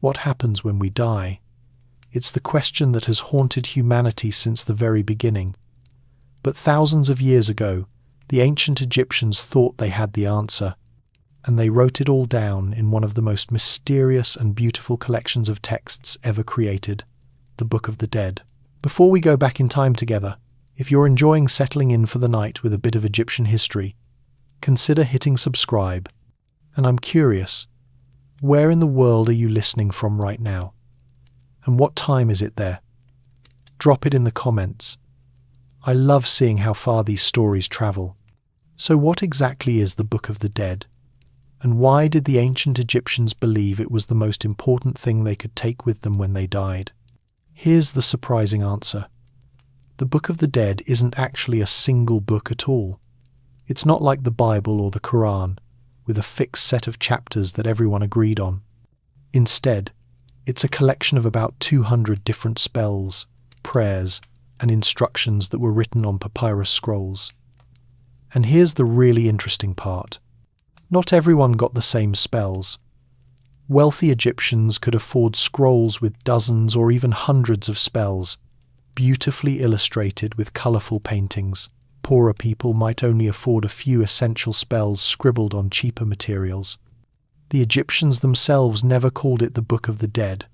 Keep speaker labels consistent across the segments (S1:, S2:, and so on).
S1: What happens when we die? It's the question that has haunted humanity since the very beginning. But thousands of years ago, the ancient Egyptians thought they had the answer, and they wrote it all down in one of the most mysterious and beautiful collections of texts ever created, the Book of the Dead. Before we go back in time together, if you're enjoying settling in for the night with a bit of Egyptian history, consider hitting subscribe. And I'm curious, where in the world are you listening from right now? And what time is it there? Drop it in the comments. I love seeing how far these stories travel. So what exactly is the Book of the Dead? And why did the ancient Egyptians believe it was the most important thing they could take with them when they died? Here's the surprising answer. The Book of the Dead isn't actually a single book at all. It's not like the Bible or the Quran, with a fixed set of chapters that everyone agreed on. Instead, it's a collection of about 200 different spells, prayers, and instructions that were written on papyrus scrolls. And here's the really interesting part. Not everyone got the same spells. Wealthy Egyptians could afford scrolls with dozens or even hundreds of spells, beautifully illustrated with colourful paintings. Poorer people might only afford a few essential spells scribbled on cheaper materials. The Egyptians themselves never called it the Book of the Dead.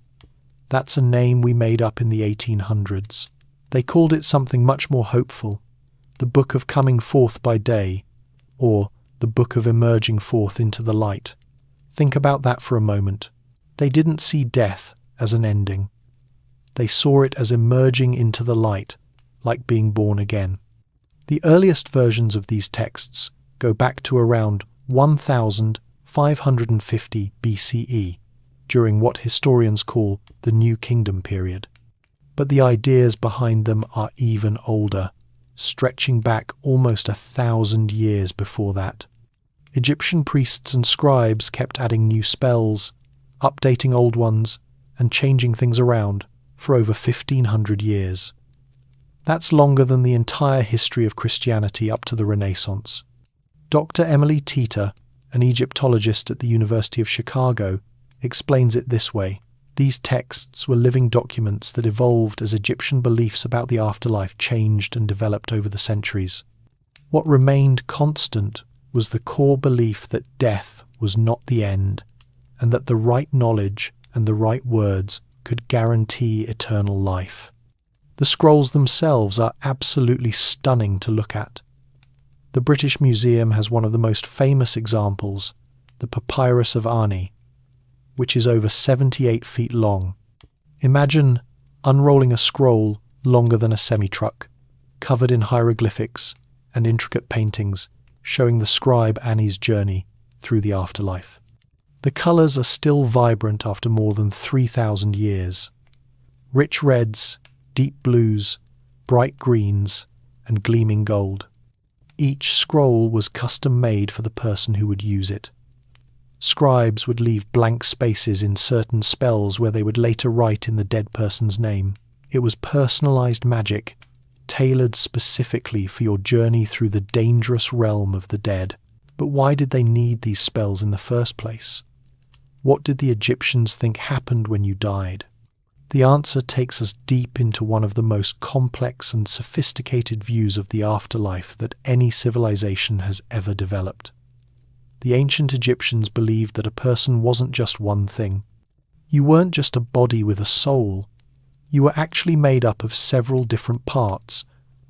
S1: That's a name we made up in the 1800s. They called it something much more hopeful, the Book of Coming Forth by Day, or the Book of Emerging Forth into the Light. Think about that for a moment. They didn't see death as an ending. They saw it as emerging into the light, like being born again. The earliest versions of these texts go back to around 1550 BCE, during what historians call the New Kingdom period. But the ideas behind them are even older, stretching back almost 1,000 years before that. Egyptian priests and scribes kept adding new spells, updating old ones, and changing things around for over 1,500 years. That's longer than the entire history of Christianity up to the Renaissance. Dr. Emily Teeter, an Egyptologist at the University of Chicago, explains it this way. These texts were living documents that evolved as Egyptian beliefs about the afterlife changed and developed over the centuries. What remained constant was the core belief that death was not the end, and that the right knowledge and the right words could guarantee eternal life. The scrolls themselves are absolutely stunning to look at. The British Museum has one of the most famous examples, the Papyrus of Ani, which is over 78 feet long. Imagine unrolling a scroll longer than a semi-truck, covered in hieroglyphics and intricate paintings, showing the scribe Ani's journey through the afterlife. The colours are still vibrant after more than 3,000 years. Rich reds, deep blues, bright greens, and gleaming gold. Each scroll was custom-made for the person who would use it. Scribes would leave blank spaces in certain spells where they would later write in the dead person's name. It was personalised magic, tailored specifically for your journey through the dangerous realm of the dead. But why did they need these spells in the first place? What did the Egyptians think happened when you died? The answer takes us deep into one of the most complex and sophisticated views of the afterlife that any civilization has ever developed. The ancient Egyptians believed that a person wasn't just one thing. You weren't just a body with a soul. You were actually made up of several different parts,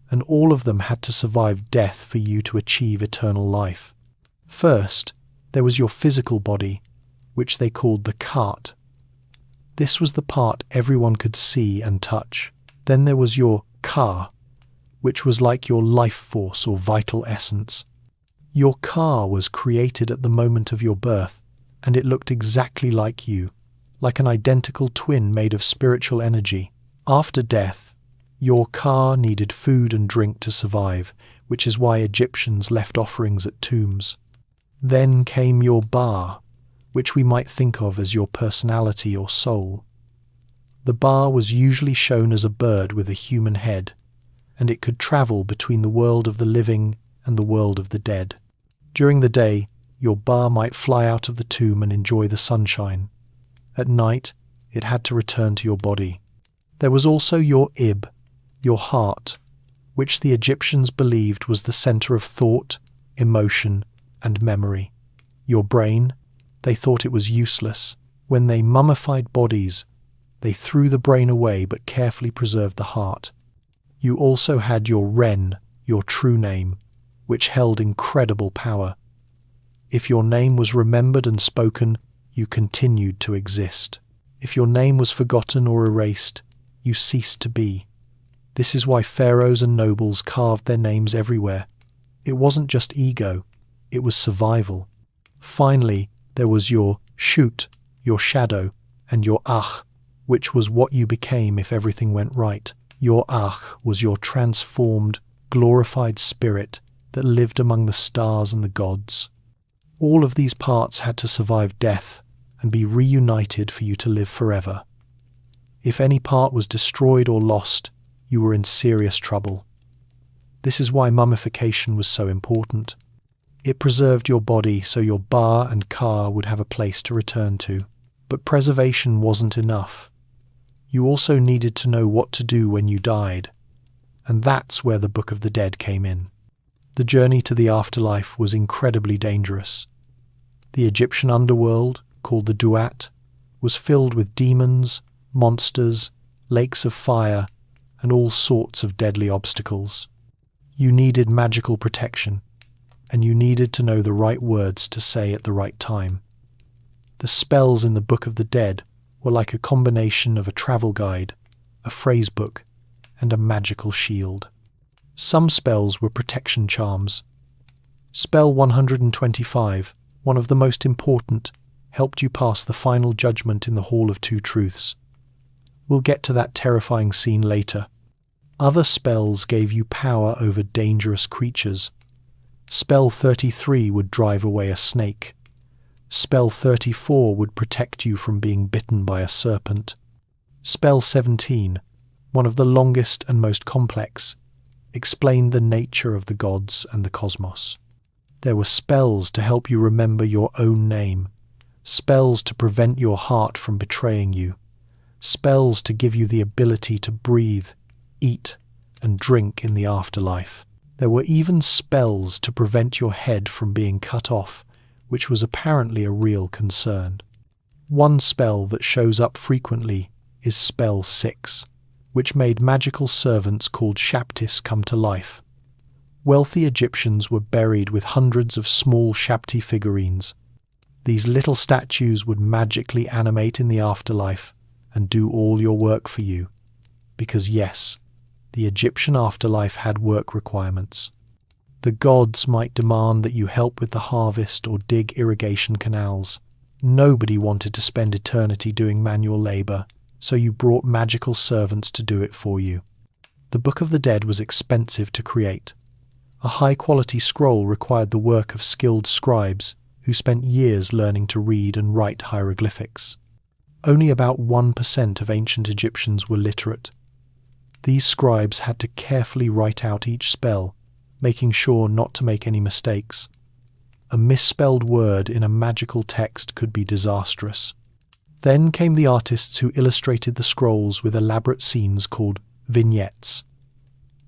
S1: and all of them had to survive death for you to achieve eternal life. First, there was your physical body, which they called the Khat. This was the part everyone could see and touch. Then there was your Ka, which was like your life force or vital essence. Your Ka was created at the moment of your birth, and it looked exactly like you, like an identical twin made of spiritual energy. After death, your Ka needed food and drink to survive, which is why Egyptians left offerings at tombs. Then came your Ba, which we might think of as your personality or soul. The Ba was usually shown as a bird with a human head, and it could travel between the world of the living and the world of the dead. During the day, your Ba might fly out of the tomb and enjoy the sunshine. At night, it had to return to your body. There was also your ib, your heart, which the Egyptians believed was the center of thought, emotion, and memory. Your brain, they thought it was useless. When they mummified bodies, they threw the brain away but carefully preserved the heart. You also had your Ren, your true name, which held incredible power. If your name was remembered and spoken, you continued to exist. If your name was forgotten or erased, you ceased to be. This is why pharaohs and nobles carved their names everywhere. It wasn't just ego, it was survival. Finally, there was your Shut, your shadow, and your Ach, which was what you became if everything went right. Your Ach was your transformed, glorified spirit that lived among the stars and the gods. All of these parts had to survive death and be reunited for you to live forever. If any part was destroyed or lost, you were in serious trouble. This is why mummification was so important. It preserved your body so your Ba and Ka would have a place to return to. But preservation wasn't enough. You also needed to know what to do when you died, and that's where the Book of the Dead came in. The journey to the afterlife was incredibly dangerous. The Egyptian underworld, called the Duat, was filled with demons, monsters, lakes of fire, and all sorts of deadly obstacles. You needed magical protection, and you needed to know the right words to say at the right time. The spells in the Book of the Dead were like a combination of a travel guide, a phrase book, and a magical shield. Some spells were protection charms. Spell 125, one of the most important, helped you pass the final judgment in the Hall of Two Truths. We'll get to that terrifying scene later. Other spells gave you power over dangerous creatures. Spell 33 would drive away a snake. Spell 34 would protect you from being bitten by a serpent. Spell 17, one of the longest and most complex, explained the nature of the gods and the cosmos. There were spells to help you remember your own name, spells to prevent your heart from betraying you, spells to give you the ability to breathe, eat, and drink in the afterlife. There were even spells to prevent your head from being cut off, which was apparently a real concern. One spell that shows up frequently is Spell 6, which made magical servants called Shaptis come to life. Wealthy Egyptians were buried with hundreds of small Shapti figurines. These little statues would magically animate in the afterlife and do all your work for you. Because yes, the Egyptian afterlife had work requirements. The gods might demand that you help with the harvest or dig irrigation canals. Nobody wanted to spend eternity doing manual labor, so you brought magical servants to do it for you. The Book of the Dead was expensive to create. A high-quality scroll required the work of skilled scribes who spent years learning to read and write hieroglyphics. Only about 1% of ancient Egyptians were literate. These scribes had to carefully write out each spell, making sure not to make any mistakes. A misspelled word in a magical text could be disastrous. Then came the artists who illustrated the scrolls with elaborate scenes called vignettes.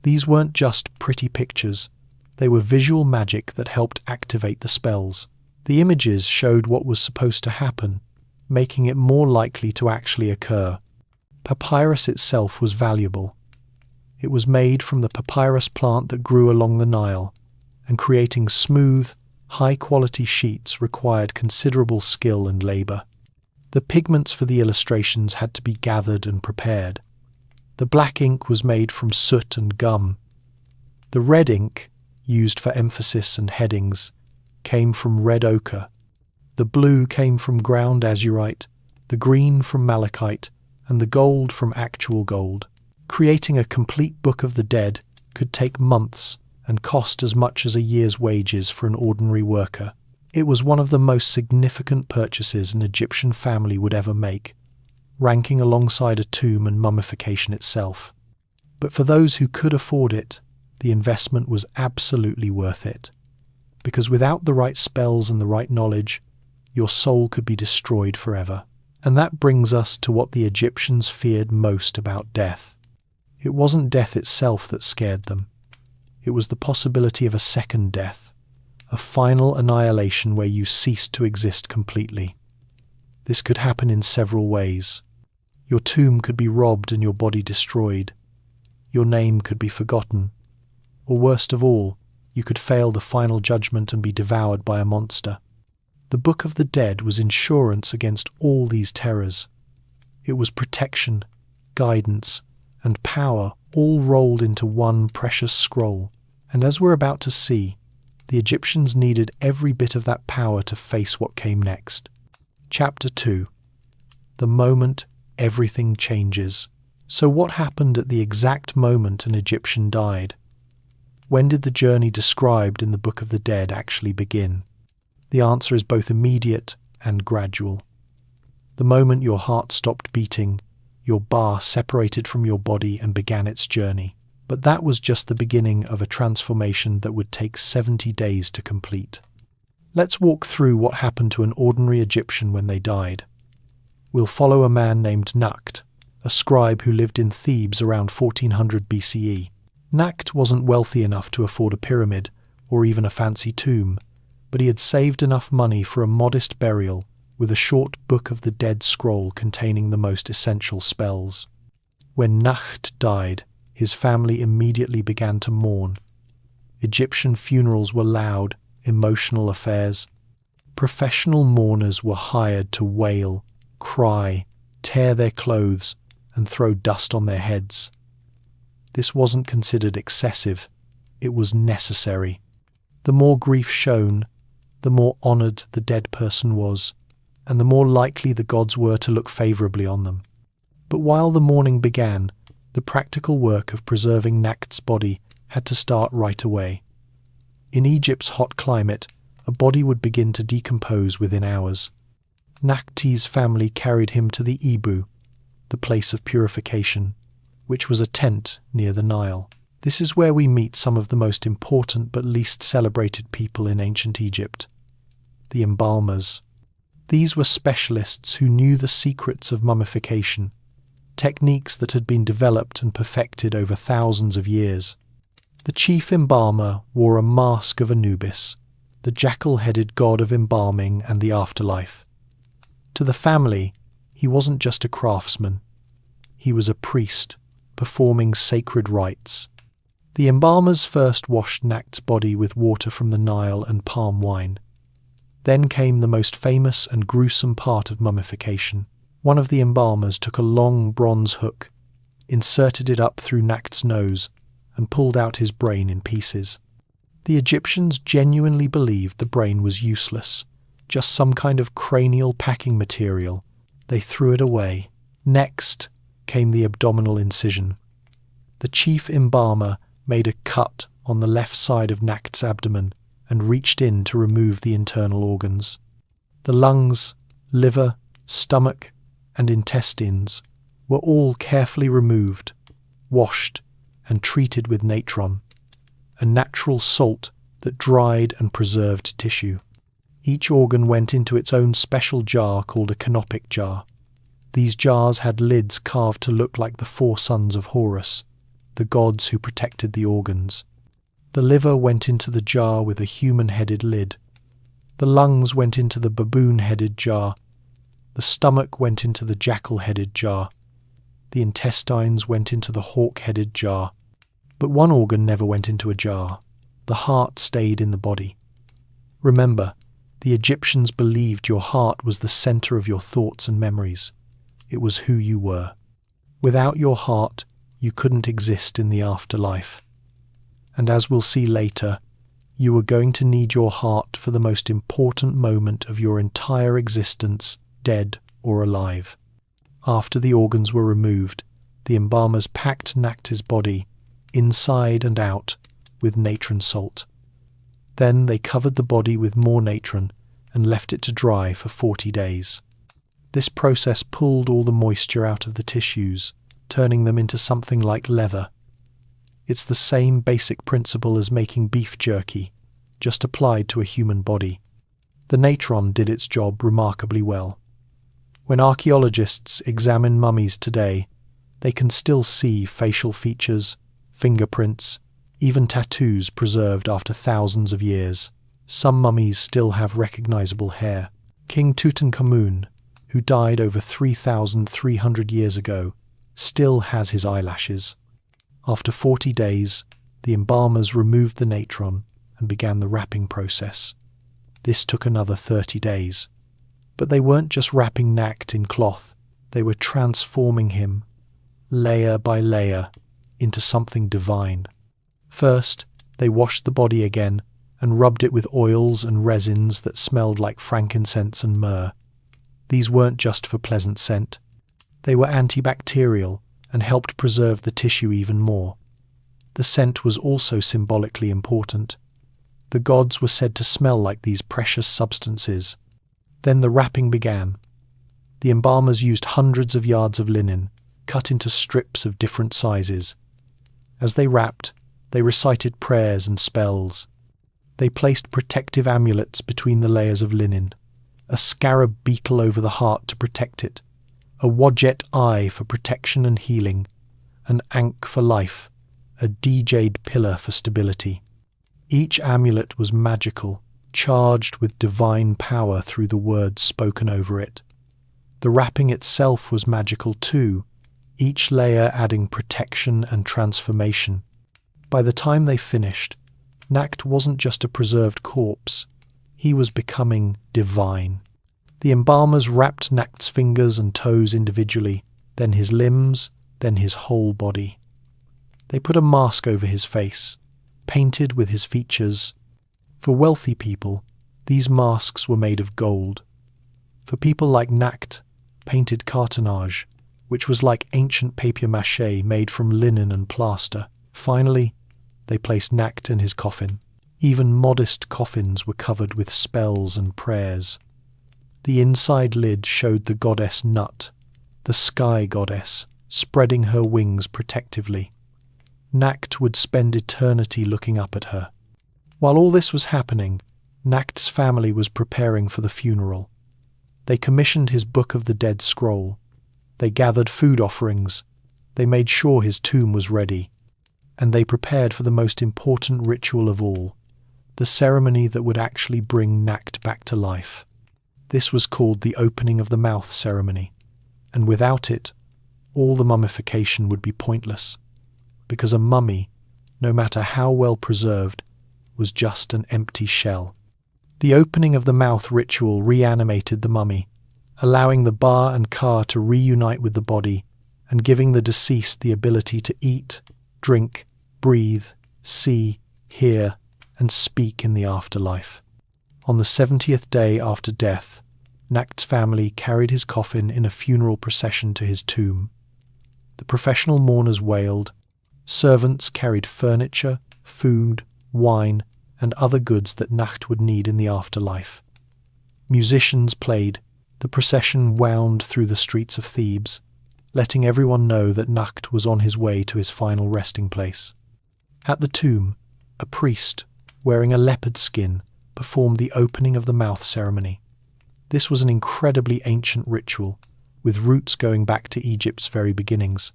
S1: These weren't just pretty pictures, they were visual magic that helped activate the spells. The images showed what was supposed to happen, making it more likely to actually occur. Papyrus itself was valuable. It was made from the papyrus plant that grew along the Nile, and creating smooth, high-quality sheets required considerable skill and labor. The pigments for the illustrations had to be gathered and prepared. The black ink was made from soot and gum. The red ink, used for emphasis and headings, came from red ochre. The blue came from ground azurite, the green from malachite, and the gold from actual gold. Creating a complete Book of the Dead could take months and cost as much as a year's wages for an ordinary worker. It was one of the most significant purchases an Egyptian family would ever make, ranking alongside a tomb and mummification itself. But for those who could afford it, the investment was absolutely worth it. Because without the right spells and the right knowledge, your soul could be destroyed forever. And that brings us to what the Egyptians feared most about death. It wasn't death itself that scared them. It was the possibility of a second death, a final annihilation where you ceased to exist completely. This could happen in several ways. Your tomb could be robbed and your body destroyed. Your name could be forgotten. Or worst of all, you could fail the final judgment and be devoured by a monster. The Book of the Dead was insurance against all these terrors. It was protection, guidance, and power all rolled into one precious scroll. And as we're about to see, the Egyptians needed every bit of that power to face what came next. Chapter 2. The moment everything changes. So what happened at the exact moment an Egyptian died? When did the journey described in the Book of the Dead actually begin? The answer is both immediate and gradual. The moment your heart stopped beating, your ba separated from your body and began its journey. But that was just the beginning of a transformation that would take 70 days to complete. Let's walk through what happened to an ordinary Egyptian when they died. We'll follow a man named Nakht, a scribe who lived in Thebes around 1400 BCE. Nakht wasn't wealthy enough to afford a pyramid or even a fancy tomb, but he had saved enough money for a modest burial with a short Book of the Dead scroll containing the most essential spells. When Nakht died, his family immediately began to mourn. Egyptian funerals were loud, emotional affairs. Professional mourners were hired to wail, cry, tear their clothes, and throw dust on their heads. This wasn't considered excessive, it was necessary. The more grief shown, the more honoured the dead person was, and the more likely the gods were to look favourably on them. But while the mourning began, the practical work of preserving Nakht's body had to start right away. In Egypt's hot climate, a body would begin to decompose within hours. Nakhti's family carried him to the Ibu, the place of purification, which was a tent near the Nile. This is where we meet some of the most important but least celebrated people in ancient Egypt, the embalmers. These were specialists who knew the secrets of mummification, techniques that had been developed and perfected over thousands of years. The chief embalmer wore a mask of Anubis, the jackal-headed god of embalming and the afterlife. To the family, he wasn't just a craftsman. He was a priest, performing sacred rites. The embalmers first washed Nakht's body with water from the Nile and palm wine. Then came the most famous and gruesome part of mummification. One of the embalmers took a long bronze hook, inserted it up through Nakht's nose, and pulled out his brain in pieces. The Egyptians genuinely believed the brain was useless, just some kind of cranial packing material. They threw it away. Next came the abdominal incision. The chief embalmer made a cut on the left side of Nakht's abdomen and reached in to remove the internal organs. The lungs, liver, stomach, and intestines were all carefully removed, washed, and treated with natron, a natural salt that dried and preserved tissue. Each organ went into its own special jar called a canopic jar. These jars had lids carved to look like the 4 sons of Horus, the gods who protected the organs. The liver went into the jar with a human-headed lid. The lungs went into the baboon-headed jar. The stomach went into the jackal-headed jar. The intestines went into the hawk-headed jar. But one organ never went into a jar. The heart stayed in the body. Remember, the Egyptians believed your heart was the centre of your thoughts and memories. It was who you were. Without your heart, you couldn't exist in the afterlife. And as we'll see later, you were going to need your heart for the most important moment of your entire existence, dead or alive. After the organs were removed, the embalmers packed Nakhti's body, inside and out, with natron salt. Then they covered the body with more natron and left it to dry for 40 days. This process pulled all the moisture out of the tissues, turning them into something like leather. It's the same basic principle as making beef jerky, just applied to a human body. The natron did its job remarkably well. When archaeologists examine mummies today, they can still see facial features, fingerprints, even tattoos preserved after thousands of years. Some mummies still have recognizable hair. King Tutankhamun, who died over 3,300 years ago, still has his eyelashes. After 40 days, the embalmers removed the natron and began the wrapping process. This took another 30 days. But they weren't just wrapping Nakt in cloth, they were transforming him, layer by layer, into something divine. First, they washed the body again and rubbed it with oils and resins that smelled like frankincense and myrrh. These weren't just for pleasant scent. They were antibacterial and helped preserve the tissue even more. The scent was also symbolically important. The gods were said to smell like these precious substances. Then the wrapping began. The embalmers used hundreds of yards of linen, cut into strips of different sizes. As they wrapped, they recited prayers and spells. They placed protective amulets between the layers of linen, a scarab beetle over the heart to protect it, a wadjet eye for protection and healing, an ankh for life, a D-jade pillar for stability. Each amulet was magical, charged with divine power through the words spoken over it. The wrapping itself was magical too, each layer adding protection and transformation. By the time they finished, Nakt wasn't just a preserved corpse, he was becoming divine. The embalmers wrapped Nakt's fingers and toes individually, then his limbs, then his whole body. They put a mask over his face, painted with his features. For wealthy people, these masks were made of gold. For people like Nakt, painted cartonnage, which was like ancient papier-mâché made from linen and plaster. Finally, they placed Nakt in his coffin. Even modest coffins were covered with spells and prayers. The inside lid showed the goddess Nut, the sky goddess, spreading her wings protectively. Nakt would spend eternity looking up at her. While all this was happening, Nakt's family was preparing for the funeral. They commissioned his Book of the Dead scroll. They gathered food offerings. They made sure his tomb was ready. And they prepared for the most important ritual of all, the ceremony that would actually bring Nakt back to life. This was called the opening of the mouth ceremony, and without it, all the mummification would be pointless, because a mummy, no matter how well preserved, was just an empty shell. The opening of the mouth ritual reanimated the mummy, allowing the Ba and Ka to reunite with the body and giving the deceased the ability to eat, drink, breathe, see, hear, and speak in the afterlife. On the 70th day after death, Nakt's family carried his coffin in a funeral procession to his tomb. The professional mourners wailed. Servants carried furniture, food, wine, and other goods that Nakt would need in the afterlife. Musicians played. The procession wound through the streets of Thebes, letting everyone know that Nakt was on his way to his final resting place. At the tomb, a priest, wearing a leopard skin, performed the opening of the mouth ceremony. This was an incredibly ancient ritual, with roots going back to Egypt's very beginnings.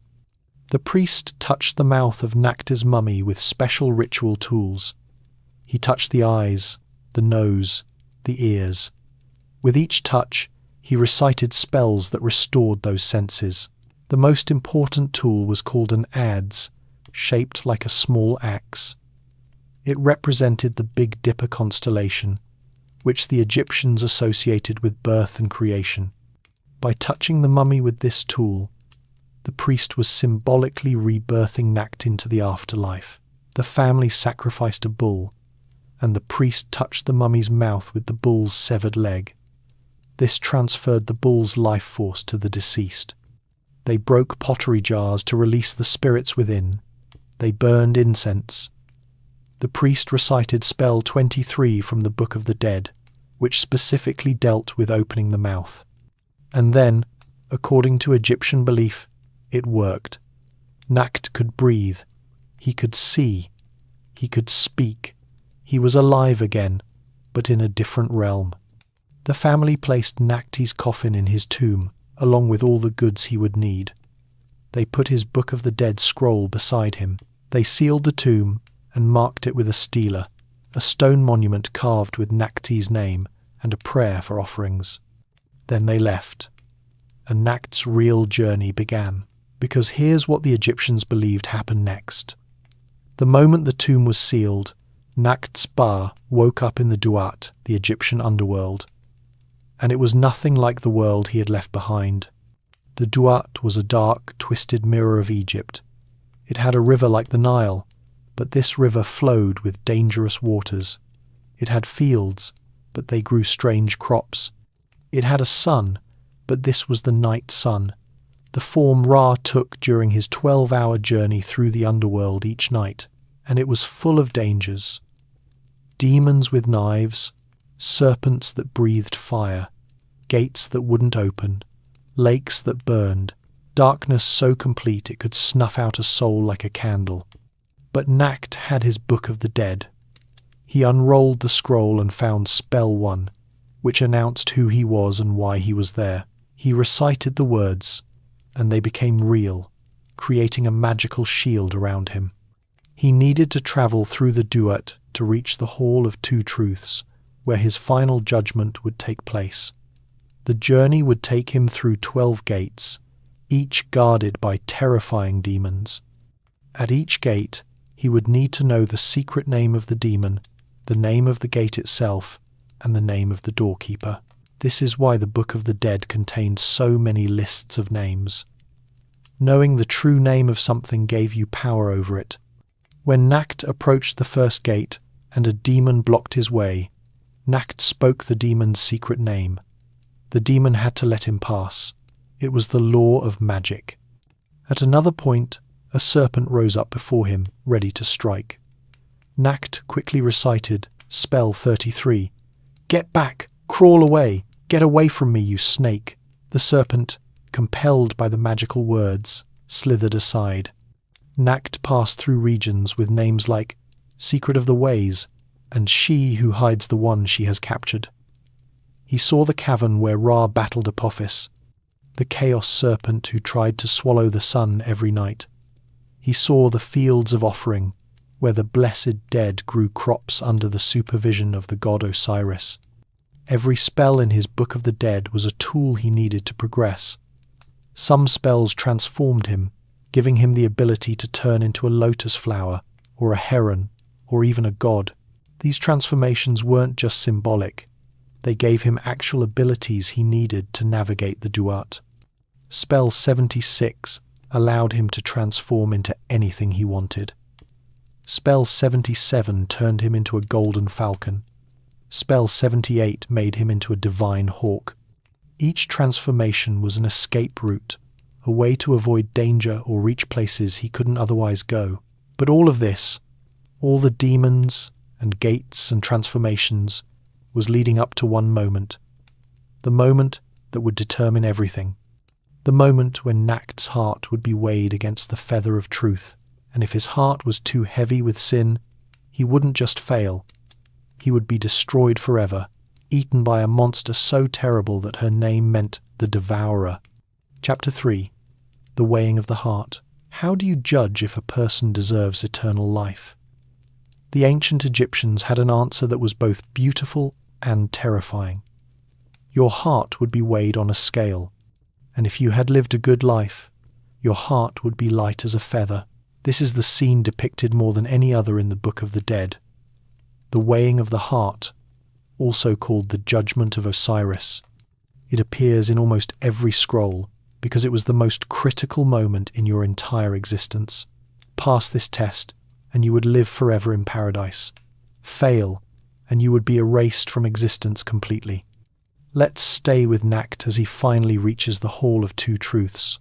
S1: The priest touched the mouth of Nakt's mummy with special ritual tools. He touched the eyes, the nose, the ears. With each touch, he recited spells that restored those senses. The most important tool was called an adze, shaped like a small axe. It represented the Big Dipper constellation, which the Egyptians associated with birth and creation. By touching the mummy with this tool, the priest was symbolically rebirthing Nakt into the afterlife. The family sacrificed a bull, and the priest touched the mummy's mouth with the bull's severed leg. This transferred the bull's life force to the deceased. They broke pottery jars to release the spirits within. They burned incense. The priest recited spell 23 from the Book of the Dead, which specifically dealt with opening the mouth. And then, according to Egyptian belief, it worked. Nakt could breathe. He could see. He could speak. He was alive again, but in a different realm. The family placed Nakt's coffin in his tomb, along with all the goods he would need. They put his Book of the Dead scroll beside him. They sealed the tomb and marked it with a stela, a stone monument carved with Nakhti's name and a prayer for offerings. Then they left, and Nakht's real journey began, because here's what the Egyptians believed happened next. The moment the tomb was sealed, Nakht's Ba woke up in the Duat, the Egyptian underworld, and it was nothing like the world he had left behind. The Duat was a dark, twisted mirror of Egypt. It had a river like the Nile, but this river flowed with dangerous waters. It had fields, but they grew strange crops. It had a sun, but this was the night sun, the form Ra took during his 12-hour journey through the underworld each night, and it was full of dangers. Demons with knives, serpents that breathed fire, gates that wouldn't open, lakes that burned, darkness so complete it could snuff out a soul like a candle. But Nakht had his Book of the Dead. He unrolled the scroll and found spell 1, which announced who he was and why he was there. He recited the words, and they became real, creating a magical shield around him. He needed to travel through the Duat to reach the Hall of Two Truths, where his final judgment would take place. The journey would take him through 12 gates, each guarded by terrifying demons. At each gate, he would need to know the secret name of the demon, the name of the gate itself, and the name of the doorkeeper. This is why the Book of the Dead contained so many lists of names. Knowing the true name of something gave you power over it. When Nakht approached the first gate and a demon blocked his way, Nakht spoke the demon's secret name. The demon had to let him pass. It was the law of magic. At another point, a serpent rose up before him, ready to strike. Nakht quickly recited spell 33. "Get back! Crawl away! Get away from me, you snake!" The serpent, compelled by the magical words, slithered aside. Nakht passed through regions with names like Secret of the Ways and She Who Hides the One She Has Captured. He saw the cavern where Ra battled Apophis, the chaos serpent who tried to swallow the sun every night. He saw the fields of offering, where the blessed dead grew crops under the supervision of the god Osiris. Every spell in his Book of the Dead was a tool he needed to progress. Some spells transformed him, giving him the ability to turn into a lotus flower, or a heron, or even a god. These transformations weren't just symbolic. They gave him actual abilities he needed to navigate the Duat. Spell 76 allowed him to transform into anything he wanted. Spell 77 turned him into a golden falcon. Spell 78 made him into a divine hawk. Each transformation was an escape route, a way to avoid danger or reach places he couldn't otherwise go. But all of this, all the demons and gates and transformations, was leading up to one moment. The moment that would determine everything. The moment when Nakht's heart would be weighed against the feather of truth, and if his heart was too heavy with sin, he wouldn't just fail. He would be destroyed forever, eaten by a monster so terrible that her name meant the Devourer. Chapter 3. The Weighing of the Heart. How do you judge if a person deserves eternal life? The ancient Egyptians had an answer that was both beautiful and terrifying. Your heart would be weighed on a scale, and if you had lived a good life, your heart would be light as a feather. This is the scene depicted more than any other in the Book of the Dead. The weighing of the heart, also called the Judgment of Osiris. It appears in almost every scroll because it was the most critical moment in your entire existence. Pass this test, and you would live forever in paradise. Fail, and you would be erased from existence completely. Let's stay with Nakht as he finally reaches the Hall of Two Truths,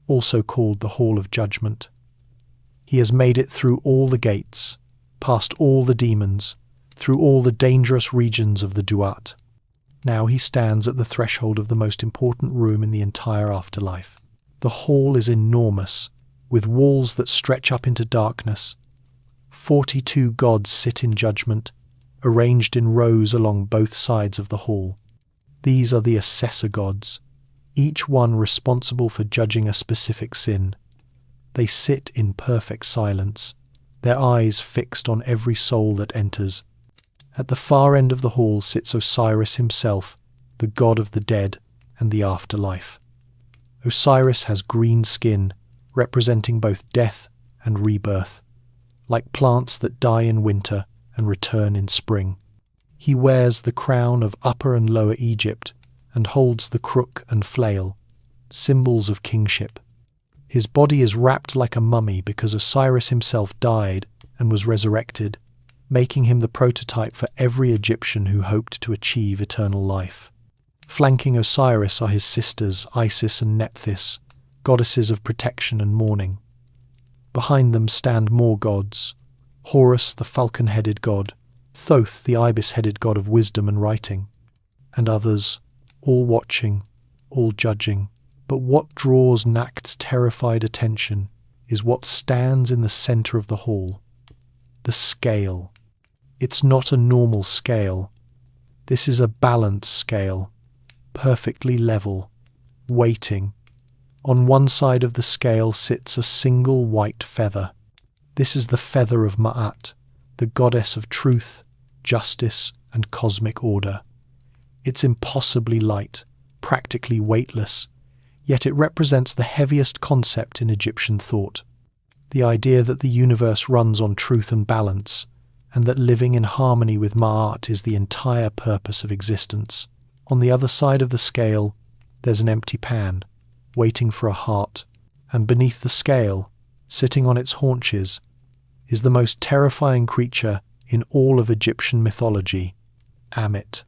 S1: also called the Hall of Judgment. He has made it through all the gates, past all the demons, through all the dangerous regions of the Duat. Now he stands at the threshold of the most important room in the entire afterlife. The hall is enormous, with walls that stretch up into darkness. 42 gods sit in judgment, arranged in rows along both sides of the hall. These are the assessor gods. each one responsible for judging a specific sin. They sit in perfect silence, their eyes fixed on every soul that enters. At the far end of the hall sits Osiris himself, the god of the dead and the afterlife. Osiris has green skin, representing both death and rebirth, like plants that die in winter and return in spring. He wears the crown of Upper and Lower Egypt and holds the crook and flail, symbols of kingship. His body is wrapped like a mummy because Osiris himself died and was resurrected, making him the prototype for every Egyptian who hoped to achieve eternal life. Flanking Osiris are his sisters Isis and Nephthys, goddesses of protection and mourning. Behind them stand more gods: Horus, the falcon-headed god, Thoth, the ibis-headed god of wisdom and writing, and others, all watching, all judging. But what draws Nakt's terrified attention is what stands in the center of the hall: the scale. It's not a normal scale. This is a balanced scale, perfectly level, waiting. On one side of the scale sits a single white feather. This is the feather of Ma'at, the goddess of truth, justice, and cosmic order. It's impossibly light, practically weightless, yet it represents the heaviest concept in Egyptian thought: the idea that the universe runs on truth and balance, and that living in harmony with Ma'at is the entire purpose of existence. On the other side of the scale, there's an empty pan, waiting for a heart, and beneath the scale, sitting on its haunches, is the most terrifying creature in all of Egyptian mythology, Amit,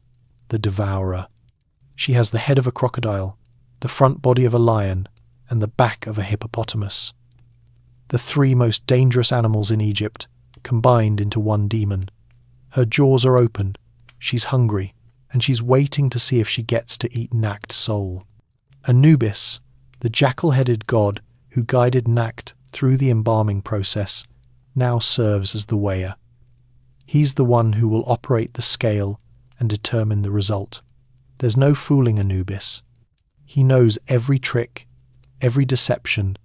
S1: the devourer. She has the head of a crocodile, the front body of a lion, and the back of a hippopotamus. The three most dangerous animals in Egypt, combined into one demon. Her jaws are open, she's hungry, and she's waiting to see if she gets to eat Nakt's soul. Anubis, the jackal-headed god who guided Nakt through the embalming process, now serves as the weigher. He's the one who will operate the scale and determine the result. There's no fooling Anubis. He knows every trick, every deception.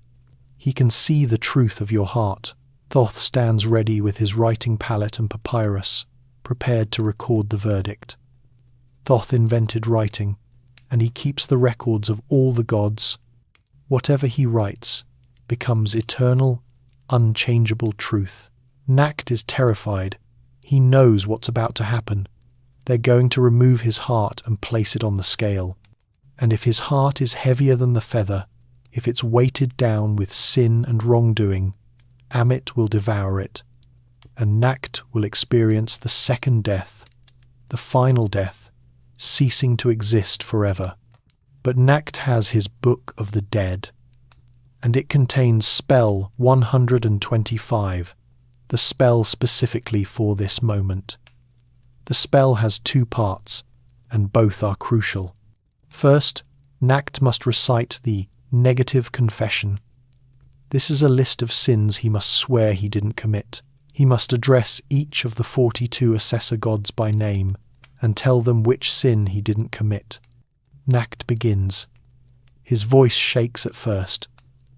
S1: He can see the truth of your heart. Thoth stands ready with his writing palette and papyrus, prepared to record the verdict. Thoth invented writing, and he keeps the records of all the gods. Whatever he writes becomes eternal, unchangeable truth. Nakt is terrified. He knows what's about to happen. They're going to remove his heart and place it on the scale. And if his heart is heavier than the feather, if it's weighted down with sin and wrongdoing, Amit will devour it, and Nakt will experience the second death, the final death, ceasing to exist forever. But Nakt has his Book of the Dead, and it contains spell 125, the spell specifically for this moment. The spell has two parts, and both are crucial. First, Nakt must recite the negative confession. This is a list of sins he must swear he didn't commit. He must address each of the 42 assessor gods by name and tell them which sin he didn't commit. Nakt begins. His voice shakes at first,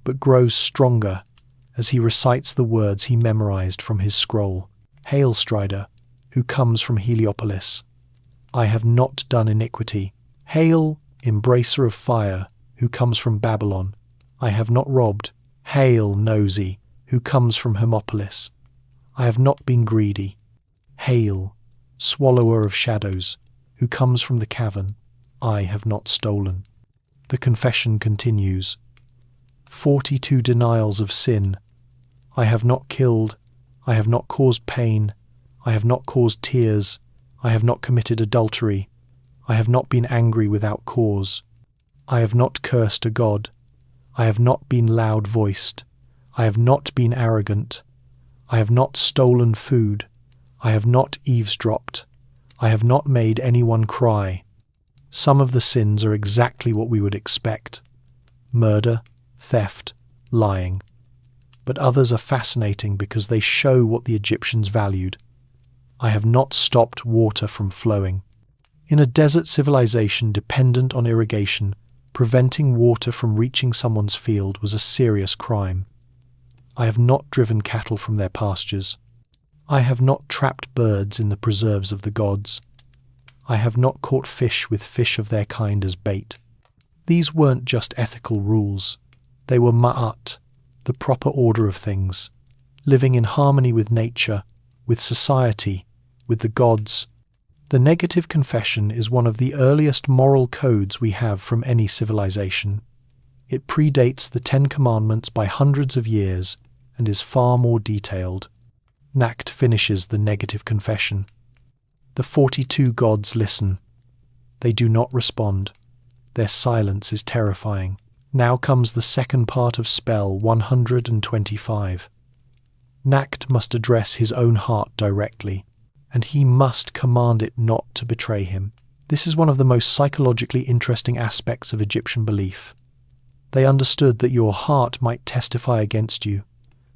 S1: but grows stronger as he recites the words he memorized from his scroll. Hail, Strider, who comes from Heliopolis. I have not done iniquity. Hail, Embracer of Fire, who comes from Babylon. I have not robbed. Hail, Nosy, who comes from Hermopolis. I have not been greedy. Hail, Swallower of Shadows, who comes from the cavern. I have not stolen. The confession continues. 42 denials of sin. I have not killed. I have not caused pain. I have not caused tears. I have not committed adultery. I have not been angry without cause. I have not cursed a god. I have not been loud-voiced. I have not been arrogant. I have not stolen food. I have not eavesdropped. I have not made anyone cry. Some of the sins are exactly what we would expect: murder, theft, lying. But others are fascinating because they show what the Egyptians valued. I have not stopped water from flowing. In a desert civilization dependent on irrigation, Preventing water from reaching someone's field was a serious crime. I have not driven cattle from their pastures. I have not trapped birds in the preserves of the gods. I have not caught fish with fish of their kind as bait. These weren't just ethical rules. They were ma'at, the proper order of things, living in harmony with nature, with society, with the gods. The negative confession is one of the earliest moral codes we have from any civilization. It predates the 10 Commandments by hundreds of years and is far more detailed. Nakht finishes the negative confession. The 42 gods listen. They do not respond. Their silence is terrifying. Now comes the second part of spell 125. Nakht must address his own heart directly, and he must command it not to betray him. This is one of the most psychologically interesting aspects of Egyptian belief. They understood that your heart might testify against you,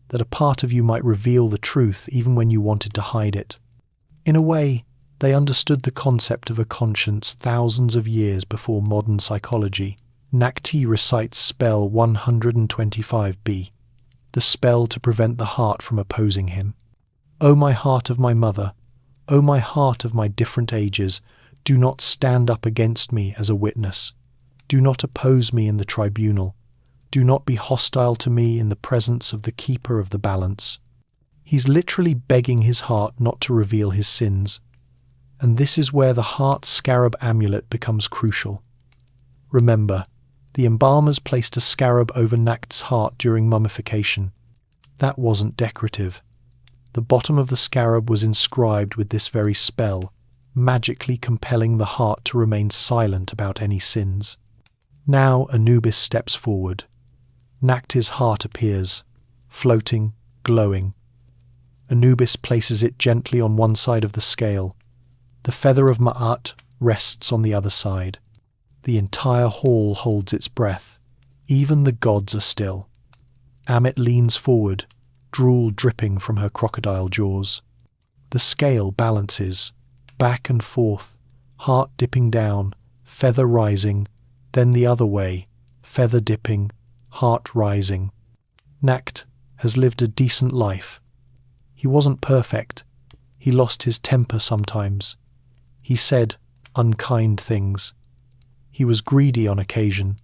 S1: that a part of you might reveal the truth even when you wanted to hide it. In a way, they understood the concept of a conscience thousands of years before modern psychology. Nakhti recites spell 125b, the spell to prevent the heart from opposing him. O my heart of my mother, O my heart of my different ages, do not stand up against me as a witness. Do not oppose me in the tribunal. Do not be hostile to me in the presence of the keeper of the balance. He's literally begging his heart not to reveal his sins. And this is where the heart scarab amulet becomes crucial. Remember, the embalmers placed a scarab over Nakht's heart during mummification. That wasn't decorative. The bottom of the scarab was inscribed with this very spell, magically compelling the heart to remain silent about any sins. Now Anubis steps forward. Nakhti's heart appears, floating, glowing. Anubis places it gently on one side of the scale. The feather of Ma'at rests on the other side. The entire hall holds its breath. Even the gods are still. Ammit leans forward, drool dripping from her crocodile jaws. The scale balances, back and forth, heart dipping down, feather rising, then the other way, feather dipping, heart rising. Nakht has lived a decent life. He wasn't perfect. He lost his temper sometimes. He said unkind things. He was greedy on occasion.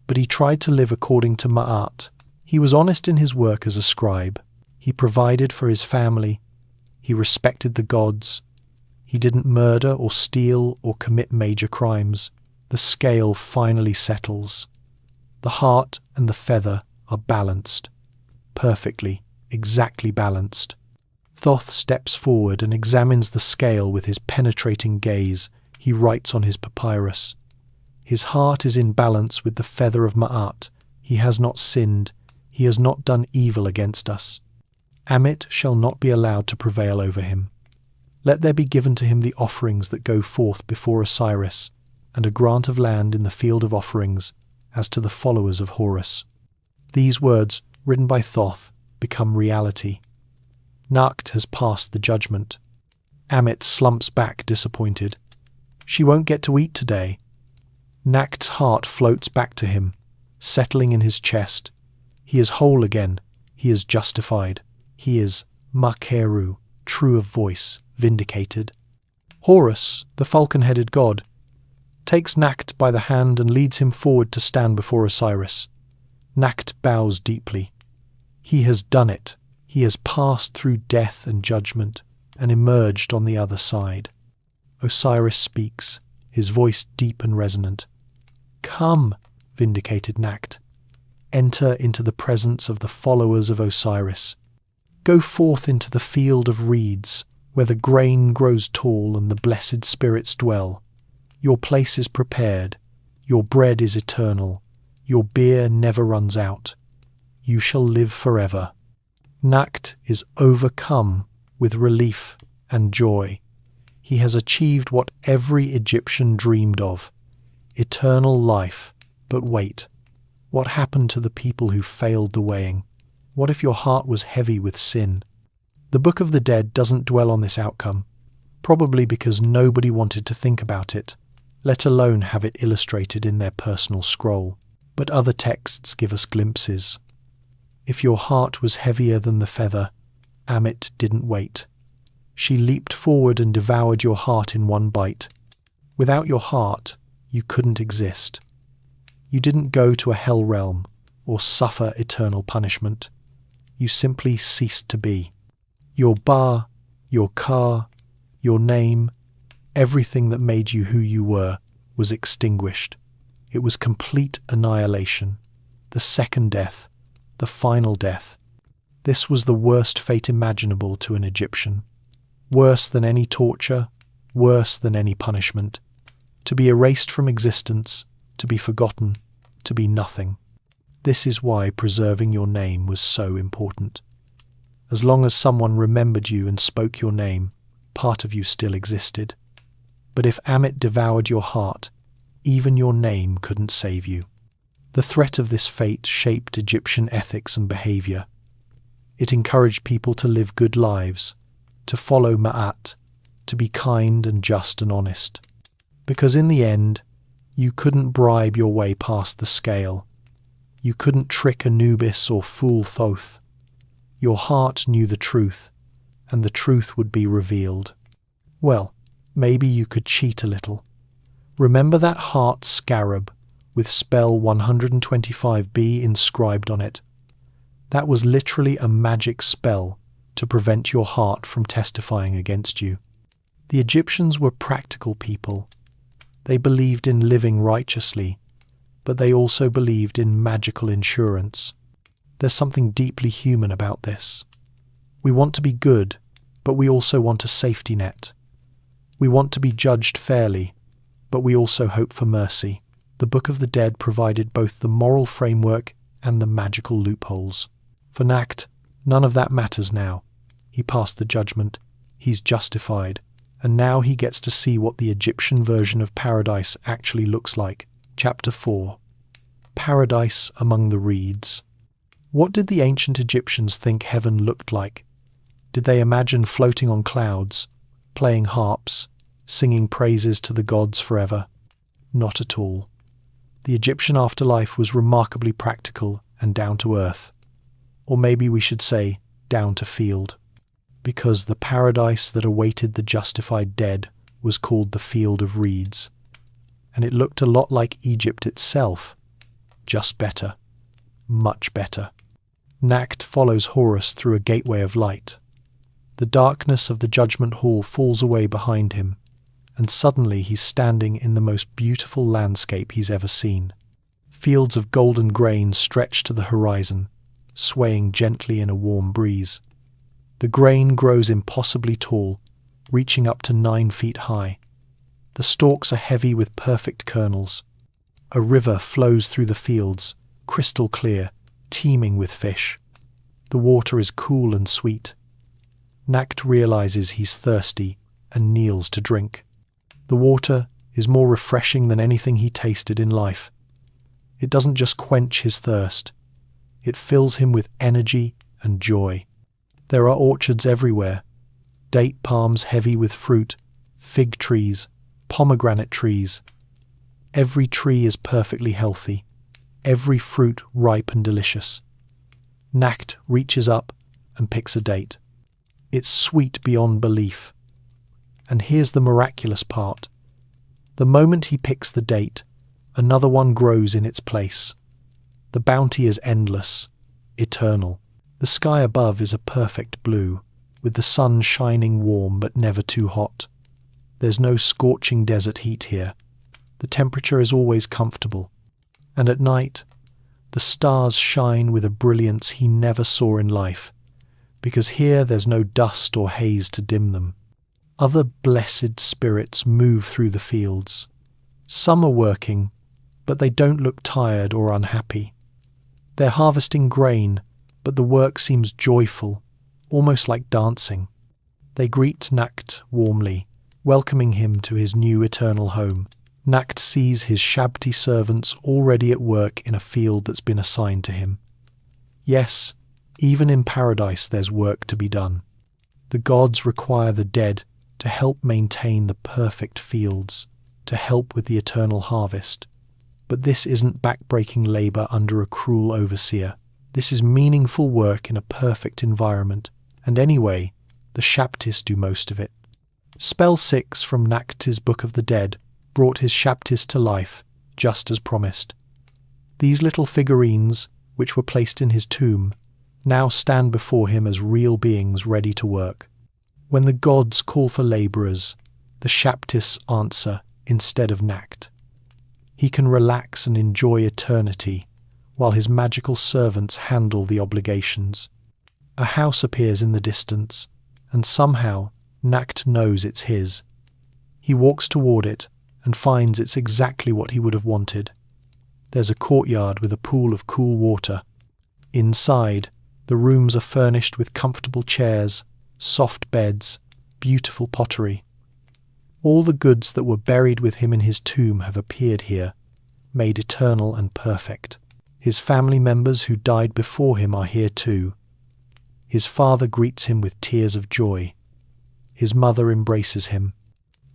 S1: But he tried to live according to Ma'at. He was honest in his work as a scribe. He provided for his family. He respected the gods. He didn't murder or steal or commit major crimes. The scale finally settles. The heart and the feather are balanced. Perfectly, exactly balanced. Thoth steps forward and examines the scale with his penetrating gaze. He writes on his papyrus. His heart is in balance with the feather of Ma'at. He has not sinned. He has not done evil against us. Ammit shall not be allowed to prevail over him. Let there be given to him the offerings that go forth before Osiris, and a grant of land in the field of offerings, as to the followers of Horus. These words, written by Thoth, become reality. Nakht has passed the judgment. Ammit slumps back disappointed. She won't get to eat today. Nakht's heart floats back to him, settling in his chest. He is whole again. He is justified. He is Makeru, true of voice, vindicated. Horus, the falcon-headed god, takes Nakht by the hand and leads him forward to stand before Osiris. Nakht bows deeply. He has done it. He has passed through death and judgment and emerged on the other side. Osiris speaks, his voice deep and resonant. Come, vindicated Nakht. Enter into the presence of the followers of Osiris. Go forth into the field of reeds, where the grain grows tall and the blessed spirits dwell. Your place is prepared. Your bread is eternal. Your beer never runs out. You shall live forever. Nakht is overcome with relief and joy. He has achieved what every Egyptian dreamed of. Eternal life. But wait. What happened to the people who failed the weighing? What if your heart was heavy with sin? The Book of the Dead doesn't dwell on this outcome, probably because nobody wanted to think about it. let alone have it illustrated in their personal scroll. But other texts give us glimpses. If your heart was heavier than the feather, Amit didn't wait. She leaped forward and devoured your heart in one bite. Without your heart, you couldn't exist. You didn't go to a hell realm or suffer eternal punishment. You simply ceased to be. Your bar, your car, your name, everything that made you who you were was extinguished. It was complete annihilation, the second death, the final death. This was the worst fate imaginable to an Egyptian. Worse than any torture, worse than any punishment. To be erased from existence, to be forgotten, to be nothing. This is why preserving your name was so important. As long as someone remembered you and spoke your name, part of you still existed. But if Amit devoured your heart, even your name couldn't save you. The threat of this fate shaped Egyptian ethics and behavior. It encouraged people to live good lives, to follow Ma'at, to be kind and just and honest. Because in the end, you couldn't bribe your way past the scale. You couldn't trick Anubis or fool Thoth. Your heart knew the truth, and the truth would be revealed. Well, maybe you could cheat a little. Remember that heart scarab with spell 125b inscribed on it? That was literally a magic spell to prevent your heart from testifying against you. The Egyptians were practical people. They believed in living righteously, but they also believed in magical insurance. There's something deeply human about this. We want to be good, but we also want a safety net. We want to be judged fairly, but we also hope for mercy. The Book of the Dead provided both the moral framework and the magical loopholes. For Nakht, none of that matters now. He passed the judgment. He's justified. And now he gets to see what the Egyptian version of paradise actually looks like. Chapter 4. Paradise among the reeds. What did the ancient Egyptians think heaven looked like? Did they imagine floating on clouds, playing harps, singing praises to the gods forever? Not at all. The Egyptian afterlife was remarkably practical and down to earth. Or maybe we should say, down to field. Because the paradise that awaited the justified dead was called the Field of Reeds. And it looked a lot like Egypt itself, just better, much better. Nakht follows Horus through a gateway of light. The darkness of the judgment hall falls away behind him, and suddenly he's standing in the most beautiful landscape he's ever seen. Fields of golden grain stretch to the horizon, swaying gently in a warm breeze. The grain grows impossibly tall, reaching up to 9 feet high. The stalks are heavy with perfect kernels. A river flows through the fields, crystal clear, teeming with fish. The water is cool and sweet. Nakht realizes he's thirsty and kneels to drink. The water is more refreshing than anything he tasted in life. It doesn't just quench his thirst. It fills him with energy and joy. There are orchards everywhere, date palms heavy with fruit, fig trees, pomegranate trees. Every tree is perfectly healthy, every fruit ripe and delicious. Nakht reaches up and picks a date. It's sweet beyond belief. And here's the miraculous part. The moment he picks the date, another one grows in its place. The bounty is endless, eternal. The sky above is a perfect blue, with the sun shining warm but never too hot. There's no scorching desert heat here. The temperature is always comfortable. And at night, the stars shine with a brilliance he never saw in life, because here there's no dust or haze to dim them. Other blessed spirits move through the fields. Some are working, but they don't look tired or unhappy. They're harvesting grain, but the work seems joyful, almost like dancing. They greet Nakht warmly, welcoming him to his new eternal home. Nakht sees his Shabti servants already at work in a field that's been assigned to him. Yes, even in paradise there's work to be done. The gods require the dead to help maintain the perfect fields. to help with the eternal harvest. But this isn't backbreaking labor under a cruel overseer. This is meaningful work in a perfect environment, and anyway, the Shaptis do most of it. Spell 6 from Nakt's Book of the Dead brought his Shaptis to life, just as promised. These little figurines, which were placed in his tomb, now stand before him as real beings ready to work. When the gods call for labourers, the Shaptis answer instead of Nakt. He can relax and enjoy eternity, while his magical servants handle the obligations. A house appears in the distance, and somehow Nakt knows it's his. He walks toward it and finds it's exactly what he would have wanted. There's a courtyard with a pool of cool water. Inside, the rooms are furnished with comfortable chairs, soft beds, beautiful pottery. All the goods that were buried with him in his tomb have appeared here, made eternal and perfect. His family members who died before him are here too. His father greets him with tears of joy. His mother embraces him.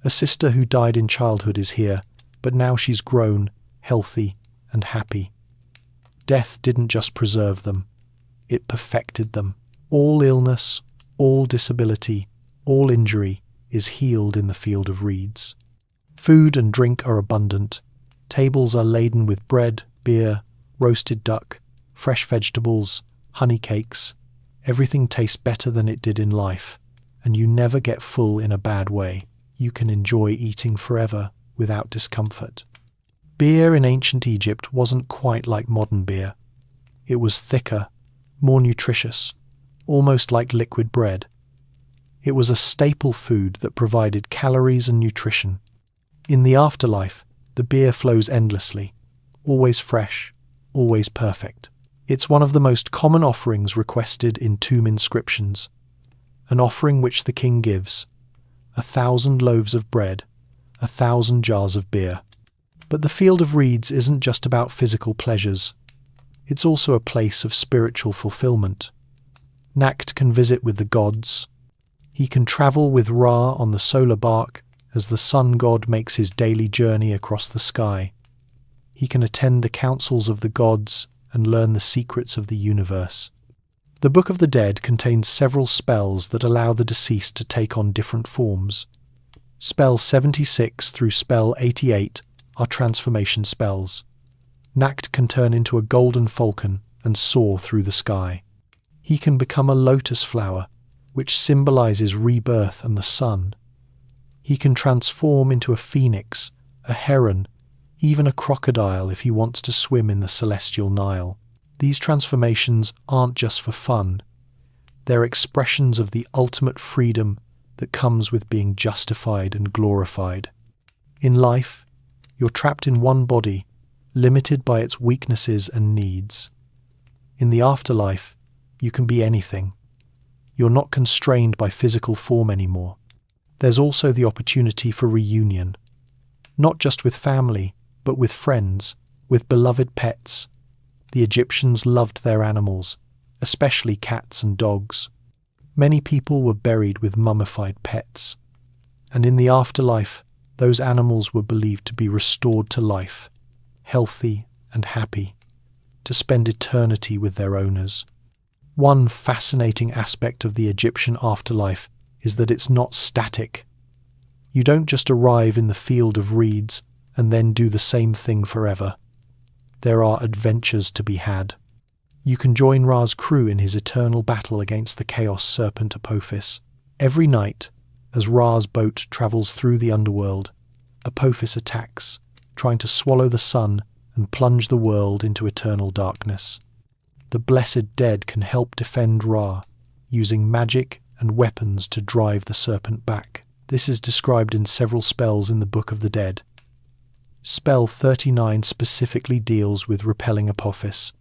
S1: A sister who died in childhood is here, but now she's grown, healthy, and happy. Death didn't just preserve them, it perfected them. All illness, all disability, all injury is healed in the field of reeds. Food and drink are abundant. Tables are laden with bread, beer, roasted duck, fresh vegetables, honey cakes. Everything tastes better than it did in life, and you never get full in a bad way. You can enjoy eating forever without discomfort. Beer in ancient Egypt wasn't quite like modern beer. It was thicker, more nutritious, almost like liquid bread. It was a staple food that provided calories and nutrition. In the afterlife, the beer flows endlessly, always fresh, always perfect. It's one of the most common offerings requested in tomb inscriptions, an offering which the king gives, 1,000 loaves of bread, 1,000 jars of beer. But the field of reeds isn't just about physical pleasures. It's also a place of spiritual fulfillment. Nakt can visit with the gods. He can travel with Ra on the solar bark as the sun god makes his daily journey across the sky. He can attend the councils of the gods and learn the secrets of the universe. The Book of the Dead contains several spells that allow the deceased to take on different forms. Spell 76 through spell 88 are transformation spells. Nakt can turn into a golden falcon and soar through the sky. He can become a lotus flower, which symbolizes rebirth and the sun. He can transform into a phoenix, a heron, even a crocodile if he wants to swim in the celestial Nile. These transformations aren't just for fun. They're expressions of the ultimate freedom that comes with being justified and glorified. In life, you're trapped in one body, limited by its weaknesses and needs. In the afterlife, you can be anything. You're not constrained by physical form anymore. There's also the opportunity for reunion, not just with family, but with friends, with beloved pets. The Egyptians loved their animals, especially cats and dogs. Many people were buried with mummified pets, and in the afterlife, those animals were believed to be restored to life, healthy and happy, to spend eternity with their owners. One fascinating aspect of the Egyptian afterlife is that it's not static. You don't just arrive in the field of reeds and then do the same thing forever. There are adventures to be had. You can join Ra's crew in his eternal battle against the chaos serpent Apophis. Every night, as Ra's boat travels through the underworld, Apophis attacks, trying to swallow the sun and plunge the world into eternal darkness. The blessed dead can help defend Ra, using magic and weapons to drive the serpent back. This is described in several spells in the Book of the Dead. Spell 39 specifically deals with repelling Apophis.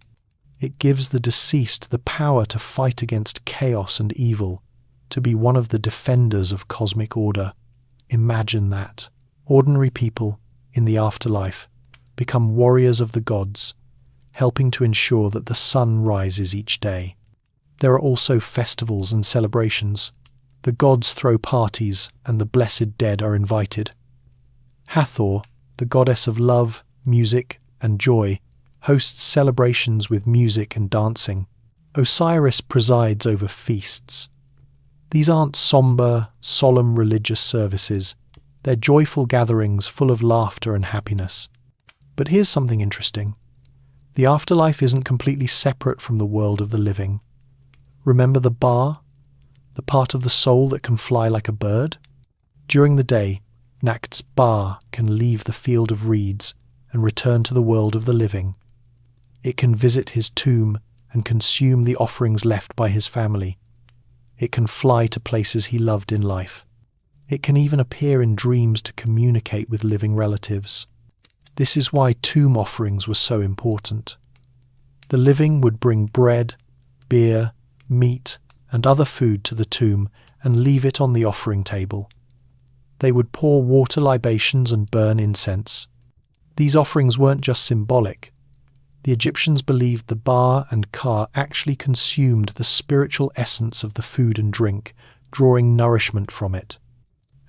S1: It gives the deceased the power to fight against chaos and evil, to be one of the defenders of cosmic order. Imagine that. Ordinary people, in the afterlife, become warriors of the gods, helping to ensure that the sun rises each day. There are also festivals and celebrations. The gods throw parties, and the blessed dead are invited. Hathor, the goddess of love, music, and joy, hosts celebrations with music and dancing. Osiris presides over feasts. These aren't somber, solemn religious services. They're joyful gatherings full of laughter and happiness. But here's something interesting. The afterlife isn't completely separate from the world of the living. Remember the Ba, the part of the soul that can fly like a bird? During the day, Nakt's Ba can leave the field of reeds and return to the world of the living. It can visit his tomb and consume the offerings left by his family. It can fly to places he loved in life. It can even appear in dreams to communicate with living relatives. This is why tomb offerings were so important. The living would bring bread, beer, meat, and other food to the tomb and leave it on the offering table. They would pour water libations and burn incense. These offerings weren't just symbolic. The Egyptians believed the Ba and Ka actually consumed the spiritual essence of the food and drink, drawing nourishment from it.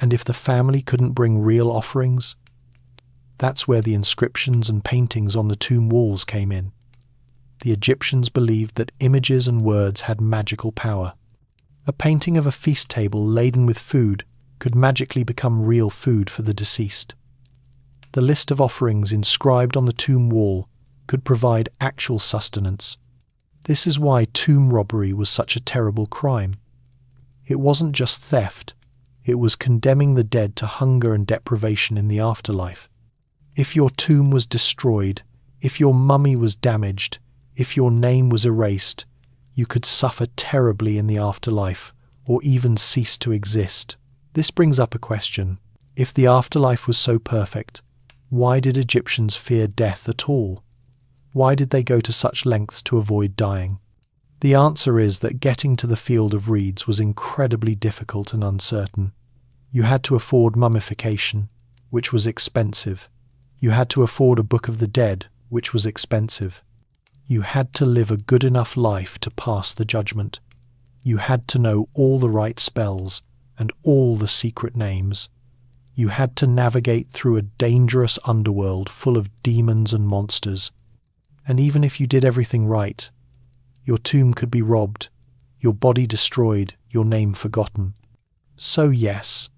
S1: And if the family couldn't bring real offerings, that's where the inscriptions and paintings on the tomb walls came in. The Egyptians believed that images and words had magical power. A painting of a feast table laden with food could magically become real food for the deceased. The list of offerings inscribed on the tomb wall could provide actual sustenance. This is why tomb robbery was such a terrible crime. It wasn't just theft, it was condemning the dead to hunger and deprivation in the afterlife. If your tomb was destroyed, if your mummy was damaged, if your name was erased, you could suffer terribly in the afterlife, or even cease to exist. This brings up a question. If the afterlife was so perfect, why did Egyptians fear death at all? Why did they go to such lengths to avoid dying? The answer is that getting to the field of reeds was incredibly difficult and uncertain. You had to afford mummification, which was expensive. You had to afford a Book of the Dead, which was expensive. You had to live a good enough life to pass the judgment. You had to know all the right spells and all the secret names. You had to navigate through a dangerous underworld full of demons and monsters. And even if you did everything right, your tomb could be robbed, your body destroyed, your name forgotten. So yes,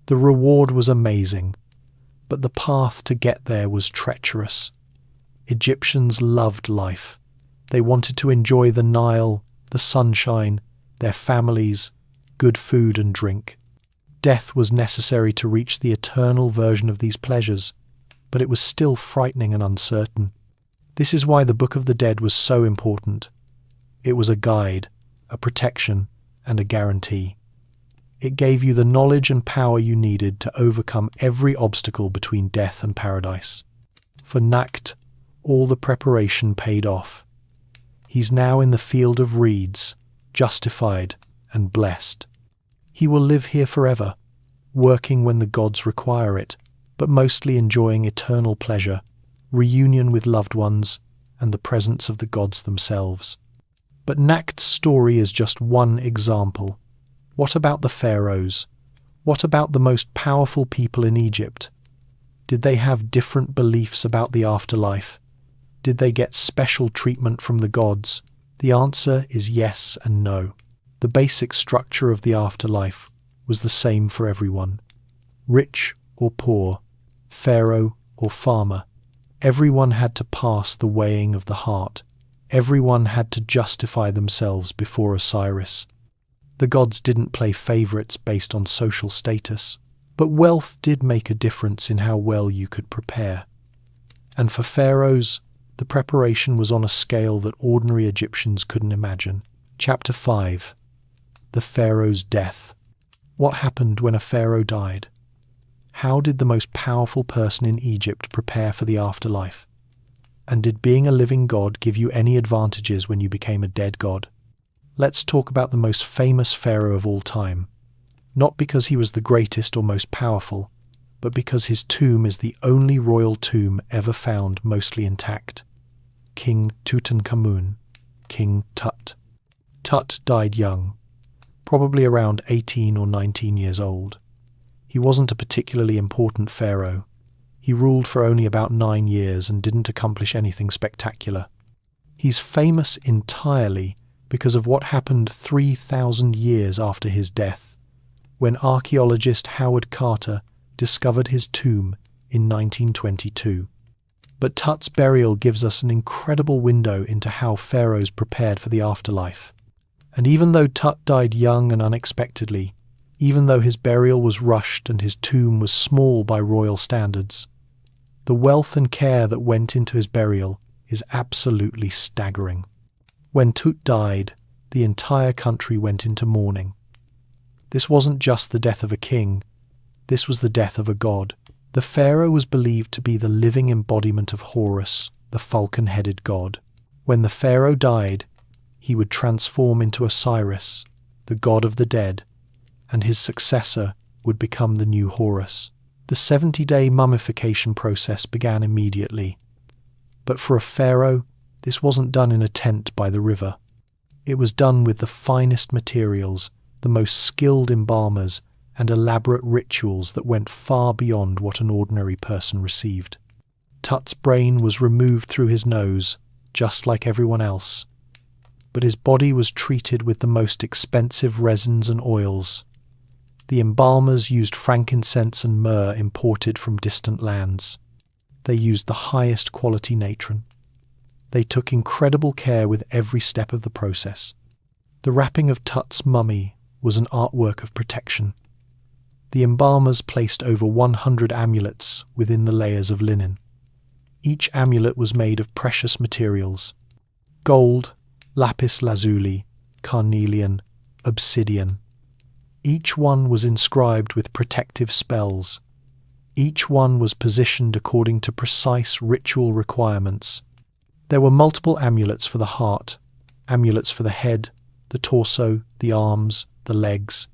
S1: the reward was amazing, but the path to get there was treacherous. Egyptians loved life. They wanted to enjoy the Nile, the sunshine, their families, good food and drink. Death was necessary to reach the eternal version of these pleasures, but it was still frightening and uncertain. This is why the Book of the Dead was so important. It was a guide, a protection, and a guarantee. It gave you the knowledge and power you needed to overcome every obstacle between death and paradise. For Nakt, all the preparation paid off. He's now in the field of reeds, justified and blessed. He will live here forever, working when the gods require it, but mostly enjoying eternal pleasure, reunion with loved ones, and the presence of the gods themselves. But Nakt's story is just one example. What about the pharaohs? What about the most powerful people in Egypt? Did they have different beliefs about the afterlife? Did they get special treatment from the gods? The answer is yes and no. The basic structure of the afterlife was the same for everyone. Rich or poor, pharaoh or farmer, everyone had to pass the weighing of the heart. Everyone had to justify themselves before Osiris. The gods didn't play favourites based on social status, but wealth did make a difference in how well you could prepare. And for pharaohs, the preparation was on a scale that ordinary Egyptians couldn't imagine. Chapter 5. The Pharaoh's Death. What happened when a pharaoh died? How did the most powerful person in Egypt prepare for the afterlife? And did being a living god give you any advantages when you became a dead god? Let's talk about the most famous pharaoh of all time. Not because he was the greatest or most powerful, but because his tomb is the only royal tomb ever found mostly intact. King Tutankhamun, King Tut. Tut died young, probably around 18 or 19 years old. He wasn't a particularly important pharaoh. He ruled for only about 9 years and didn't accomplish anything spectacular. He's famous entirely because of what happened 3,000 years after his death, when archaeologist Howard Carter discovered his tomb in 1922. But Tut's burial gives us an incredible window into how pharaohs prepared for the afterlife. And even though Tut died young and unexpectedly, even though his burial was rushed and his tomb was small by royal standards, the wealth and care that went into his burial is absolutely staggering. When Tut died, the entire country went into mourning. This wasn't just the death of a king, this was the death of a god. The pharaoh was believed to be the living embodiment of Horus, the falcon-headed god. When the pharaoh died, he would transform into Osiris, the god of the dead, and his successor would become the new Horus. The 70-day mummification process began immediately. But for a pharaoh, this wasn't done in a tent by the river. It was done with the finest materials, the most skilled embalmers, and elaborate rituals that went far beyond what an ordinary person received. Tut's brain was removed through his nose, just like everyone else, but his body was treated with the most expensive resins and oils. The embalmers used frankincense and myrrh imported from distant lands. They used the highest quality natron. They took incredible care with every step of the process. The wrapping of Tut's mummy was an artwork of protection. The embalmers placed over 100 amulets within the layers of linen. Each amulet was made of precious materials: gold, lapis lazuli, carnelian, obsidian. Each one was inscribed with protective spells. Each one was positioned according to precise ritual requirements. There were multiple amulets for the heart, amulets for the head, the torso, the arms, the legs.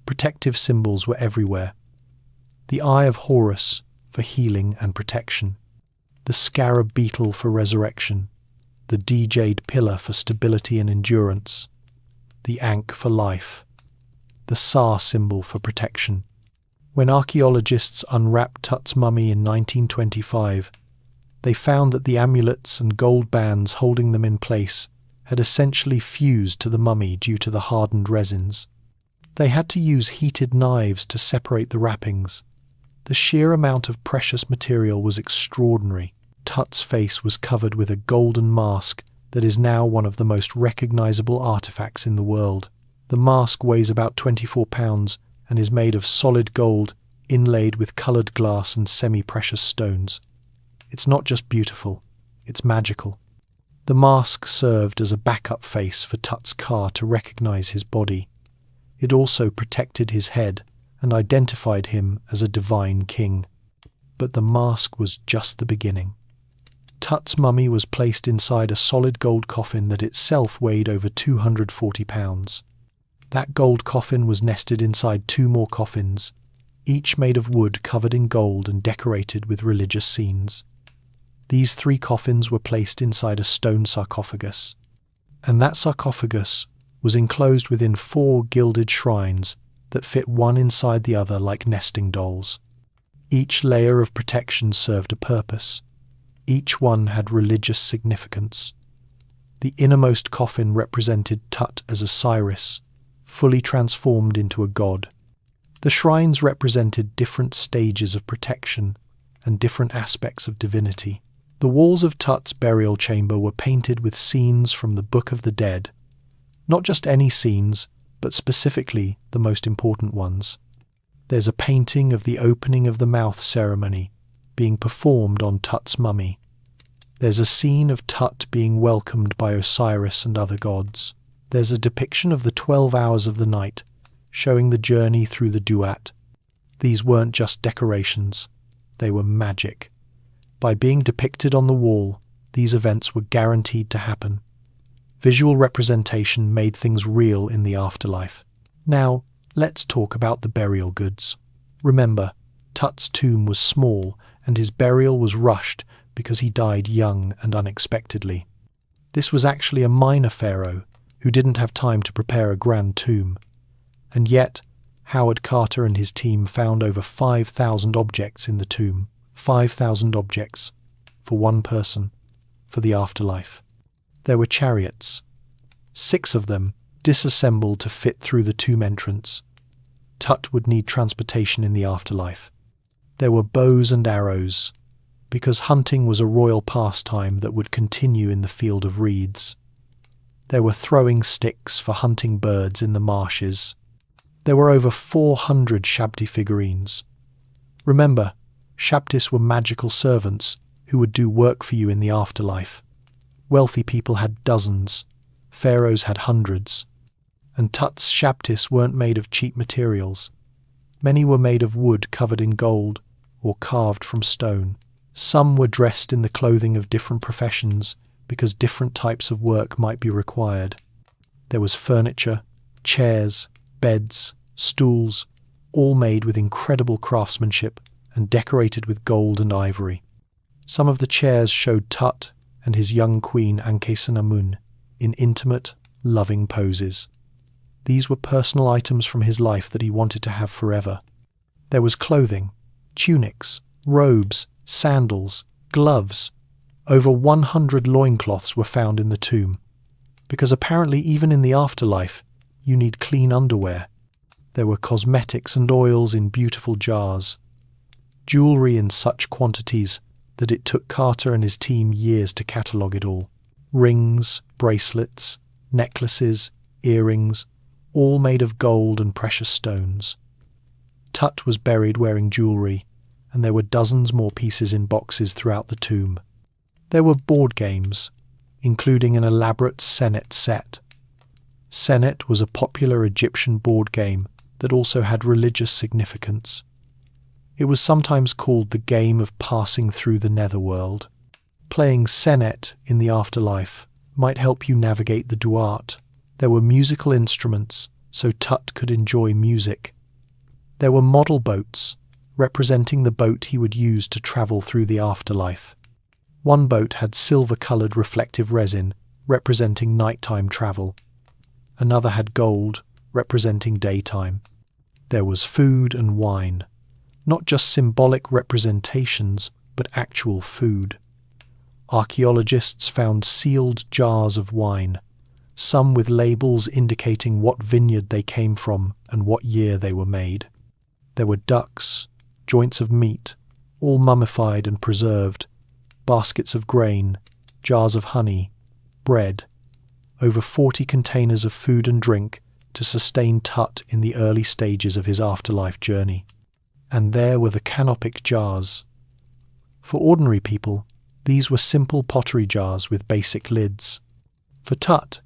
S1: Protective symbols were everywhere. The eye of Horus for healing and protection, the scarab beetle for resurrection, the D-jade pillar for stability and endurance, the Ankh for life, the Sa symbol for protection. When archaeologists unwrapped Tut's mummy in 1925, they found that the amulets and gold bands holding them in place had essentially fused to the mummy due to the hardened resins. They had to use heated knives to separate the wrappings. The sheer amount of precious material was extraordinary. Tut's face was covered with a golden mask that is now one of the most recognizable artifacts in the world. The mask weighs about 24 pounds and is made of solid gold inlaid with colored glass and semi-precious stones. It's not just beautiful, it's magical. The mask served as a backup face for Tut's car to recognize his body. It also protected his head and identified him as a divine king. But the mask was just the beginning. Tut's mummy was placed inside a solid gold coffin that itself weighed over 240 pounds. That gold coffin was nested inside 2 more coffins, each made of wood covered in gold and decorated with religious scenes. These 3 coffins were placed inside a stone sarcophagus, and that sarcophagus was enclosed within 4 gilded shrines that fit one inside the other like nesting dolls. Each layer of protection served a purpose. Each one had religious significance. The innermost coffin represented Tut as Osiris, fully transformed into a god. The shrines represented different stages of protection and different aspects of divinity. The walls of Tut's burial chamber were painted with scenes from the Book of the Dead. Not just any scenes, but specifically the most important ones. There's a painting of the opening of the mouth ceremony being performed on Tut's mummy. There's a scene of Tut being welcomed by Osiris and other gods. There's a depiction of the 12 hours of the night, showing the journey through the Duat. These weren't just decorations, they were magic. By being depicted on the wall, these events were guaranteed to happen. Visual representation made things real in the afterlife. Now, let's talk about the burial goods. Remember, Tut's tomb was small and his burial was rushed because he died young and unexpectedly. This was actually a minor pharaoh who didn't have time to prepare a grand tomb. And yet, Howard Carter and his team found over 5,000 objects in the tomb. 5,000 objects, for one person, for the afterlife. There were chariots, 6 of them disassembled to fit through the tomb entrance. Tut would need transportation in the afterlife. There were bows and arrows, because hunting was a royal pastime that would continue in the field of reeds. There were throwing sticks for hunting birds in the marshes. There were over 400 Shabti figurines. Remember, Shabtis were magical servants who would do work for you in the afterlife. Wealthy people had dozens, pharaohs had hundreds. And Tut's Shabtis weren't made of cheap materials. Many were made of wood covered in gold or carved from stone. Some were dressed in the clothing of different professions because different types of work might be required. There was furniture, chairs, beds, stools, all made with incredible craftsmanship and decorated with gold and ivory. Some of the chairs showed Tut and his young queen Ankhesenamun in intimate, loving poses. These were personal items from his life that he wanted to have forever. There was clothing, tunics, robes, sandals, gloves. Over 100 loincloths were found in the tomb, because apparently even in the afterlife, you need clean underwear. There were cosmetics and oils in beautiful jars, jewellery in such quantities that it took Carter and his team years to catalogue it all. Rings, bracelets, necklaces, earrings, all made of gold and precious stones. Tut was buried wearing jewellery, and there were dozens more pieces in boxes throughout the tomb. There were board games, including an elaborate Senet set. Senet was a popular Egyptian board game that also had religious significance. It was sometimes called the game of passing through the netherworld. Playing Senet in the afterlife might help you navigate the Duat. There were musical instruments, so Tut could enjoy music. There were model boats, representing the boat he would use to travel through the afterlife. One boat had silver-coloured reflective resin, representing nighttime travel. Another had gold, representing daytime. There was food and wine, not just symbolic representations, but actual food. Archaeologists found sealed jars of wine, some with labels indicating what vineyard they came from and what year they were made. There were ducks, joints of meat, all mummified and preserved, baskets of grain, jars of honey, bread, over 40 containers of food and drink to sustain Tut in the early stages of his afterlife journey. And there were the canopic jars. For ordinary people, these were simple pottery jars with basic lids. For Tut,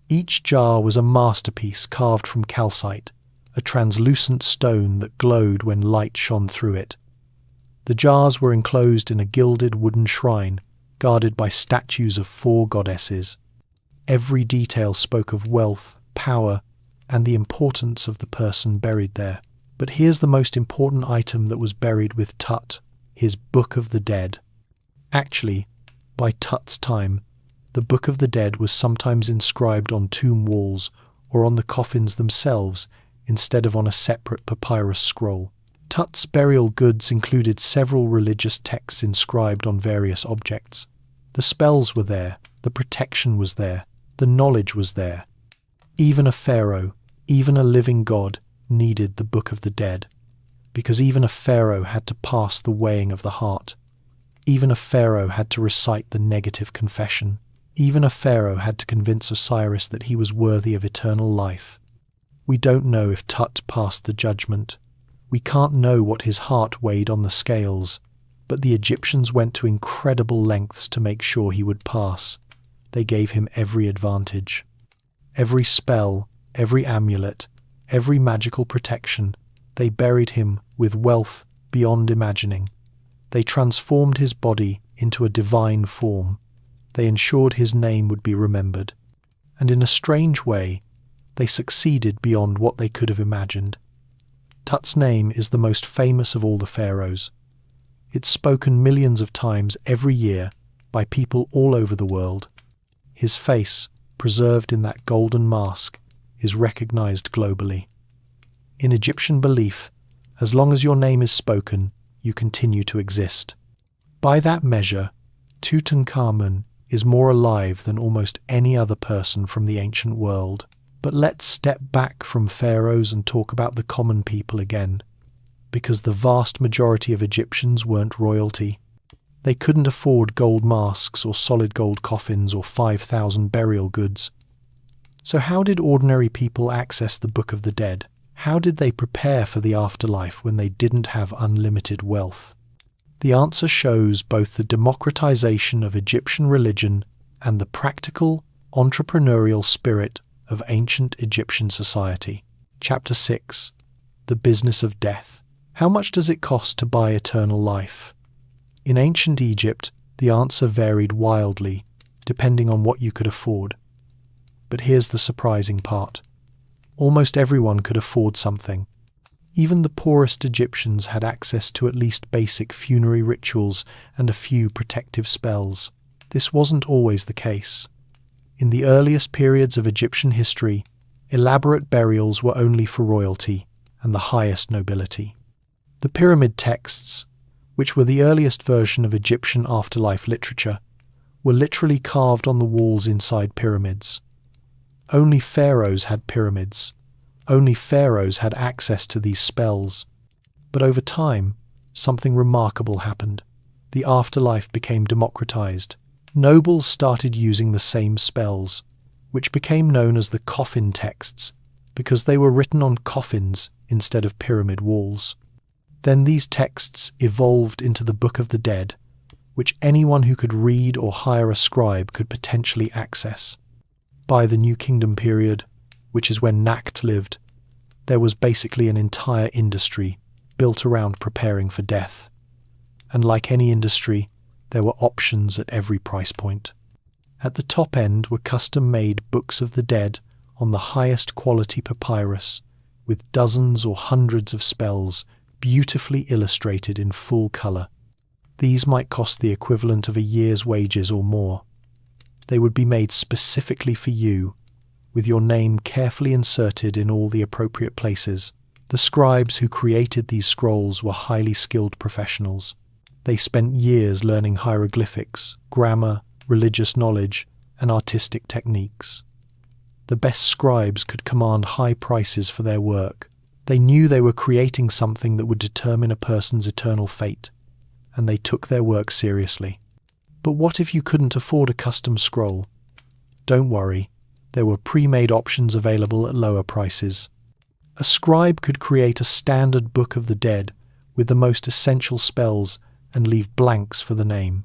S1: each jar was a masterpiece carved from calcite, a translucent stone that glowed when light shone through it. The jars were enclosed in a gilded wooden shrine, guarded by statues of 4 goddesses. Every detail spoke of wealth, power, and the importance of the person buried there. But here's the most important item that was buried with Tut, his Book of the Dead. Actually, by Tut's time, the Book of the Dead was sometimes inscribed on tomb walls or on the coffins themselves instead of on a separate papyrus scroll. Tut's burial goods included several religious texts inscribed on various objects. The spells were there, the protection was there, the knowledge was there. Even a pharaoh, even a living god, needed the Book of the Dead, because even a pharaoh had to pass the weighing of the heart. Even a pharaoh had to recite the negative confession. Even a pharaoh had to convince Osiris that he was worthy of eternal life. We don't know if Tut passed the judgment. We can't know what his heart weighed on the scales, but the Egyptians went to incredible lengths to make sure he would pass. They gave him every advantage. Every spell, every amulet, every magical protection, they buried him with wealth beyond imagining. They transformed his body into a divine form. They ensured his name would be remembered. And in a strange way, they succeeded beyond what they could have imagined. Tut's name is the most famous of all the pharaohs. It's spoken millions of times every year by people all over the world. His face, preserved in that golden mask, is recognized globally. In Egyptian belief, as long as your name is spoken, you continue to exist. By that measure, Tutankhamun is more alive than almost any other person from the ancient world. But let's step back from pharaohs and talk about the common people again, because the vast majority of Egyptians weren't royalty. They couldn't afford gold masks or solid gold coffins or 5,000 burial goods. So how did ordinary people access the Book of the Dead? How did they prepare for the afterlife when they didn't have unlimited wealth? The answer shows both the democratization of Egyptian religion and the practical, entrepreneurial spirit of ancient Egyptian society. Chapter 6. The Business of Death. How much does it cost to buy eternal life? In ancient Egypt, the answer varied wildly, depending on what you could afford. But here's the surprising part. Almost everyone could afford something. Even the poorest Egyptians had access to at least basic funerary rituals and a few protective spells. This wasn't always the case. In the earliest periods of Egyptian history, elaborate burials were only for royalty and the highest nobility. The pyramid texts, which were the earliest version of Egyptian afterlife literature, were literally carved on the walls inside pyramids. Only pharaohs had pyramids. Only pharaohs had access to these spells. But over time, something remarkable happened. The afterlife became democratized. Nobles started using the same spells, which became known as the coffin texts, because they were written on coffins instead of pyramid walls. Then these texts evolved into the Book of the Dead, which anyone who could read or hire a scribe could potentially access. By the New Kingdom period, which is when Nakht lived, there was basically an entire industry built around preparing for death. And like any industry, there were options at every price point. At the top end were custom-made books of the dead on the highest quality papyrus, with dozens or hundreds of spells beautifully illustrated in full colour. These might cost the equivalent of a year's wages or more. They would be made specifically for you, with your name carefully inserted in all the appropriate places. The scribes who created these scrolls were highly skilled professionals. They spent years learning hieroglyphics, grammar, religious knowledge, and artistic techniques. The best scribes could command high prices for their work. They knew they were creating something that would determine a person's eternal fate, and they took their work seriously. But what if you couldn't afford a custom scroll? Don't worry, there were pre-made options available at lower prices. A scribe could create a standard Book of the Dead with the most essential spells and leave blanks for the name.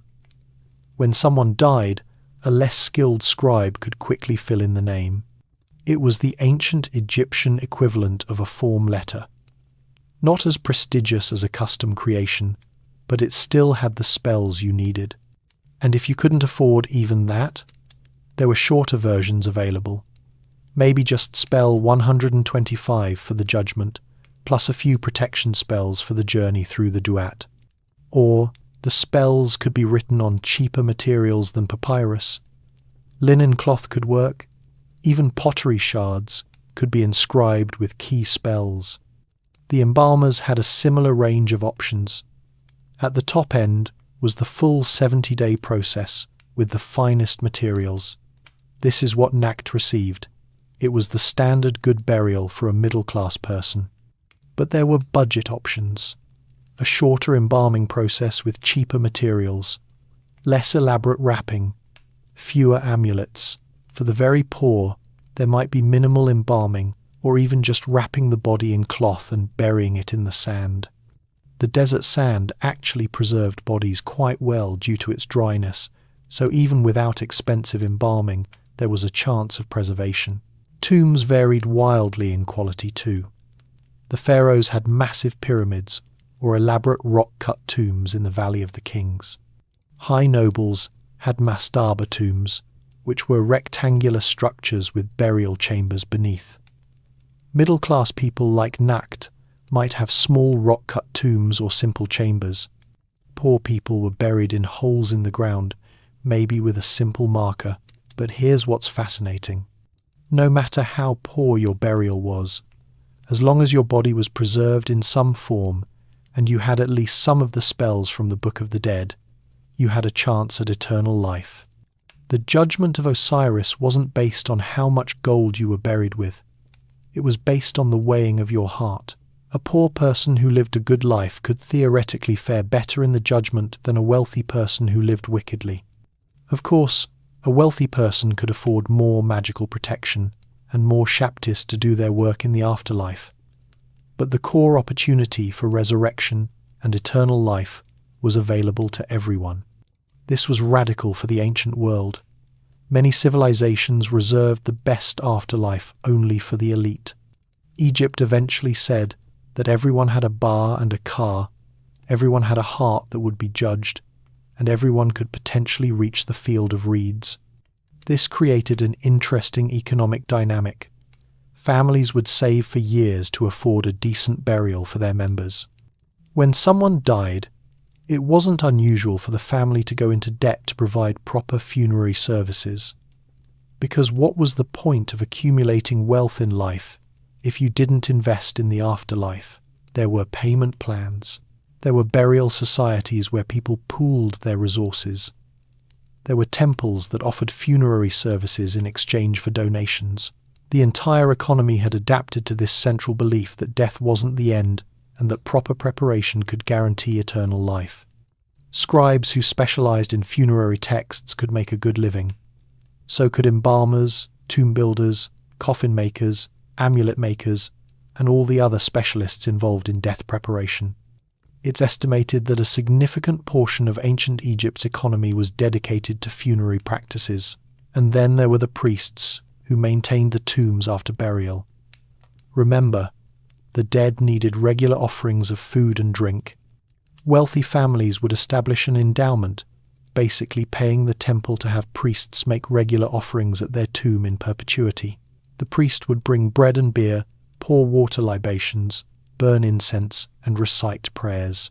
S1: When someone died, a less skilled scribe could quickly fill in the name. It was the ancient Egyptian equivalent of a form letter. Not as prestigious as a custom creation, but it still had the spells you needed. And if you couldn't afford even that, there were shorter versions available. Maybe just spell 125 for the judgment, plus a few protection spells for the journey through the duat. Or the spells could be written on cheaper materials than papyrus. Linen cloth could work. Even pottery shards could be inscribed with key spells. The embalmers had a similar range of options. At the top end was the full 70-day process with the finest materials. This is what Nakht received. It was the standard good burial for a middle-class person. But there were budget options. A shorter embalming process with cheaper materials, less elaborate wrapping, fewer amulets. For the very poor, there might be minimal embalming or even just wrapping the body in cloth and burying it in the sand. The desert sand actually preserved bodies quite well due to its dryness, so even without expensive embalming, there was a chance of preservation. Tombs varied wildly in quality too. The pharaohs had massive pyramids or elaborate rock-cut tombs in the Valley of the Kings. High nobles had mastaba tombs, which were rectangular structures with burial chambers beneath. Middle-class people like Nakht might have small rock-cut tombs or simple chambers. Poor people were buried in holes in the ground, maybe with a simple marker. But here's what's fascinating. No matter how poor your burial was, as long as your body was preserved in some form and you had at least some of the spells from the Book of the Dead, you had a chance at eternal life. The judgment of Osiris wasn't based on how much gold you were buried with. It was based on the weighing of your heart. A poor person who lived a good life could theoretically fare better in the judgment than a wealthy person who lived wickedly. Of course, a wealthy person could afford more magical protection and more Shaptis to do their work in the afterlife. But the core opportunity for resurrection and eternal life was available to everyone. This was radical for the ancient world. Many civilizations reserved the best afterlife only for the elite. Egypt eventually said that everyone had a bar and a car, everyone had a heart that would be judged, and everyone could potentially reach the field of reeds. This created an interesting economic dynamic. Families would save for years to afford a decent burial for their members. When someone died, it wasn't unusual for the family to go into debt to provide proper funerary services. Because what was the point of accumulating wealth in life if you didn't invest in the afterlife? There were payment plans. There were burial societies where people pooled their resources. There were temples that offered funerary services in exchange for donations. The entire economy had adapted to this central belief that death wasn't the end and that proper preparation could guarantee eternal life. Scribes who specialized in funerary texts could make a good living. So could embalmers, tomb builders, coffin makers, amulet makers, and all the other specialists involved in death preparation. It's estimated that a significant portion of ancient Egypt's economy was dedicated to funerary practices. And then there were the priests who maintained the tombs after burial. Remember, the dead needed regular offerings of food and drink. Wealthy families would establish an endowment, basically paying the temple to have priests make regular offerings at their tomb in perpetuity. The priest would bring bread and beer, pour water libations, burn incense, and recite prayers.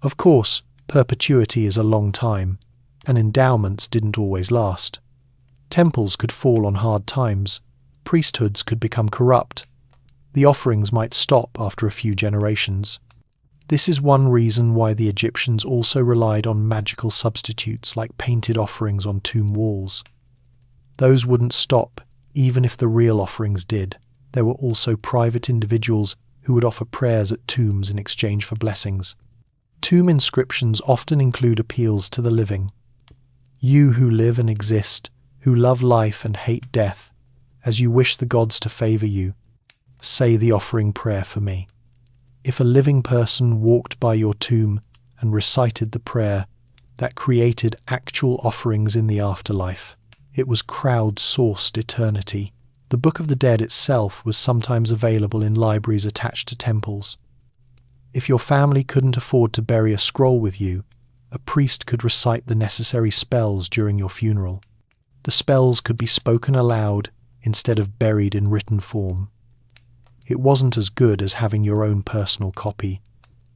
S1: Of course, perpetuity is a long time, and endowments didn't always last. Temples could fall on hard times, priesthoods could become corrupt, the offerings might stop after a few generations. This is one reason why the Egyptians also relied on magical substitutes like painted offerings on tomb walls. Those wouldn't stop, even if the real offerings did. There were also private individuals who would offer prayers at tombs in exchange for blessings. Tomb inscriptions often include appeals to the living. You who live and exist, who love life and hate death, as you wish the gods to favor you, say the offering prayer for me. If a living person walked by your tomb and recited the prayer, that created actual offerings in the afterlife. It was crowd-sourced eternity. The Book of the Dead itself was sometimes available in libraries attached to temples. If your family couldn't afford to bury a scroll with you, a priest could recite the necessary spells during your funeral. The spells could be spoken aloud instead of buried in written form. It wasn't as good as having your own personal copy,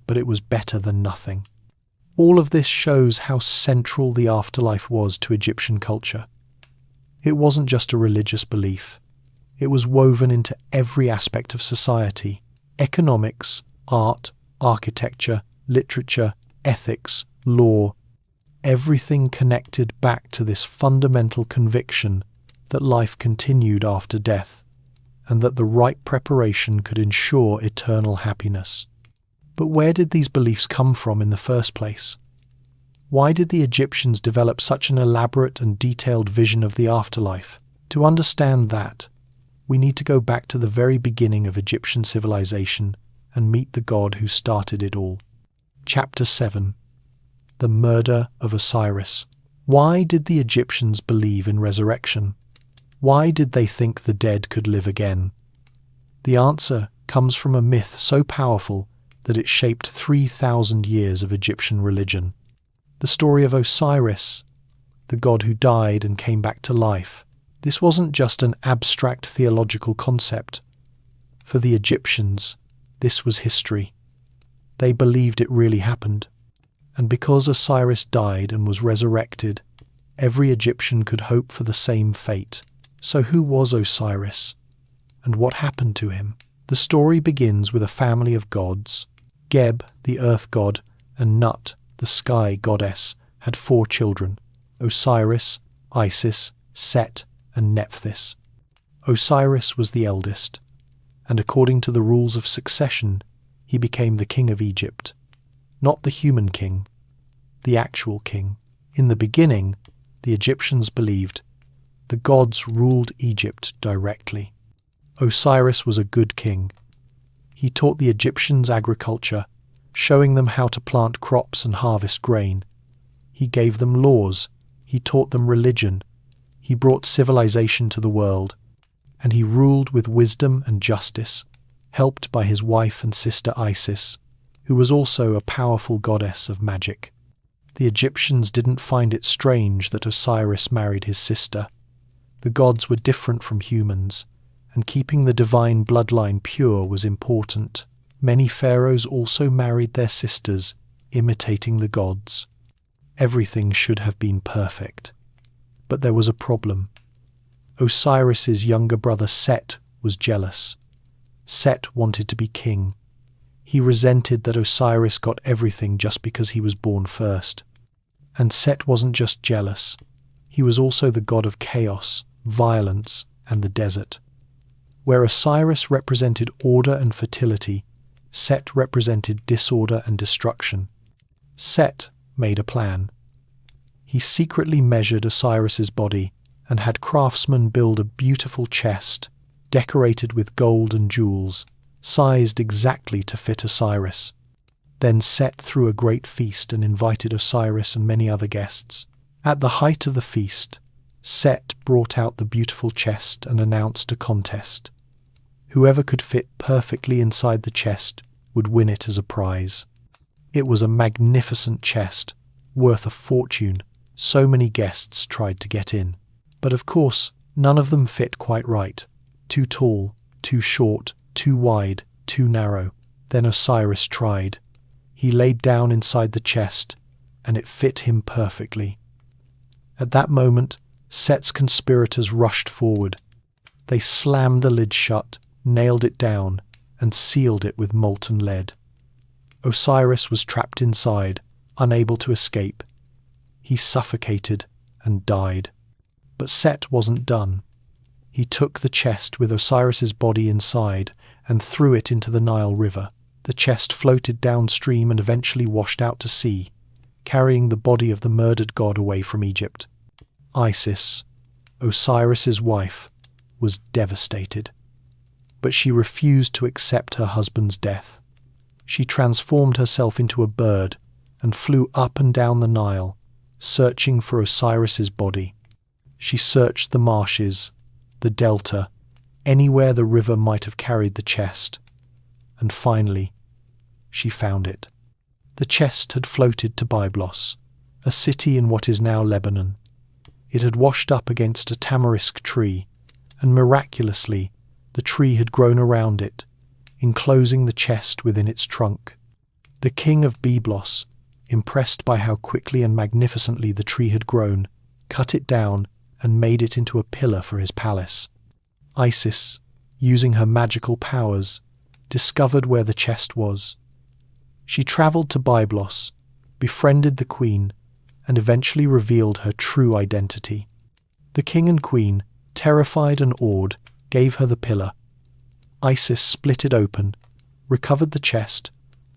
S1: but it was better than nothing. All of this shows how central the afterlife was to Egyptian culture. It wasn't just a religious belief. It was woven into every aspect of society: economics, art, architecture, literature, ethics, law. Everything connected back to this fundamental conviction that life continued after death, and that the right preparation could ensure eternal happiness. But where did these beliefs come from in the first place? Why did the Egyptians develop such an elaborate and detailed vision of the afterlife? To understand that, we need to go back to the very beginning of Egyptian civilization and meet the god who started it all. Chapter 7. The Murder of Osiris. Why did the Egyptians believe in resurrection? Why did they think the dead could live again? The answer comes from a myth so powerful that it shaped 3,000 years of Egyptian religion. The story of Osiris, the god who died and came back to life. This wasn't just an abstract theological concept. For the Egyptians, this was history. They believed it really happened. And because Osiris died and was resurrected, every Egyptian could hope for the same fate. So who was Osiris? And what happened to him? The story begins with a family of gods. Geb, the earth god, and Nut, the sky goddess, had 4 children: Osiris, Isis, Set, and Nephthys. Osiris was the eldest, and according to the rules of succession, he became the king of Egypt. Not the human king, the actual king. In the beginning, the Egyptians believed the gods ruled Egypt directly. Osiris was a good king. He taught the Egyptians agriculture, showing them how to plant crops and harvest grain. He gave them laws. He taught them religion. He brought civilization to the world. And he ruled with wisdom and justice, helped by his wife and sister Isis, who was also a powerful goddess of magic. The Egyptians didn't find it strange that Osiris married his sister. The gods were different from humans, and keeping the divine bloodline pure was important. Many pharaohs also married their sisters, imitating the gods. Everything should have been perfect. But there was a problem. Osiris's younger brother Set was jealous. Set wanted to be king. He resented that Osiris got everything just because he was born first. And Set wasn't just jealous. He was also the god of chaos, violence, and the desert. Where Osiris represented order and fertility, Set represented disorder and destruction. Set made a plan. He secretly measured Osiris's body and had craftsmen build a beautiful chest, decorated with gold and jewels, sized exactly to fit Osiris. Then Set threw a great feast and invited Osiris and many other guests. At the height of the feast, Set brought out the beautiful chest and announced a contest. Whoever could fit perfectly inside the chest would win it as a prize. It was a magnificent chest, worth a fortune. So many guests tried to get in. But of course, none of them fit quite right. Too tall, too short, too wide, too narrow. Then Osiris tried. He laid down inside the chest, and it fit him perfectly. At that moment, Set's conspirators rushed forward. They slammed the lid shut, nailed it down, and sealed it with molten lead. Osiris was trapped inside, unable to escape. He suffocated and died. But Set wasn't done. He took the chest with Osiris's body inside and threw it into the Nile River. The chest floated downstream and eventually washed out to sea, carrying the body of the murdered god away from Egypt. Isis, Osiris's wife, was devastated. But she refused to accept her husband's death. She transformed herself into a bird and flew up and down the Nile, searching for Osiris's body. She searched the marshes, the delta, anywhere the river might have carried the chest. And finally, she found it. The chest had floated to Byblos, a city in what is now Lebanon. It had washed up against a tamarisk tree, and miraculously, the tree had grown around it, enclosing the chest within its trunk. The king of Byblos, impressed by how quickly and magnificently the tree had grown, cut it down and made it into a pillar for his palace. Isis, using her magical powers, discovered where the chest was. She travelled to Byblos, befriended the queen, and eventually revealed her true identity. The king and queen, terrified and awed, gave her the pillar. Isis split it open, recovered the chest,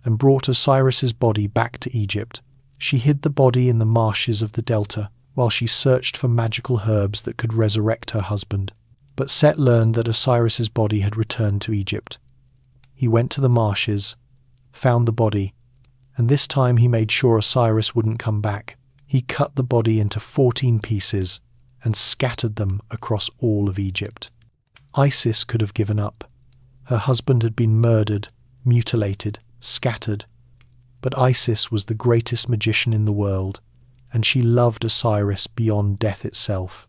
S1: and brought Osiris's body back to Egypt. She hid the body in the marshes of the delta, while she searched for magical herbs that could resurrect her husband. But Set learned that Osiris's body had returned to Egypt. He went to the marshes, found the body, and this time he made sure Osiris wouldn't come back. He cut the body into 14 pieces and scattered them across all of Egypt. Isis could have given up. Her husband had been murdered, mutilated, scattered. But Isis was the greatest magician in the world, and she loved Osiris beyond death itself.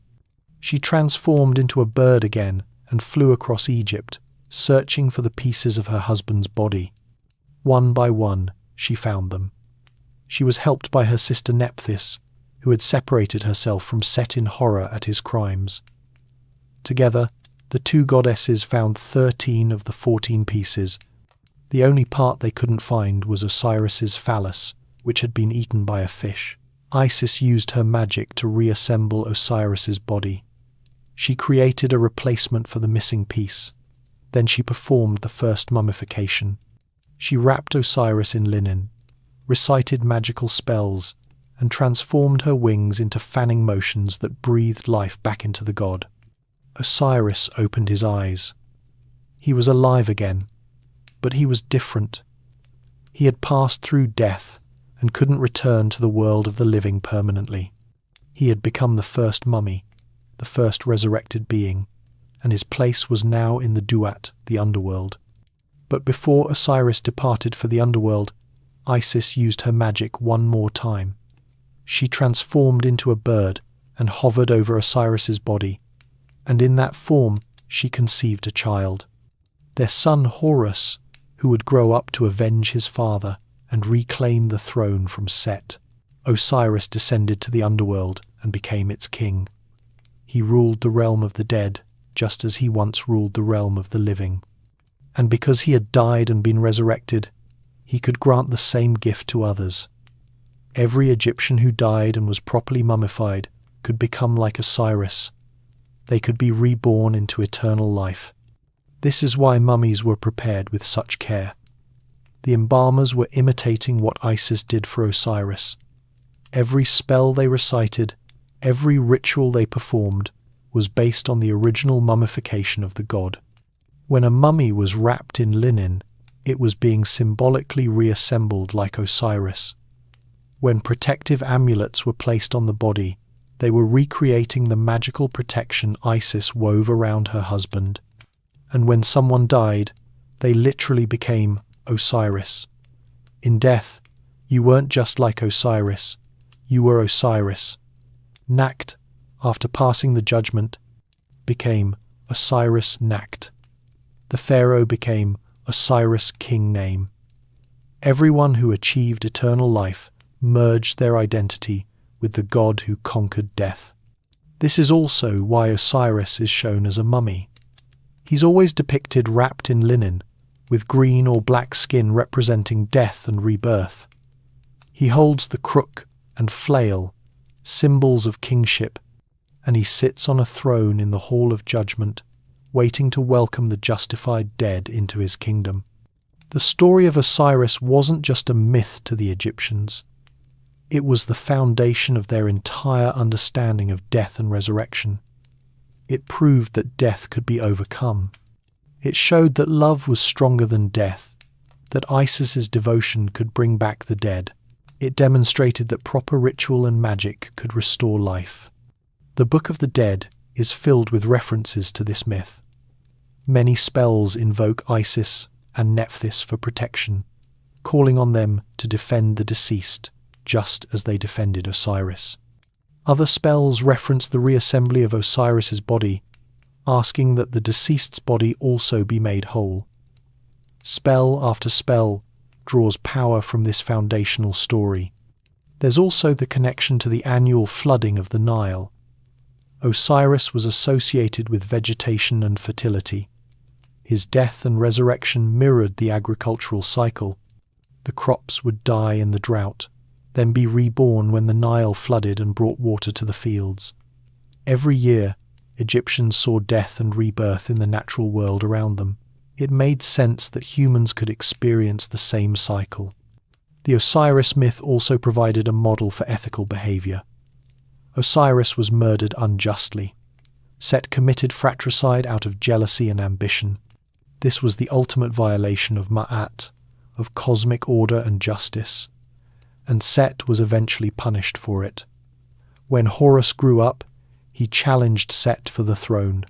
S1: She transformed into a bird again and flew across Egypt, searching for the pieces of her husband's body. One by one, she found them. She was helped by her sister Nephthys, who had separated herself from Set in horror at his crimes. Together, the two goddesses found 13 of the 14 pieces. The only part they couldn't find was Osiris's phallus, which had been eaten by a fish. Isis used her magic to reassemble Osiris's body. She created a replacement for the missing piece. Then she performed the first mummification. She wrapped Osiris in linen, recited magical spells, and transformed her wings into fanning motions that breathed life back into the god. Osiris opened his eyes. He was alive again, but he was different. He had passed through death and couldn't return to the world of the living permanently. He had become the first mummy, the first resurrected being, and his place was now in the Duat, the underworld. But before Osiris departed for the underworld, Isis used her magic one more time. She transformed into a bird and hovered over Osiris's body, and in that form she conceived a child. Their son Horus, who would grow up to avenge his father and reclaim the throne from Set. Osiris descended to the underworld and became its king. He ruled the realm of the dead, just as he once ruled the realm of the living. And because he had died and been resurrected, he could grant the same gift to others. Every Egyptian who died and was properly mummified could become like Osiris. They could be reborn into eternal life. This is why mummies were prepared with such care. The embalmers were imitating what Isis did for Osiris. Every spell they recited, every ritual they performed, was based on the original mummification of the god. When a mummy was wrapped in linen, it was being symbolically reassembled like Osiris. When protective amulets were placed on the body, they were recreating the magical protection Isis wove around her husband. And when someone died, they literally became Osiris. In death, you weren't just like Osiris, you were Osiris. Nakt, after passing the judgment, became Osiris Nakt. The Pharaoh became Osiris King Name. Everyone who achieved eternal life merged their identity with the god who conquered death. This is also why Osiris is shown as a mummy. He's always depicted wrapped in linen, with green or black skin representing death and rebirth. He holds the crook and flail, symbols of kingship, and he sits on a throne in the Hall of Judgment, waiting to welcome the justified dead into his kingdom. The story of Osiris wasn't just a myth to the Egyptians. It was the foundation of their entire understanding of death and resurrection. It proved that death could be overcome. It showed that love was stronger than death, that Isis's devotion could bring back the dead. It demonstrated that proper ritual and magic could restore life. The Book of the Dead is filled with references to this myth. Many spells invoke Isis and Nephthys for protection, calling on them to defend the deceased, just as they defended Osiris. Other spells reference the reassembly of Osiris's body, asking that the deceased's body also be made whole. Spell after spell draws power from this foundational story. There's also the connection to the annual flooding of the Nile. Osiris was associated with vegetation and fertility. His death and resurrection mirrored the agricultural cycle. The crops would die in the drought, then be reborn when the Nile flooded and brought water to the fields. Every year, Egyptians saw death and rebirth in the natural world around them. It made sense that humans could experience the same cycle. The Osiris myth also provided a model for ethical behavior. Osiris was murdered unjustly. Set committed fratricide out of jealousy and ambition. This was the ultimate violation of Ma'at, of cosmic order and justice, and Set was eventually punished for it. When Horus grew up, he challenged Set for the throne.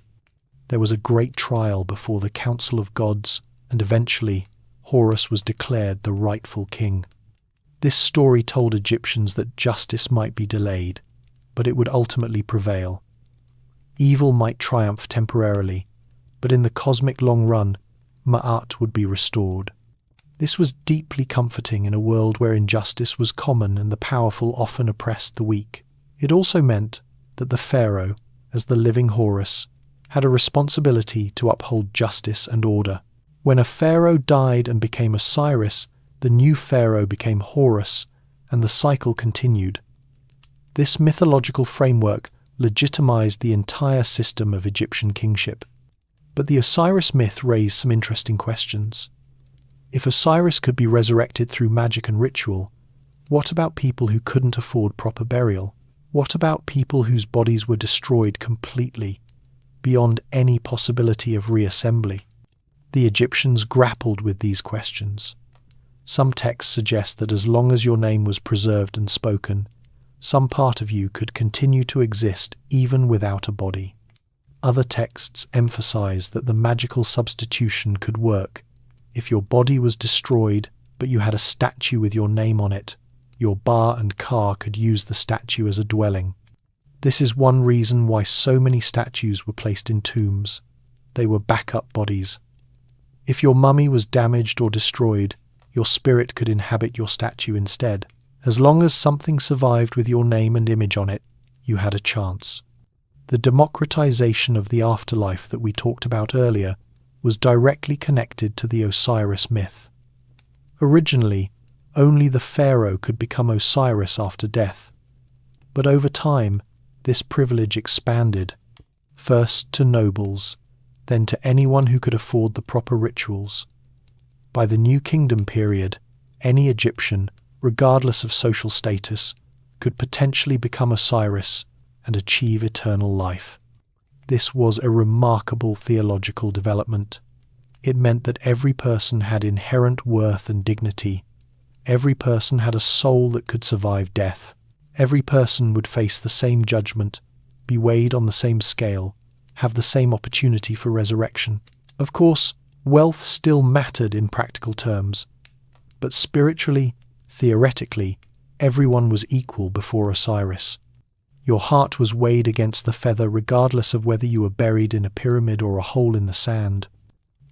S1: There was a great trial before the Council of Gods, and eventually Horus was declared the rightful king. This story told Egyptians that justice might be delayed, but it would ultimately prevail. Evil might triumph temporarily, but in the cosmic long run, Ma'at would be restored. This was deeply comforting in a world where injustice was common and the powerful often oppressed the weak. It also meant that the Pharaoh, as the living Horus, had a responsibility to uphold justice and order. When a Pharaoh died and became Osiris, the new Pharaoh became Horus, and the cycle continued. This mythological framework legitimized the entire system of Egyptian kingship. But the Osiris myth raised some interesting questions. If Osiris could be resurrected through magic and ritual, what about people who couldn't afford proper burial? What about people whose bodies were destroyed completely, beyond any possibility of reassembly? The Egyptians grappled with these questions. Some texts suggest that as long as your name was preserved and spoken, some part of you could continue to exist even without a body. Other texts emphasize that the magical substitution could work. If your body was destroyed, but you had a statue with your name on it, your Ba and Ka could use the statue as a dwelling. This is one reason why so many statues were placed in tombs. They were backup bodies. If your mummy was damaged or destroyed, your spirit could inhabit your statue instead. As long as something survived with your name and image on it, you had a chance. The democratization of the afterlife that we talked about earlier was directly connected to the Osiris myth. Originally, only the Pharaoh could become Osiris after death, but over time, this privilege expanded, first to nobles, then to anyone who could afford the proper rituals. By the New Kingdom period, any Egyptian, regardless of social status, could potentially become Osiris and achieve eternal life. This was a remarkable theological development. It meant that every person had inherent worth and dignity. Every person had a soul that could survive death. Every person would face the same judgment, be weighed on the same scale, have the same opportunity for resurrection. Of course, wealth still mattered in practical terms, but spiritually, theoretically, everyone was equal before Osiris. Your heart was weighed against the feather regardless of whether you were buried in a pyramid or a hole in the sand.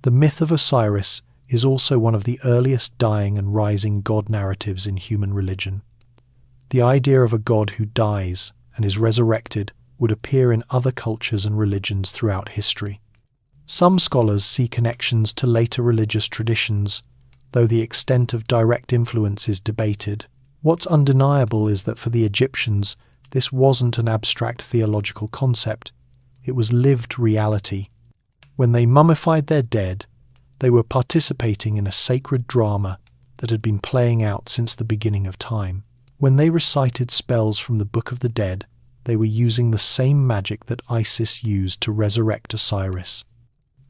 S1: The myth of Osiris is also one of the earliest dying and rising god narratives in human religion. The idea of a god who dies and is resurrected would appear in other cultures and religions throughout history. Some scholars see connections to later religious traditions, though the extent of direct influence is debated. What's undeniable is that for the Egyptians, this wasn't an abstract theological concept, it was lived reality. When they mummified their dead, they were participating in a sacred drama that had been playing out since the beginning of time. When they recited spells from the Book of the Dead, they were using the same magic that Isis used to resurrect Osiris.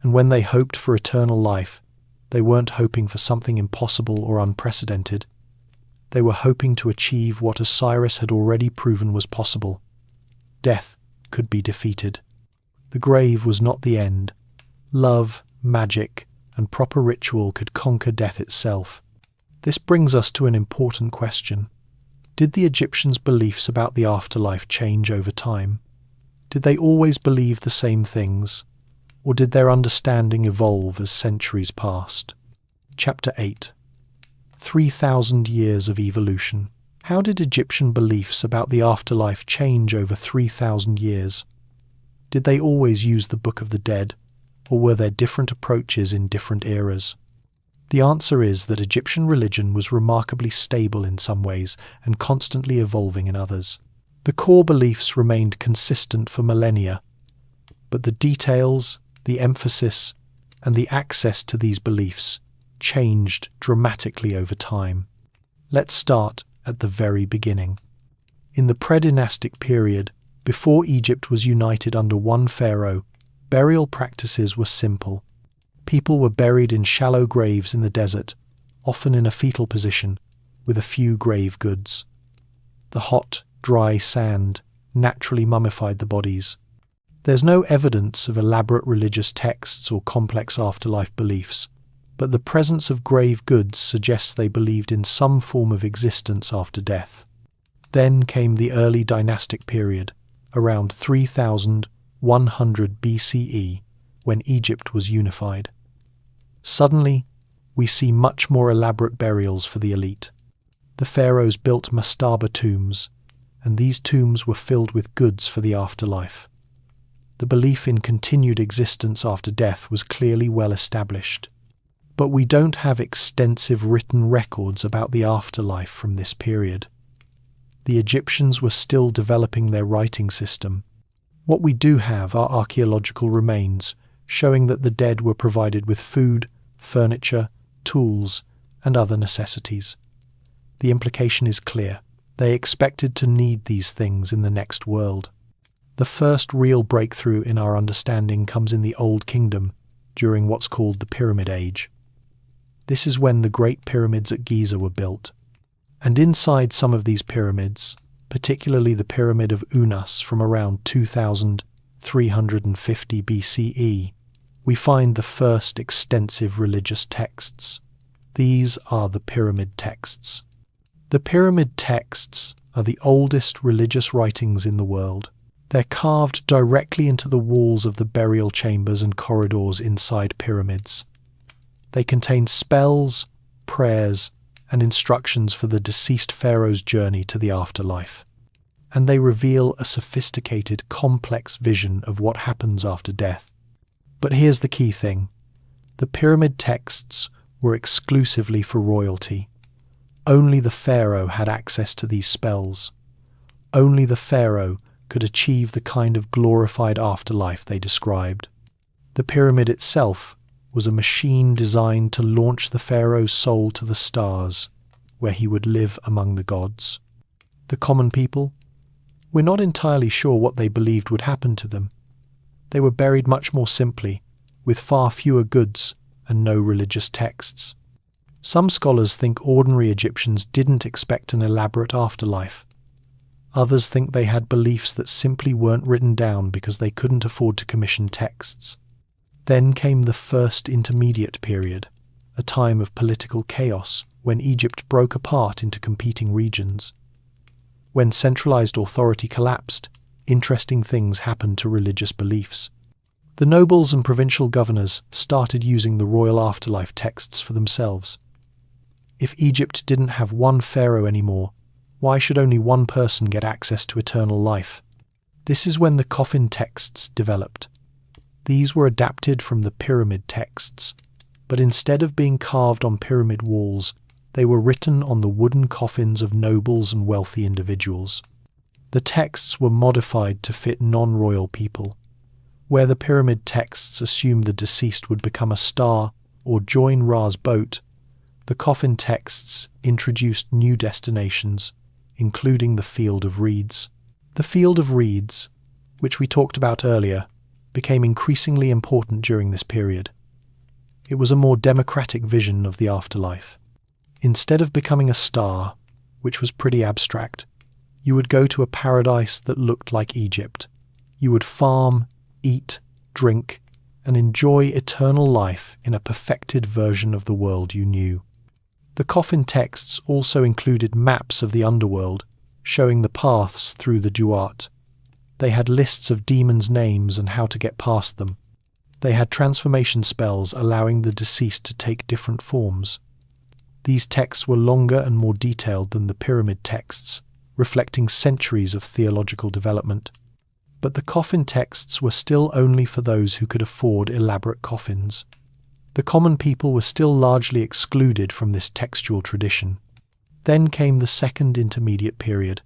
S1: And when they hoped for eternal life, they weren't hoping for something impossible or unprecedented. They were hoping to achieve what Osiris had already proven was possible. Death could be defeated. The grave was not the end. Love, magic, and proper ritual could conquer death itself. This brings us to an important question. Did the Egyptians' beliefs about the afterlife change over time? Did they always believe the same things? Or did their understanding evolve as centuries passed? Chapter 8. 3,000 Years of Evolution. How did Egyptian beliefs about the afterlife change over 3,000 years? Did they always use the Book of the Dead, or were there different approaches in different eras? The answer is that Egyptian religion was remarkably stable in some ways and constantly evolving in others. The core beliefs remained consistent for millennia, but the details, the emphasis, and the access to these beliefs changed dramatically over time. Let's start at the very beginning. In the pre-dynastic period, before Egypt was united under one pharaoh, burial practices were simple. People were buried in shallow graves in the desert, often in a fetal position, with a few grave goods. The hot, dry sand naturally mummified the bodies. There's no evidence of elaborate religious texts or complex afterlife beliefs, but the presence of grave goods suggests they believed in some form of existence after death. Then came the early dynastic period, around 3100 BCE, when Egypt was unified. Suddenly, we see much more elaborate burials for the elite. The pharaohs built mastaba tombs, and these tombs were filled with goods for the afterlife. The belief in continued existence after death was clearly well established. But we don't have extensive written records about the afterlife from this period. The Egyptians were still developing their writing system. What we do have are archaeological remains, showing that the dead were provided with food, furniture, tools, and other necessities. The implication is clear. They expected to need these things in the next world. The first real breakthrough in our understanding comes in the Old Kingdom, during what's called the Pyramid Age. This is when the Great Pyramids at Giza were built. And inside some of these pyramids, particularly the Pyramid of Unas from around 2350 BCE, we find the first extensive religious texts. These are the Pyramid Texts. The Pyramid Texts are the oldest religious writings in the world. They're carved directly into the walls of the burial chambers and corridors inside pyramids. They contain spells, prayers, and instructions for the deceased pharaoh's journey to the afterlife. And they reveal a sophisticated, complex vision of what happens after death. But here's the key thing. The Pyramid Texts were exclusively for royalty. Only the pharaoh had access to these spells. Only the pharaoh could achieve the kind of glorified afterlife they described. The pyramid itself was a machine designed to launch the pharaoh's soul to the stars, where he would live among the gods. The common people? We're not entirely sure what they believed would happen to them. They were buried much more simply, with far fewer goods and no religious texts. Some scholars think ordinary Egyptians didn't expect an elaborate afterlife. Others think they had beliefs that simply weren't written down because they couldn't afford to commission texts. Then came the First Intermediate Period, a time of political chaos when Egypt broke apart into competing regions. When centralized authority collapsed, interesting things happened to religious beliefs. The nobles and provincial governors started using the royal afterlife texts for themselves. If Egypt didn't have one pharaoh anymore, why should only one person get access to eternal life? This is when the coffin texts developed. These were adapted from the pyramid texts, but instead of being carved on pyramid walls, they were written on the wooden coffins of nobles and wealthy individuals. The texts were modified to fit non-royal people. Where the pyramid texts assumed the deceased would become a star or join Ra's boat, the coffin texts introduced new destinations, including the Field of Reeds. The Field of Reeds, which we talked about earlier, became increasingly important during this period. It was a more democratic vision of the afterlife. Instead of becoming a star, which was pretty abstract, you would go to a paradise that looked like Egypt. You would farm, eat, drink, and enjoy eternal life in a perfected version of the world you knew. The coffin texts also included maps of the underworld, showing the paths through the Duat. They had lists of demons' names and how to get past them. They had transformation spells allowing the deceased to take different forms. These texts were longer and more detailed than the pyramid texts, reflecting centuries of theological development. But the coffin texts were still only for those who could afford elaborate coffins. The common people were still largely excluded from this textual tradition. Then came the Second Intermediate Period,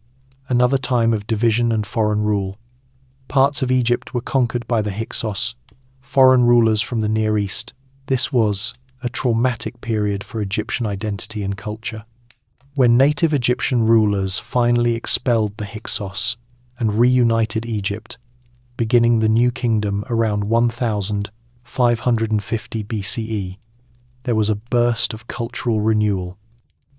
S1: another time of division and foreign rule. Parts of Egypt were conquered by the Hyksos, foreign rulers from the Near East. This was a traumatic period for Egyptian identity and culture. When native Egyptian rulers finally expelled the Hyksos and reunited Egypt, beginning the New Kingdom around 1550 BCE, there was a burst of cultural renewal.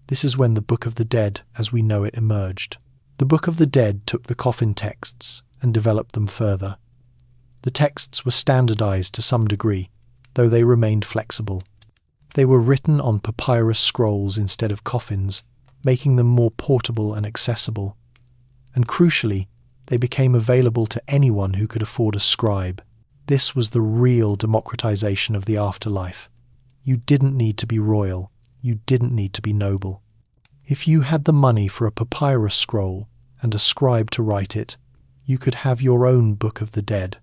S1: This is when the Book of the Dead, as we know it, emerged. The Book of the Dead took the coffin texts and developed them further. The texts were standardized to some degree, though they remained flexible. They were written on papyrus scrolls instead of coffins, making them more portable and accessible. And crucially, they became available to anyone who could afford a scribe. This was the real democratization of the afterlife. You didn't need to be royal. You didn't need to be noble. If you had the money for a papyrus scroll and a scribe to write it, you could have your own Book of the Dead.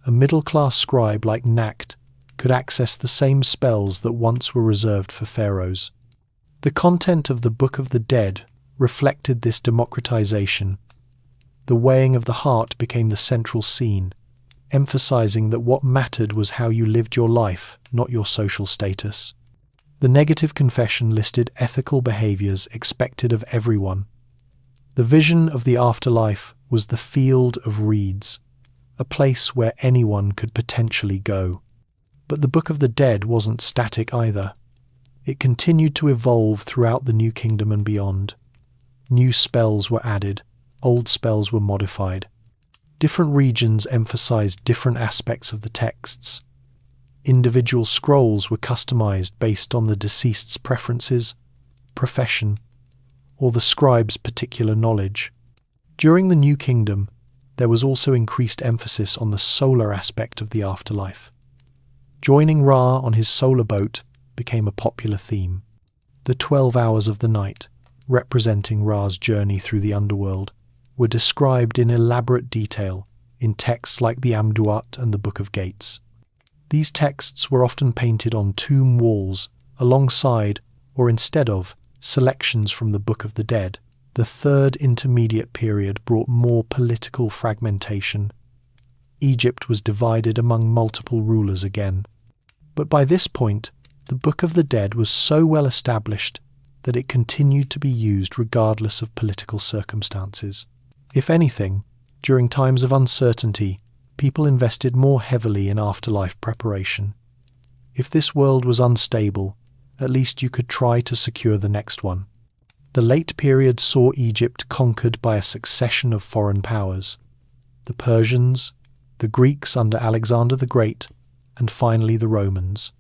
S1: A middle-class scribe like Nakht could access the same spells that once were reserved for pharaohs. The content of the Book of the Dead reflected this democratization. The weighing of the heart became the central scene, emphasizing that what mattered was how you lived your life, not your social status. The negative confession listed ethical behaviors expected of everyone. The vision of the afterlife was the field of reeds, a place where anyone could potentially go. But the Book of the Dead wasn't static either. It continued to evolve throughout the New Kingdom and beyond. New spells were added, old spells were modified. Different regions emphasized different aspects of the texts. Individual scrolls were customized based on the deceased's preferences, profession, or the scribe's particular knowledge. During the New Kingdom, there was also increased emphasis on the solar aspect of the afterlife. Joining Ra on his solar boat became a popular theme. The 12 hours of the night, representing Ra's journey through the underworld, were described in elaborate detail in texts like the Amduat and the Book of Gates. These texts were often painted on tomb walls alongside, or instead of, selections from the Book of the Dead. The third intermediate period brought more political fragmentation. Egypt was divided among multiple rulers again. But by this point, the Book of the Dead was so well established that it continued to be used regardless of political circumstances. If anything, during times of uncertainty, people invested more heavily in afterlife preparation. If this world was unstable, at least you could try to secure the next one. The late period saw Egypt conquered by a succession of foreign powers: the Persians, the Greeks under Alexander the Great, and finally the Romans.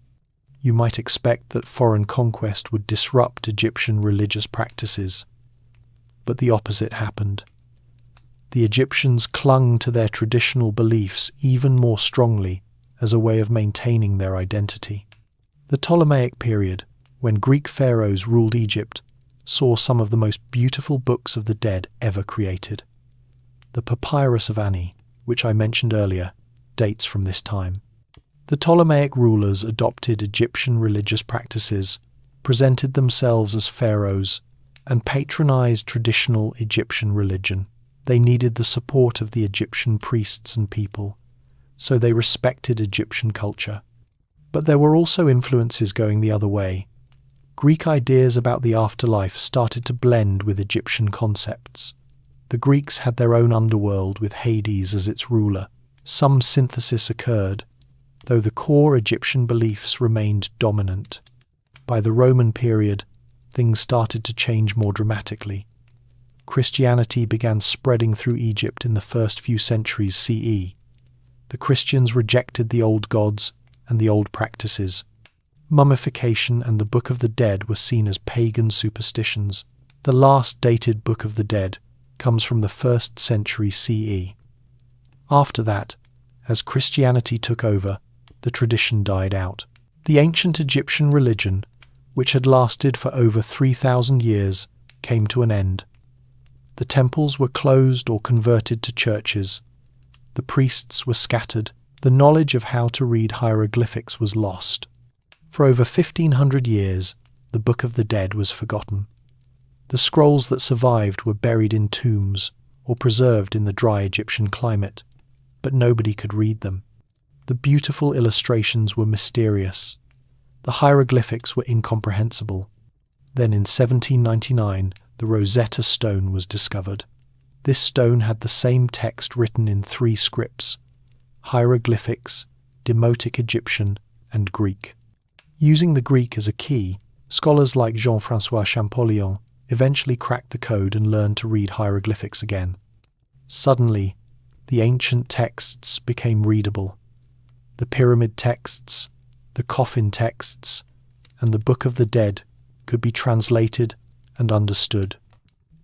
S1: You might expect that foreign conquest would disrupt Egyptian religious practices, but the opposite happened. The Egyptians clung to their traditional beliefs even more strongly as a way of maintaining their identity. The Ptolemaic period, when Greek pharaohs ruled Egypt, saw some of the most beautiful books of the dead ever created. The Papyrus of Ani, which I mentioned earlier, dates from this time. The Ptolemaic rulers adopted Egyptian religious practices, presented themselves as pharaohs, and patronized traditional Egyptian religion. They needed the support of the Egyptian priests and people, so they respected Egyptian culture. But there were also influences going the other way. Greek ideas about the afterlife started to blend with Egyptian concepts. The Greeks had their own underworld with Hades as its ruler. Some synthesis occurred, though the core Egyptian beliefs remained dominant. By the Roman period, things started to change more dramatically. Christianity began spreading through Egypt in the first few centuries CE. The Christians rejected the old gods and the old practices. Mummification and the Book of the Dead were seen as pagan superstitions. The last dated Book of the Dead comes from the 1st century CE. After that, as Christianity took over, the tradition died out. The ancient Egyptian religion, which had lasted for over 3,000 years, came to an end. The temples were closed or converted to churches. The priests were scattered. The knowledge of how to read hieroglyphics was lost. For over 1,500 years, the Book of the Dead was forgotten. The scrolls that survived were buried in tombs or preserved in the dry Egyptian climate, but nobody could read them. The beautiful illustrations were mysterious. The hieroglyphics were incomprehensible. Then in 1799, the Rosetta Stone was discovered. This stone had the same text written in 3 scripts: hieroglyphics, Demotic Egyptian, and Greek. Using the Greek as a key, scholars like Jean-François Champollion eventually cracked the code and learned to read hieroglyphics again. Suddenly, the ancient texts became readable. The pyramid texts, the coffin texts, and the Book of the Dead could be translated and understood.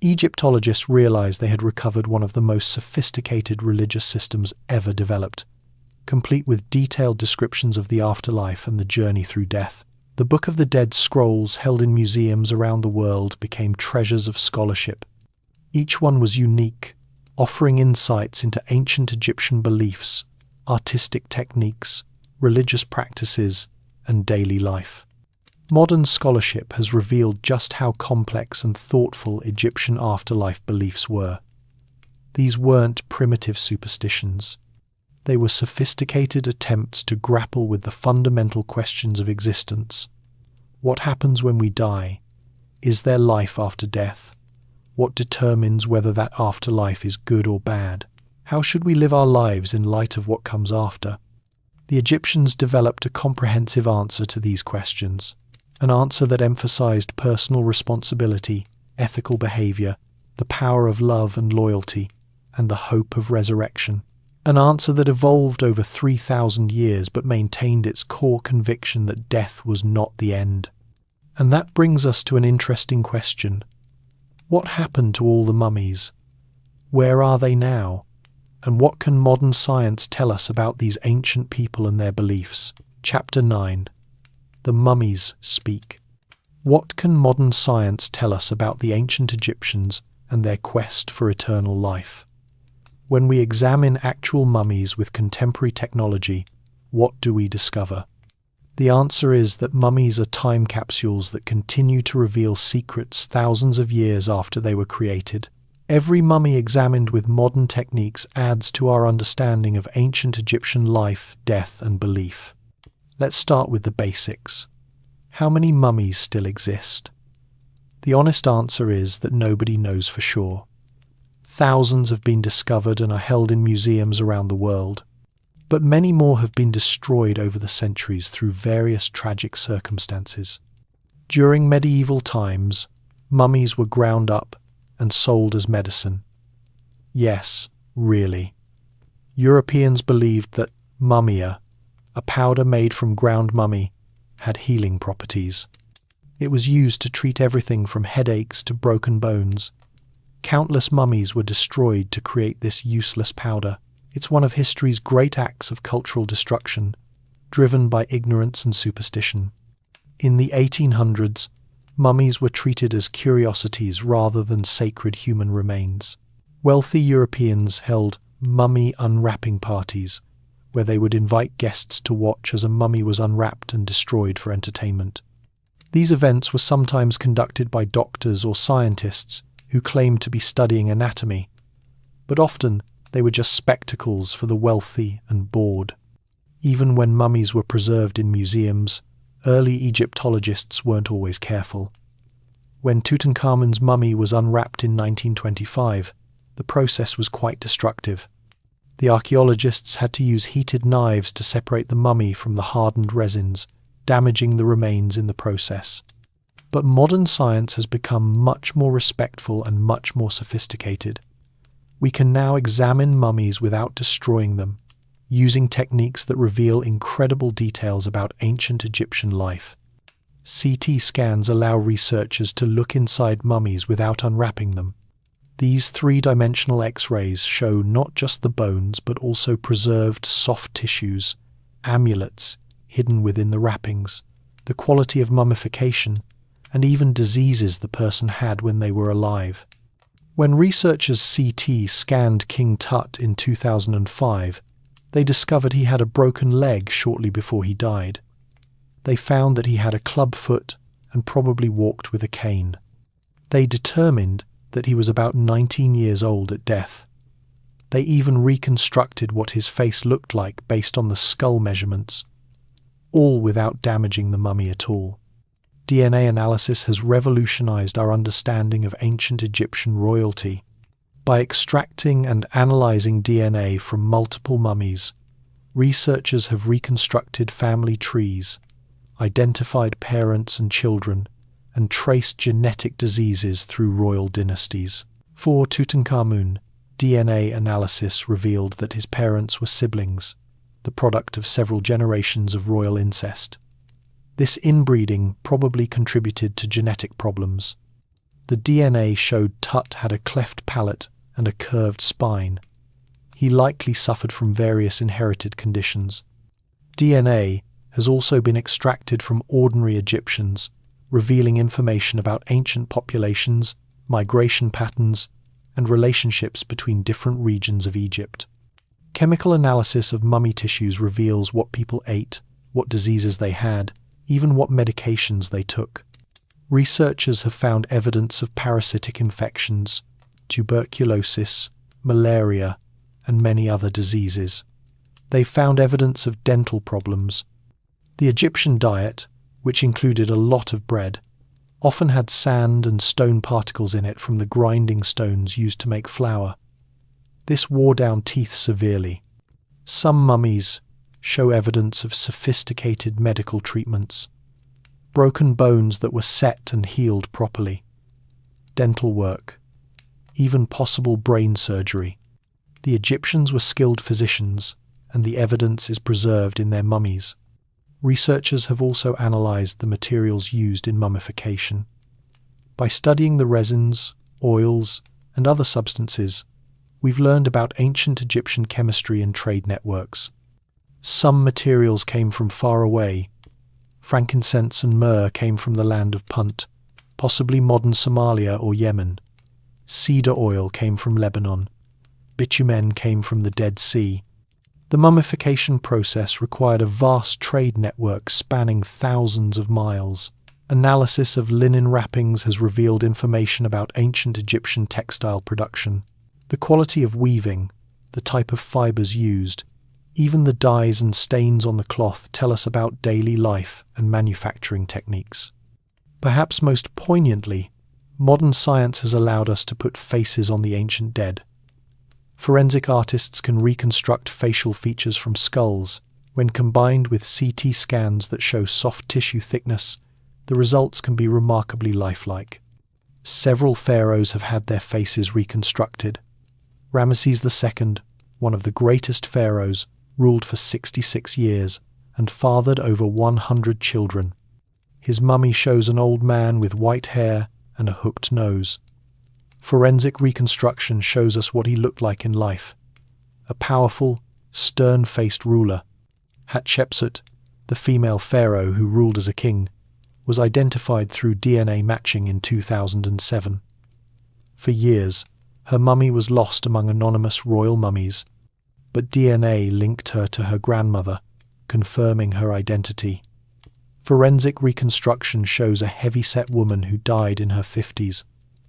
S1: Egyptologists realized they had recovered one of the most sophisticated religious systems ever developed, complete with detailed descriptions of the afterlife and the journey through death. The Book of the Dead scrolls held in museums around the world became treasures of scholarship. Each one was unique, offering insights into ancient Egyptian beliefs, artistic techniques, religious practices, and daily life. Modern scholarship has revealed just how complex and thoughtful Egyptian afterlife beliefs were. These weren't primitive superstitions. They were sophisticated attempts to grapple with the fundamental questions of existence. What happens when we die? Is there life after death? What determines whether that afterlife is good or bad? How should we live our lives in light of what comes after? The Egyptians developed a comprehensive answer to these questions, an answer that emphasized personal responsibility, ethical behavior, the power of love and loyalty, and the hope of resurrection. An answer that evolved over 3,000 years but maintained its core conviction that death was not the end. And that brings us to an interesting question. What happened to all the mummies? Where are they now? And what can modern science tell us about these ancient people and their beliefs? Chapter 9. The Mummies Speak. What can modern science tell us about the ancient Egyptians and their quest for eternal life? When we examine actual mummies with contemporary technology, what do we discover? The answer is that mummies are time capsules that continue to reveal secrets thousands of years after they were created. Every mummy examined with modern techniques adds to our understanding of ancient Egyptian life, death, and belief. Let's start with the basics. How many mummies still exist? The honest answer is that nobody knows for sure. Thousands have been discovered and are held in museums around the world, but many more have been destroyed over the centuries through various tragic circumstances. During medieval times, mummies were ground up and sold as medicine. Yes, really. Europeans believed that mummia, a powder made from ground mummy, had healing properties. It was used to treat everything from headaches to broken bones. Countless mummies were destroyed to create this useless powder. It's one of history's great acts of cultural destruction, driven by ignorance and superstition. In the 1800s, mummies were treated as curiosities rather than sacred human remains. Wealthy Europeans held mummy unwrapping parties, where they would invite guests to watch as a mummy was unwrapped and destroyed for entertainment. These events were sometimes conducted by doctors or scientists who claimed to be studying anatomy, but often they were just spectacles for the wealthy and bored. Even when mummies were preserved in museums, early Egyptologists weren't always careful. When Tutankhamun's mummy was unwrapped in 1925, the process was quite destructive. The archaeologists had to use heated knives to separate the mummy from the hardened resins, damaging the remains in the process. But modern science has become much more respectful and much more sophisticated. We can now examine mummies without destroying them, using techniques that reveal incredible details about ancient Egyptian life. CT scans allow researchers to look inside mummies without unwrapping them. These three-dimensional X-rays show not just the bones but also preserved soft tissues, amulets hidden within the wrappings, the quality of mummification, and even diseases the person had when they were alive. When researchers CT scanned King Tut in 2005, they discovered he had a broken leg shortly before he died. They found that he had a club foot and probably walked with a cane. They determined that he was about 19 years old at death. They even reconstructed what his face looked like based on the skull measurements, all without damaging the mummy at all. DNA analysis has revolutionized our understanding of ancient Egyptian royalty. By extracting and analyzing DNA from multiple mummies, researchers have reconstructed family trees, identified parents and children, and traced genetic diseases through royal dynasties. For Tutankhamun, DNA analysis revealed that his parents were siblings, the product of several generations of royal incest. This inbreeding probably contributed to genetic problems. The DNA showed Tut had a cleft palate and a curved spine. He likely suffered from various inherited conditions. DNA has also been extracted from ordinary Egyptians, revealing information about ancient populations, migration patterns, and relationships between different regions of Egypt. Chemical analysis of mummy tissues reveals what people ate, what diseases they had, even what medications they took. Researchers have found evidence of parasitic infections, tuberculosis, malaria, and many other diseases. They found evidence of dental problems. The Egyptian diet, which included a lot of bread, often had sand and stone particles in it from the grinding stones used to make flour. This wore down teeth severely. Some mummies show evidence of sophisticated medical treatments. Broken bones that were set and healed properly. Dental work. Even possible brain surgery. The Egyptians were skilled physicians, and the evidence is preserved in their mummies. Researchers have also analysed the materials used in mummification. By studying the resins, oils, and other substances, we've learned about ancient Egyptian chemistry and trade networks. Some materials came from far away. Frankincense and myrrh came from the land of Punt, possibly modern Somalia or Yemen. Cedar oil came from Lebanon. Bitumen came from the Dead Sea. The mummification process required a vast trade network spanning thousands of miles. Analysis of linen wrappings has revealed information about ancient Egyptian textile production. The quality of weaving, the type of fibers used, even the dyes and stains on the cloth tell us about daily life and manufacturing techniques. Perhaps most poignantly, modern science has allowed us to put faces on the ancient dead. Forensic artists can reconstruct facial features from skulls. When combined with CT scans that show soft tissue thickness, the results can be remarkably lifelike. Several pharaohs have had their faces reconstructed. Ramesses II, one of the greatest pharaohs, ruled for 66 years and fathered over 100 children. His mummy shows an old man with white hair and a hooked nose. Forensic reconstruction shows us what he looked like in life. A powerful, stern-faced ruler. Hatshepsut, the female pharaoh who ruled as a king, was identified through DNA matching in 2007. For years, her mummy was lost among anonymous royal mummies, but DNA linked her to her grandmother, confirming her identity. Forensic reconstruction shows a heavy-set woman who died in her 50s,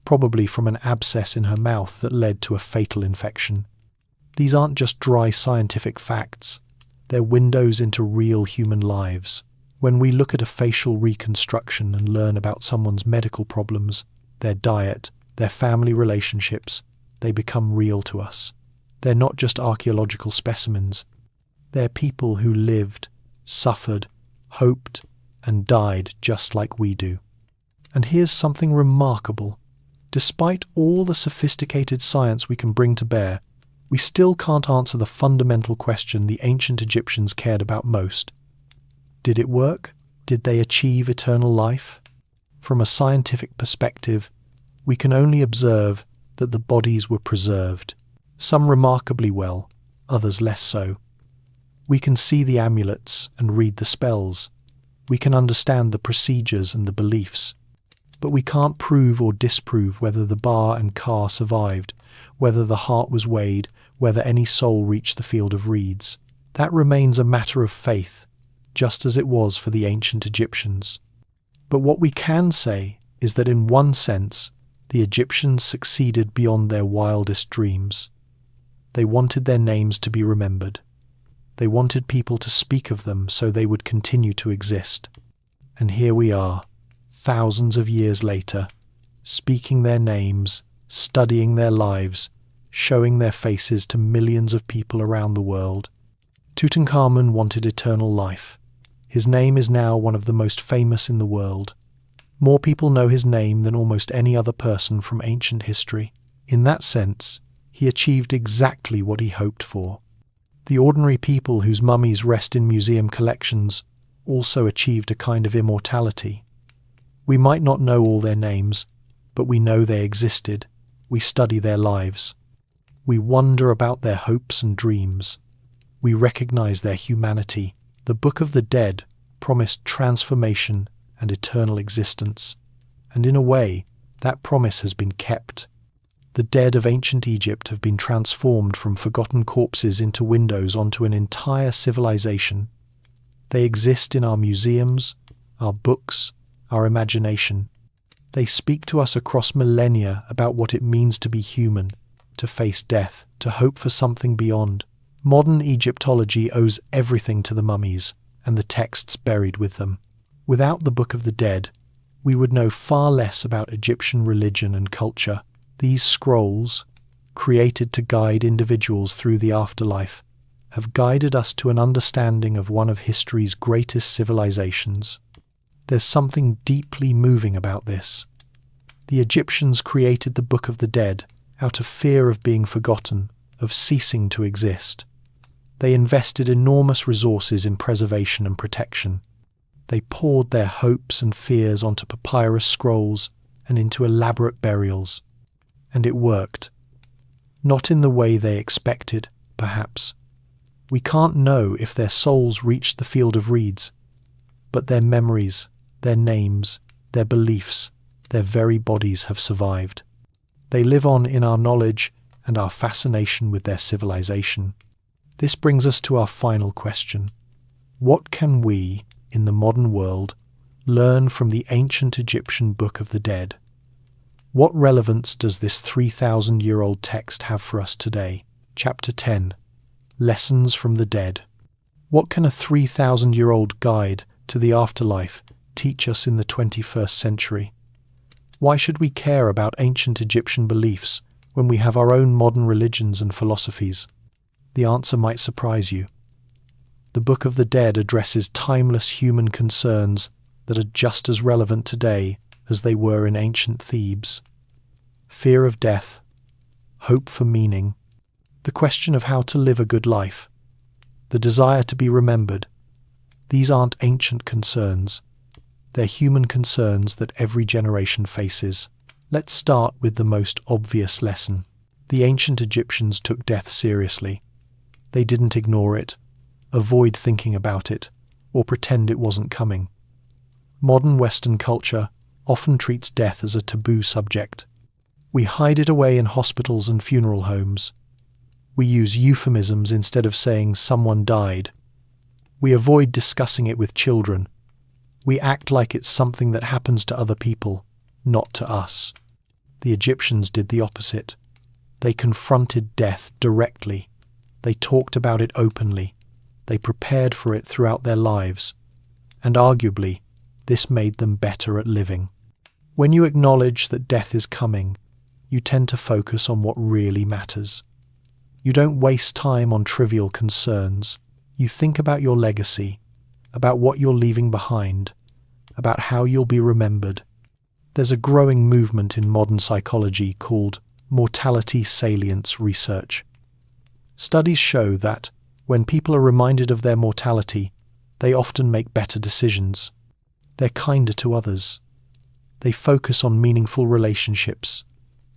S1: probably from an abscess in her mouth that led to a fatal infection. These aren't just dry scientific facts, they're windows into real human lives. When we look at a facial reconstruction and learn about someone's medical problems, their diet, their family relationships, they become real to us. They're not just archaeological specimens. They're people who lived, suffered, hoped, and died just like we do. And here's something remarkable. Despite all the sophisticated science we can bring to bear, we still can't answer the fundamental question the ancient Egyptians cared about most. Did it work? Did they achieve eternal life? From a scientific perspective, we can only observe that the bodies were preserved, some remarkably well, others less so. We can see the amulets and read the spells. We can understand the procedures and the beliefs. But we can't prove or disprove whether the bar and car survived, whether the heart was weighed, whether any soul reached the field of reeds. That remains a matter of faith, just as it was for the ancient Egyptians. But what we can say is that in one sense, the Egyptians succeeded beyond their wildest dreams. They wanted their names to be remembered. They wanted people to speak of them so they would continue to exist. And here we are, thousands of years later, speaking their names, studying their lives, showing their faces to millions of people around the world. Tutankhamun wanted eternal life. His name is now one of the most famous in the world. More people know his name than almost any other person from ancient history. In that sense, he achieved exactly what he hoped for. The ordinary people whose mummies rest in museum collections also achieved a kind of immortality. We might not know all their names, but we know they existed. We study their lives. We wonder about their hopes and dreams. We recognize their humanity. The Book of the Dead promised transformation and eternal existence, and in a way, that promise has been kept. The dead of ancient Egypt have been transformed from forgotten corpses into windows onto an entire civilization. They exist in our museums, our books, our imagination. They speak to us across millennia about what it means to be human, to face death, to hope for something beyond. Modern Egyptology owes everything to the mummies and the texts buried with them. Without the Book of the Dead, we would know far less about Egyptian religion and culture. These scrolls, created to guide individuals through the afterlife, have guided us to an understanding of one of history's greatest civilizations. There's something deeply moving about this. The Egyptians created the Book of the Dead out of fear of being forgotten, of ceasing to exist. They invested enormous resources in preservation and protection. They poured their hopes and fears onto papyrus scrolls and into elaborate burials. And it worked. Not in the way they expected, perhaps. We can't know if their souls reached the field of reeds, but their memories, their names, their beliefs, their very bodies have survived. They live on in our knowledge and our fascination with their civilization. This brings us to our final question. What can we, in the modern world, learn from the ancient Egyptian Book of the Dead? What relevance does this 3,000-year-old text have for us today? Chapter 10. Lessons from the Dead. What can a 3,000-year-old guide to the afterlife teach us in the 21st century? Why should we care about ancient Egyptian beliefs when we have our own modern religions and philosophies? The answer might surprise you. The Book of the Dead addresses timeless human concerns that are just as relevant today as they were in ancient Thebes. Fear of death, hope for meaning, the question of how to live a good life, the desire to be remembered. These aren't ancient concerns. They're human concerns that every generation faces. Let's start with the most obvious lesson. The ancient Egyptians took death seriously. They didn't ignore it, avoid thinking about it, or pretend it wasn't coming. Modern Western culture often treats death as a taboo subject. We hide it away in hospitals and funeral homes. We use euphemisms instead of saying someone died. We avoid discussing it with children. We act like it's something that happens to other people, not to us. The Egyptians did the opposite. They confronted death directly. They talked about it openly. They prepared for it throughout their lives. And arguably, this made them better at living. When you acknowledge that death is coming, you tend to focus on what really matters. You don't waste time on trivial concerns. You think about your legacy, about what you're leaving behind, about how you'll be remembered. There's a growing movement in modern psychology called mortality salience research. Studies show that when people are reminded of their mortality, they often make better decisions. They're kinder to others. They focus on meaningful relationships.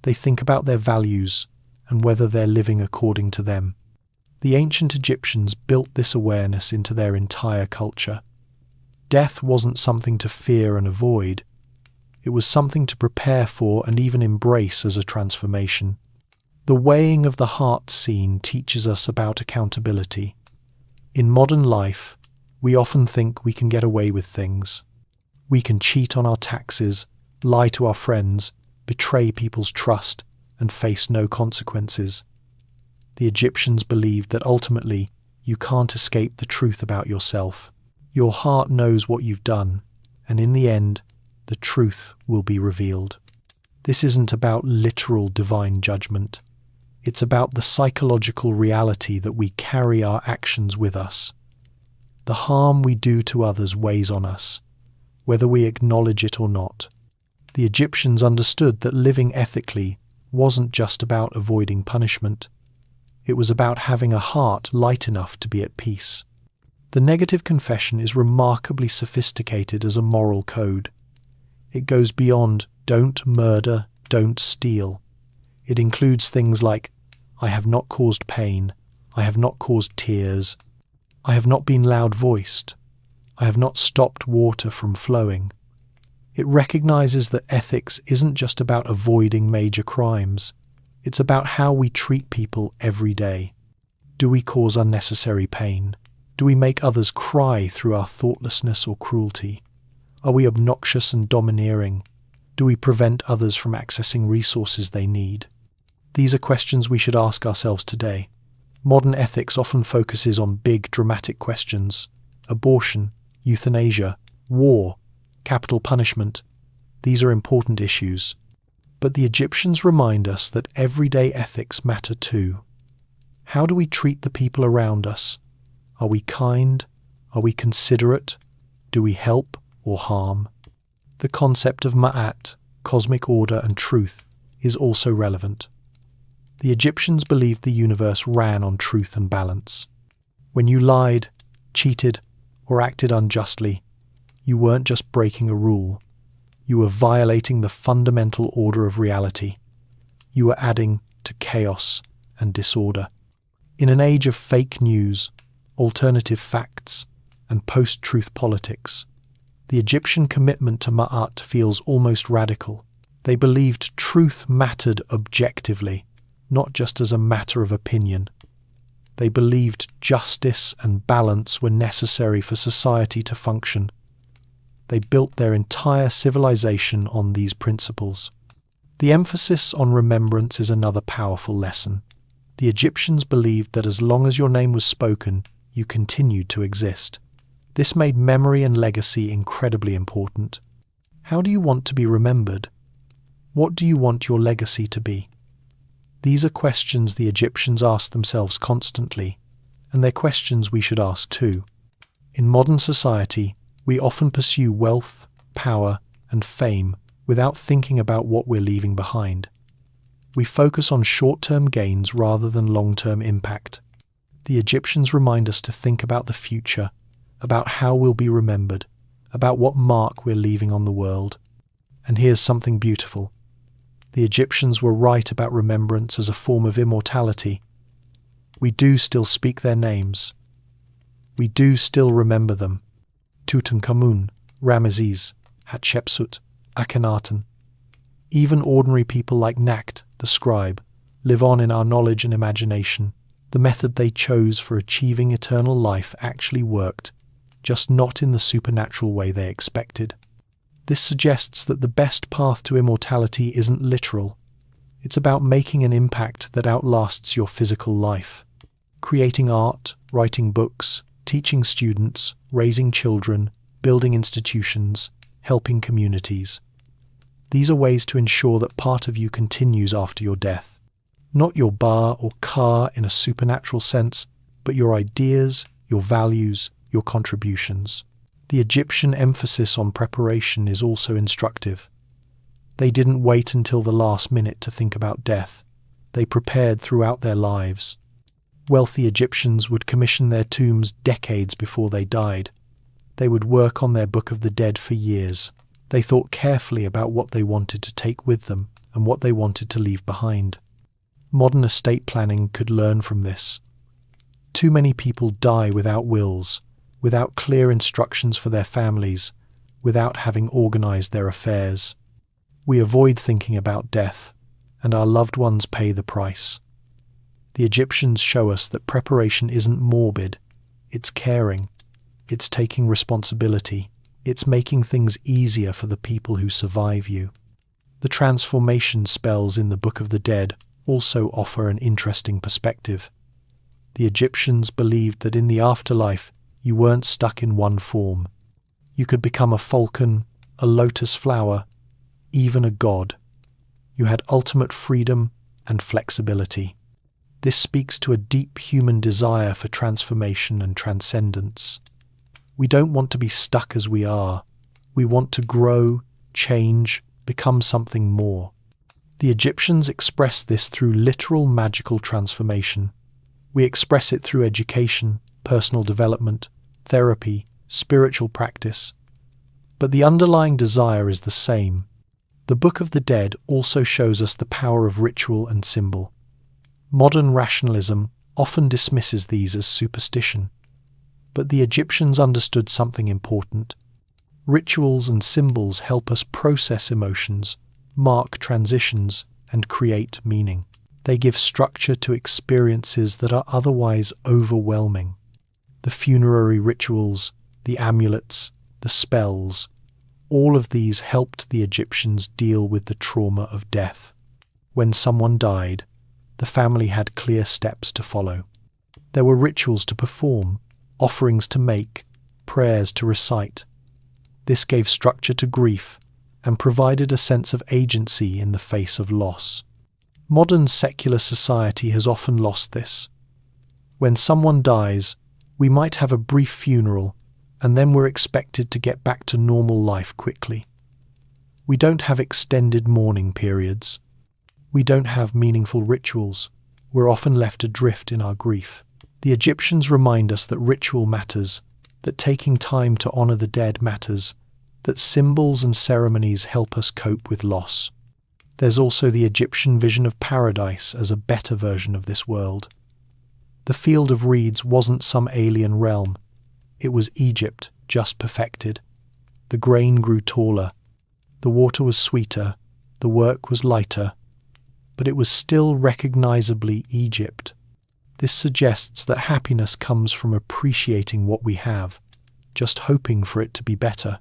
S1: They think about their values and whether they're living according to them. The ancient Egyptians built this awareness into their entire culture. Death wasn't something to fear and avoid. It was something to prepare for and even embrace as a transformation. The weighing of the heart scene teaches us about accountability. In modern life, we often think we can get away with things. We can cheat on our taxes, lie to our friends, betray people's trust, and face no consequences. The Egyptians believed that ultimately you can't escape the truth about yourself. Your heart knows what you've done, and in the end, the truth will be revealed. This isn't about literal divine judgment. It's about the psychological reality that we carry our actions with us. The harm we do to others weighs on us, whether we acknowledge it or not. The Egyptians understood that living ethically wasn't just about avoiding punishment. It was about having a heart light enough to be at peace. The negative confession is remarkably sophisticated as a moral code. It goes beyond don't murder, don't steal. It includes things like I have not caused pain, I have not caused tears, I have not been loud-voiced, I have not stopped water from flowing. It recognizes that ethics isn't just about avoiding major crimes. It's about how we treat people every day. Do we cause unnecessary pain? Do we make others cry through our thoughtlessness or cruelty? Are we obnoxious and domineering? Do we prevent others from accessing resources they need? These are questions we should ask ourselves today. Modern ethics often focuses on big, dramatic questions: abortion, euthanasia, war, capital punishment. These are important issues. But the Egyptians remind us that everyday ethics matter too. How do we treat the people around us? Are we kind? Are we considerate? Do we help or harm? The concept of ma'at, cosmic order and truth, is also relevant. The Egyptians believed the universe ran on truth and balance. When you lied, cheated, or acted unjustly, you weren't just breaking a rule. You were violating the fundamental order of reality. You were adding to chaos and disorder. In an age of fake news, alternative facts, and post-truth politics, the Egyptian commitment to ma'at feels almost radical. They believed truth mattered objectively, not just as a matter of opinion. They believed justice and balance were necessary for society to function. They built their entire civilization on these principles. The emphasis on remembrance is another powerful lesson. The Egyptians believed that as long as your name was spoken, you continued to exist. This made memory and legacy incredibly important. How do you want to be remembered? What do you want your legacy to be? These are questions the Egyptians asked themselves constantly, and they're questions we should ask too. In modern society, we often pursue wealth, power, and fame without thinking about what we're leaving behind. We focus on short-term gains rather than long-term impact. The Egyptians remind us to think about the future, about how we'll be remembered, about what mark we're leaving on the world. And here's something beautiful. The Egyptians were right about remembrance as a form of immortality. We do still speak their names. We do still remember them. Tutankhamun, Ramesses, Hatshepsut, Akhenaten. Even ordinary people like Nakht, the scribe, live on in our knowledge and imagination. The method they chose for achieving eternal life actually worked, just not in the supernatural way they expected. This suggests that the best path to immortality isn't literal. It's about making an impact that outlasts your physical life. Creating art, writing books, teaching students, raising children, building institutions, helping communities. These are ways to ensure that part of you continues after your death. Not your bar or car in a supernatural sense, but your ideas, your values, your contributions. The Egyptian emphasis on preparation is also instructive. They didn't wait until the last minute to think about death. They prepared throughout their lives. Wealthy Egyptians would commission their tombs decades before they died. They would work on their Book of the Dead for years. They thought carefully about what they wanted to take with them and what they wanted to leave behind. Modern estate planning could learn from this. Too many people die without wills, without clear instructions for their families, without having organized their affairs. We avoid thinking about death, and our loved ones pay the price. The Egyptians show us that preparation isn't morbid, it's caring, it's taking responsibility, it's making things easier for the people who survive you. The transformation spells in the Book of the Dead also offer an interesting perspective. The Egyptians believed that in the afterlife, you weren't stuck in one form. You could become a falcon, a lotus flower, even a god. You had ultimate freedom and flexibility. This speaks to a deep human desire for transformation and transcendence. We don't want to be stuck as we are. We want to grow, change, become something more. The Egyptians expressed this through literal magical transformation. We express it through education, personal development, therapy, spiritual practice. But the underlying desire is the same. The Book of the Dead also shows us the power of ritual and symbol. Modern rationalism often dismisses these as superstition. But the Egyptians understood something important. Rituals and symbols help us process emotions, mark transitions, and create meaning. They give structure to experiences that are otherwise overwhelming. The funerary rituals, the amulets, the spells, All of these helped the Egyptians deal with the trauma of death. When someone died, the family had clear steps to follow. There were rituals to perform, offerings to make, prayers to recite. This gave structure to grief and provided a sense of agency in the face of loss. Modern secular society has often lost this. When someone dies, we might have a brief funeral, and then we're expected to get back to normal life quickly. We don't have extended mourning periods. We don't have meaningful rituals. We're often left adrift in our grief. The Egyptians remind us that ritual matters, that taking time to honor the dead matters, that symbols and ceremonies help us cope with loss. There's also the Egyptian vision of paradise as a better version of this world. The field of reeds wasn't some alien realm. It was Egypt, just perfected. The grain grew taller. The water was sweeter. The work was lighter. But it was still recognizably Egypt. This suggests that happiness comes from appreciating what we have, just hoping for it to be better.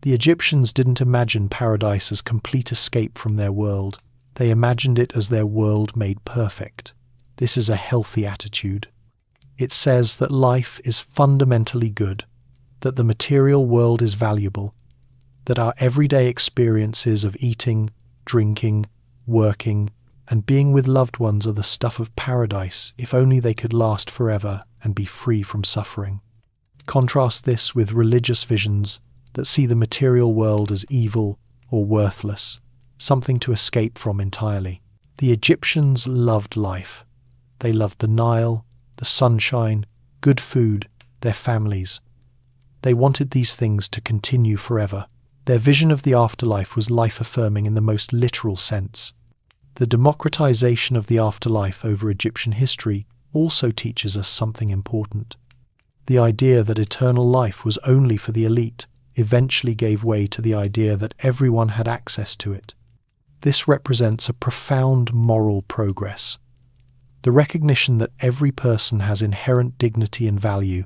S1: The Egyptians didn't imagine paradise as complete escape from their world. They imagined it as their world made perfect. This is a healthy attitude. It says that life is fundamentally good, that the material world is valuable, that our everyday experiences of eating, drinking, working, and being with loved ones are the stuff of paradise if only they could last forever and be free from suffering. Contrast this with religious visions that see the material world as evil or worthless, something to escape from entirely. The Egyptians loved life. They loved the Nile, the sunshine, good food, their families. They wanted these things to continue forever. Their vision of the afterlife was life-affirming in the most literal sense. The democratization of the afterlife over Egyptian history also teaches us something important. The idea that eternal life was only for the elite eventually gave way to the idea that everyone had access to it. This represents a profound moral progress. The recognition that every person has inherent dignity and value,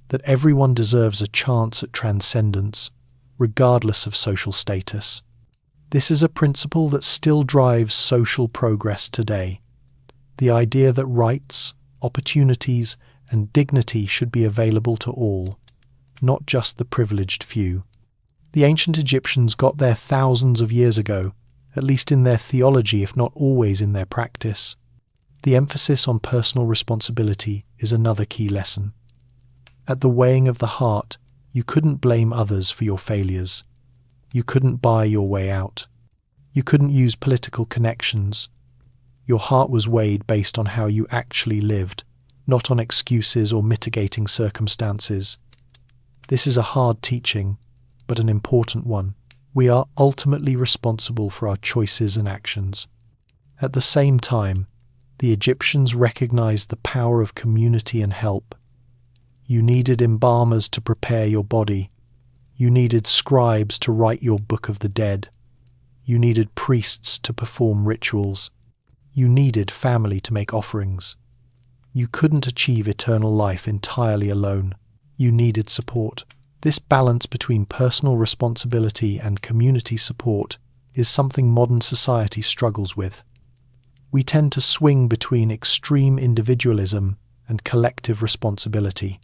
S1: that everyone deserves a chance at transcendence, regardless of social status. This is a principle that still drives social progress today. The idea that rights, opportunities, and dignity should be available to all, not just the privileged few. The ancient Egyptians got there thousands of years ago, at least in their theology, if not always in their practice. The emphasis on personal responsibility is another key lesson. At the weighing of the heart, you couldn't blame others for your failures. You couldn't buy your way out. You couldn't use political connections. Your heart was weighed based on how you actually lived, not on excuses or mitigating circumstances. This is a hard teaching, but an important one. We are ultimately responsible for our choices and actions. At the same time, the Egyptians recognized the power of community and help. You needed embalmers to prepare your body. You needed scribes to write your book of the dead. You needed priests to perform rituals. You needed family to make offerings. You couldn't achieve eternal life entirely alone. You needed support. This balance between personal responsibility and community support is something modern society struggles with. We tend to swing between extreme individualism and collective responsibility.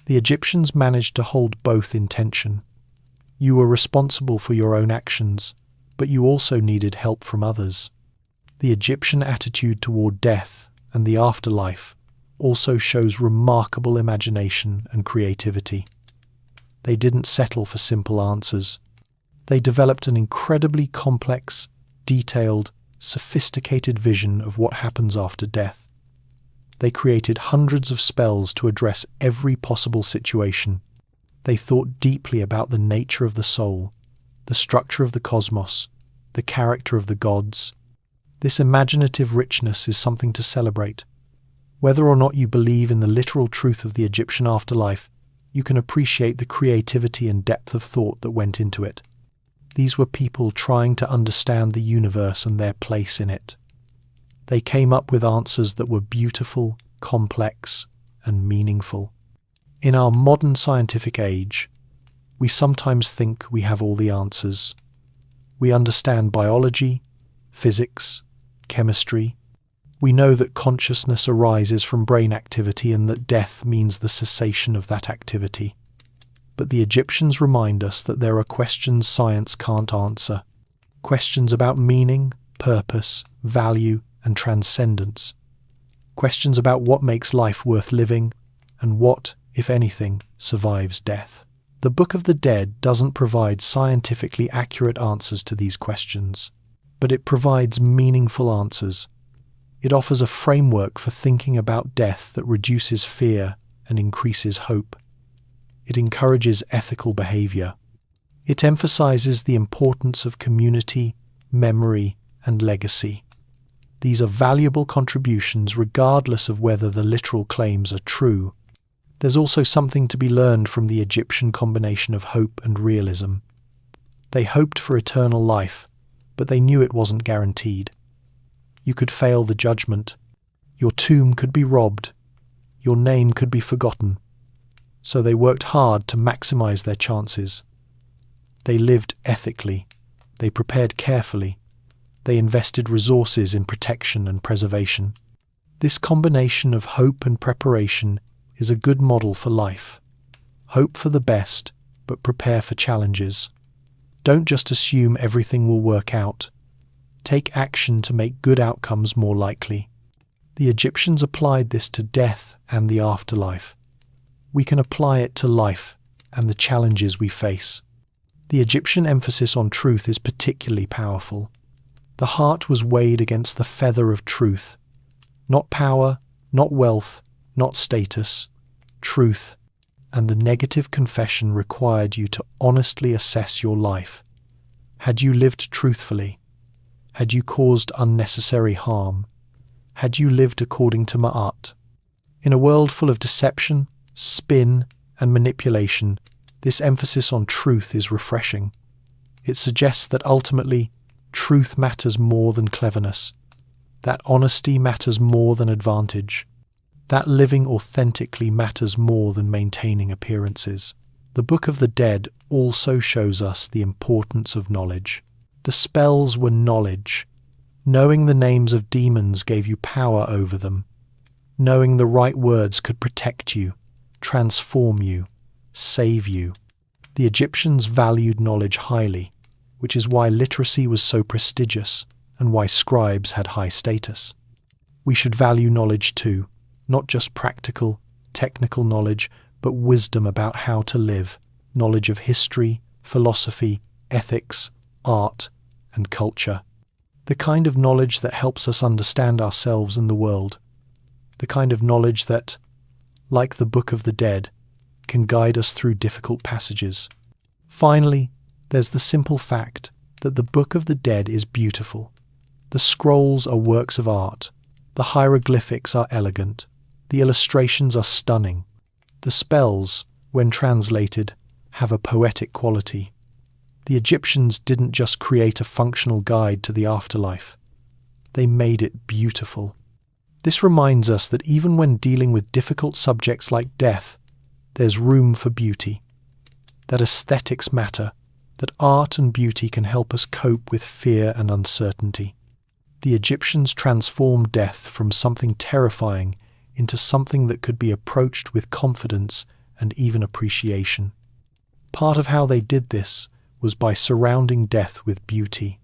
S1: The Egyptians managed to hold both in tension. You were responsible for your own actions, but you also needed help from others. The Egyptian attitude toward death and the afterlife also shows remarkable imagination and creativity. They didn't settle for simple answers. They developed an incredibly complex, detailed, sophisticated vision of what happens after death. They created hundreds of spells to address every possible situation. They thought deeply about the nature of the soul, the structure of the cosmos, the character of the gods. This imaginative richness is something to celebrate. Whether or not you believe in the literal truth of the Egyptian afterlife, you can appreciate the creativity and depth of thought that went into it. These were people trying to understand the universe and their place in it. They came up with answers that were beautiful, complex, and meaningful. In our modern scientific age, We sometimes think we have all the answers. We understand biology, physics, chemistry. We know that consciousness arises from brain activity and that death means the cessation of that activity. But the Egyptians remind us that there are questions science can't answer. Questions about meaning, purpose, value, and transcendence. Questions about what makes life worth living and what, if anything, survives death. The Book of the Dead doesn't provide scientifically accurate answers to these questions, but it provides meaningful answers. It offers a framework for thinking about death that reduces fear and increases hope. It encourages ethical behavior. It emphasizes the importance of community, memory, and legacy. These are valuable contributions regardless of whether the literal claims are true. There's also something to be learned from the Egyptian combination of hope and realism. They hoped for eternal life, but they knew it wasn't guaranteed. You could fail the judgment. Your tomb could be robbed. Your name could be forgotten. So they worked hard to maximize their chances. They lived ethically. They prepared carefully. They invested resources in protection and preservation. This combination of hope and preparation is a good model for life. Hope for the best, but prepare for challenges. Don't just assume everything will work out. Take action to make good outcomes more likely. The Egyptians applied this to death and the afterlife. We can apply it to life and the challenges we face. The Egyptian emphasis on truth is particularly powerful. The heart was weighed against the feather of truth. Not power, not wealth, not status, truth, and the negative confession required you to honestly assess your life. Had you lived truthfully? Had you caused unnecessary harm? Had you lived according to Ma'at? In a world full of deception, spin, and manipulation, this emphasis on truth is refreshing. It suggests that ultimately, truth matters more than cleverness, that honesty matters more than advantage, that living authentically matters more than maintaining appearances. The Book of the Dead also shows us the importance of knowledge. The spells were knowledge. Knowing the names of demons gave you power over them. Knowing the right words could protect you, transform you, save you. The Egyptians valued knowledge highly, which is why literacy was so prestigious and why scribes had high status. We should value knowledge too, not just practical, technical knowledge, but wisdom about how to live, knowledge of history, philosophy, ethics, art, and culture. The kind of knowledge that helps us understand ourselves and the world. The kind of knowledge that, like the Book of the Dead, can guide us through difficult passages. Finally, there's the simple fact that the Book of the Dead is beautiful. The scrolls are works of art. The hieroglyphics are elegant. The illustrations are stunning. The spells, when translated, have a poetic quality. The Egyptians didn't just create a functional guide to the afterlife. They made it beautiful. This reminds us that even when dealing with difficult subjects like death, there's room for beauty. That aesthetics matter, that art and beauty can help us cope with fear and uncertainty. The Egyptians transformed death from something terrifying into something that could be approached with confidence and even appreciation. Part of how they did this was by surrounding death with beauty.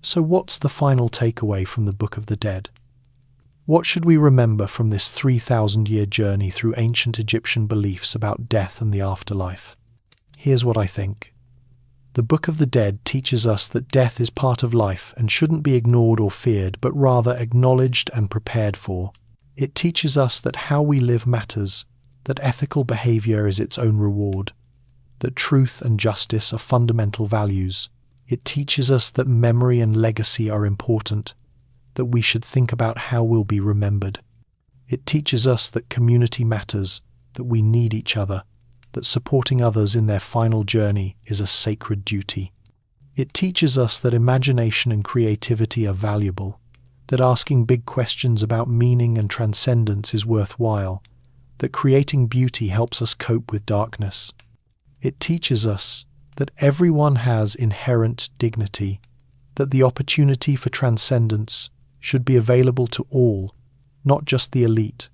S1: So what's the final takeaway from the Book of the Dead? What should we remember from this 3,000-year journey through ancient Egyptian beliefs about death and the afterlife? Here's what I think. The Book of the Dead teaches us that death is part of life and shouldn't be ignored or feared, but rather acknowledged and prepared for. It teaches us that how we live matters, that ethical behavior is its own reward, that truth and justice are fundamental values. It teaches us that memory and legacy are important, that we should think about how we'll be remembered. It teaches us that community matters, that we need each other, that supporting others in their final journey is a sacred duty. It teaches us that imagination and creativity are valuable, that asking big questions about meaning and transcendence is worthwhile, that creating beauty helps us cope with darkness. It teaches us that everyone has inherent dignity, that the opportunity for transcendence should be available to all, not just the elite.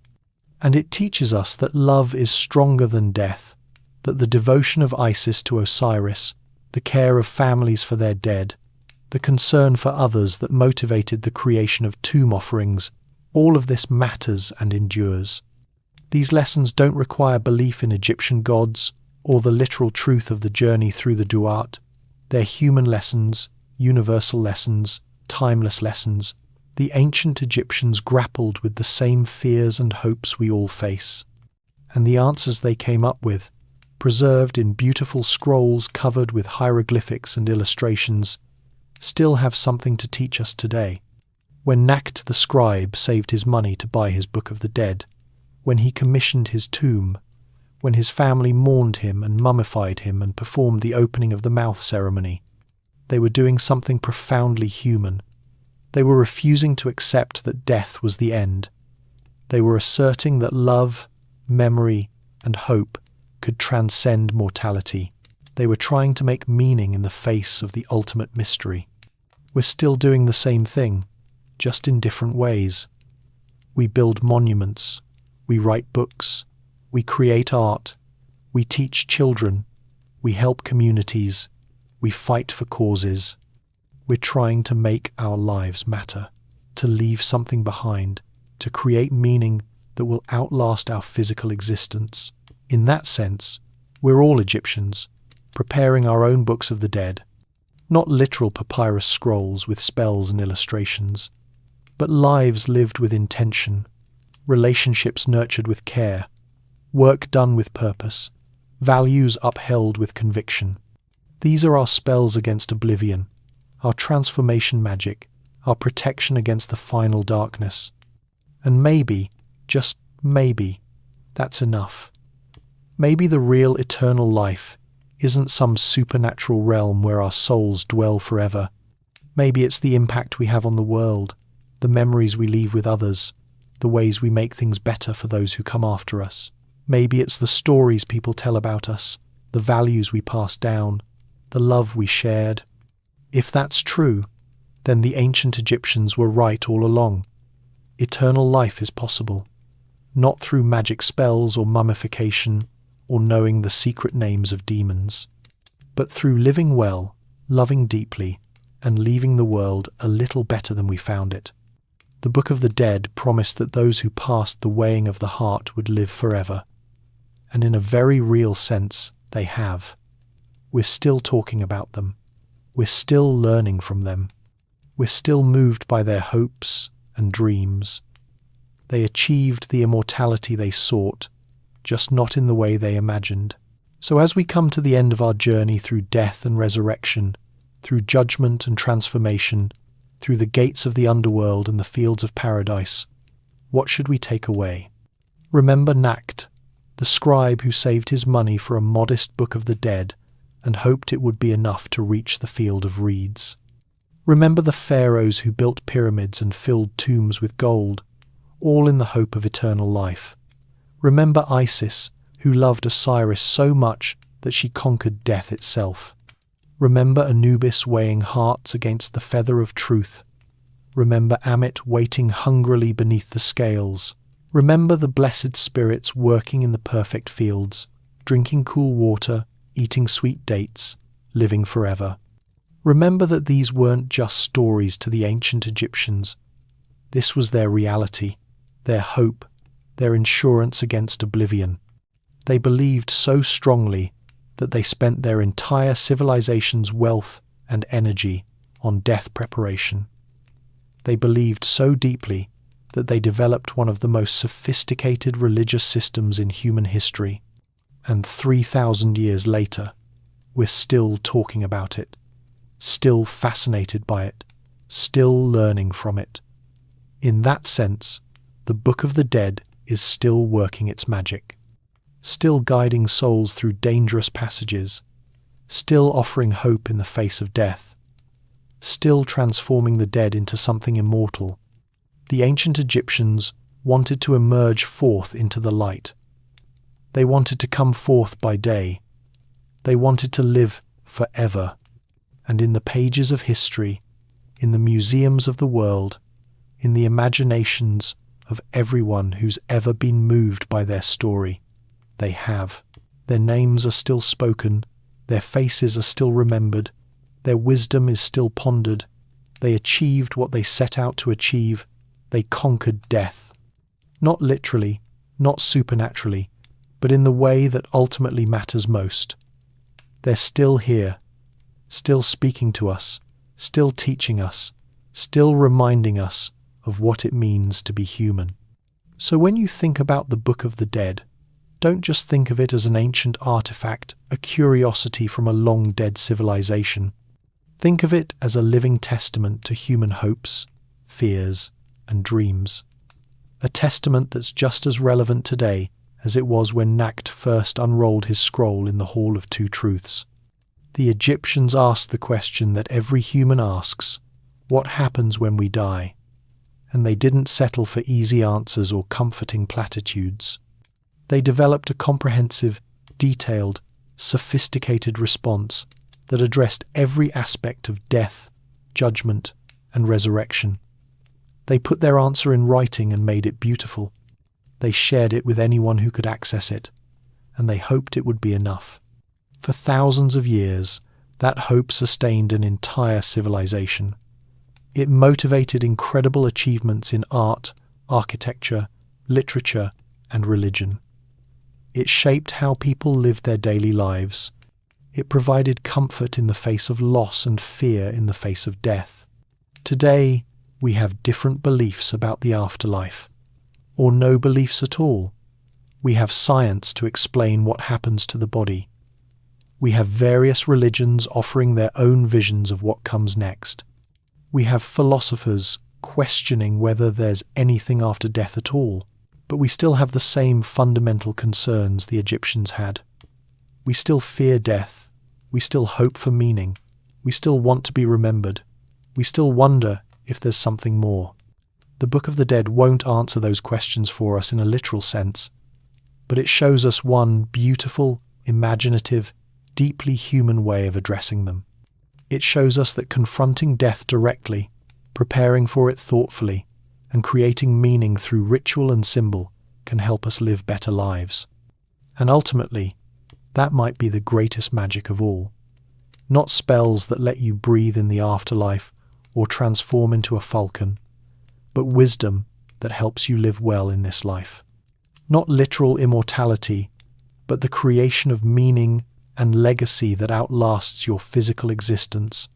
S1: And it teaches us that love is stronger than death, that the devotion of Isis to Osiris, the care of families for their dead, the concern for others that motivated the creation of tomb offerings, all of this matters and endures. These lessons don't require belief in Egyptian gods or the literal truth of the journey through the Duat. They're human lessons, universal lessons, timeless lessons. The ancient Egyptians grappled with the same fears and hopes we all face. And the answers they came up with, preserved in beautiful scrolls covered with hieroglyphics and illustrations, still have something to teach us today. When Nakht the scribe saved his money to buy his Book of the Dead, when he commissioned his tomb, when his family mourned him and mummified him and performed the opening of the mouth ceremony, they were doing something profoundly human. They were refusing to accept that death was the end. They were asserting that love, memory, and hope could transcend mortality. They were trying to make meaning in the face of the ultimate mystery. We're still doing the same thing, just in different ways. We build monuments, we write books, we create art, we teach children, we help communities, we fight for causes. We're trying to make our lives matter, to leave something behind, to create meaning that will outlast our physical existence. In that sense, we're all Egyptians, preparing our own books of the dead, not literal papyrus scrolls with spells and illustrations, but lives lived with intention, relationships nurtured with care, work done with purpose, values upheld with conviction. These are our spells against oblivion, our transformation magic, our protection against the final darkness. And maybe, just maybe, that's enough. Maybe the real eternal life isn't some supernatural realm where our souls dwell forever. Maybe it's the impact we have on the world, the memories we leave with others, the ways we make things better for those who come after us. Maybe it's the stories people tell about us, the values we pass down, the love we shared. If that's true, then the ancient Egyptians were right all along. Eternal life is possible, not through magic spells or mummification or knowing the secret names of demons, but through living well, loving deeply, and leaving the world a little better than we found it. The Book of the Dead promised that those who passed the weighing of the heart would live forever, and in a very real sense, they have. We're still talking about them. We're still learning from them. We're still moved by their hopes and dreams. They achieved the immortality they sought, just not in the way they imagined. So as we come to the end of our journey through death and resurrection, through judgment and transformation, through the gates of the underworld and the fields of paradise, what should we take away? Remember Nakht, the scribe who saved his money for a modest Book of the Dead and hoped it would be enough to reach the field of reeds. Remember the pharaohs who built pyramids and filled tombs with gold, all in the hope of eternal life. Remember Isis, who loved Osiris so much that she conquered death itself. Remember Anubis weighing hearts against the feather of truth. Remember Amit waiting hungrily beneath the scales. Remember the blessed spirits working in the perfect fields, drinking cool water, eating sweet dates, living forever. Remember that these weren't just stories to the ancient Egyptians. This was their reality, their hope, their insurance against oblivion. They believed so strongly that they spent their entire civilization's wealth and energy on death preparation. They believed so deeply that they developed one of the most sophisticated religious systems in human history. And 3,000 years later, we're still talking about it, still fascinated by it, still learning from it. In that sense, the Book of the Dead is still working its magic, still guiding souls through dangerous passages, still offering hope in the face of death, still transforming the dead into something immortal. The ancient Egyptians wanted to emerge forth into the light. They wanted to come forth by day. They wanted to live forever. And in the pages of history, in the museums of the world, in the imaginations of everyone who's ever been moved by their story, they have. Their names are still spoken, their faces are still remembered, their wisdom is still pondered. They achieved what they set out to achieve. They conquered death. Not literally, not supernaturally, but in the way that ultimately matters most. They're still here, still speaking to us, still teaching us, still reminding us of what it means to be human. So when you think about the Book of the Dead, don't just think of it as an ancient artifact, a curiosity from a long-dead civilization. Think of it as a living testament to human hopes, fears, and dreams. A testament that's just as relevant today as it was when Nakht first unrolled his scroll in the Hall of Two Truths. The Egyptians asked the question that every human asks, what happens when we die? And they didn't settle for easy answers or comforting platitudes. They developed a comprehensive, detailed, sophisticated response that addressed every aspect of death, judgment, and resurrection. They put their answer in writing and made it beautiful. They shared it with anyone who could access it, and they hoped it would be enough. For thousands of years, that hope sustained an entire civilization. It motivated incredible achievements in art, architecture, literature, and religion. It shaped how people lived their daily lives. It provided comfort in the face of loss and fear in the face of death. Today, we have different beliefs about the afterlife, or no beliefs at all. We have science to explain what happens to the body. We have various religions offering their own visions of what comes next. We have philosophers questioning whether there's anything after death at all. But we still have the same fundamental concerns the Egyptians had. We still fear death. We still hope for meaning. We still want to be remembered. We still wonder if there's something more. The Book of the Dead won't answer those questions for us in a literal sense, but it shows us one beautiful, imaginative, deeply human way of addressing them. It shows us that confronting death directly, preparing for it thoughtfully, and creating meaning through ritual and symbol can help us live better lives. And ultimately, that might be the greatest magic of all. Not spells that let you breathe in the afterlife or transform into a falcon, but wisdom that helps you live well in this life. Not literal immortality, but the creation of meaning and legacy that outlasts your physical existence.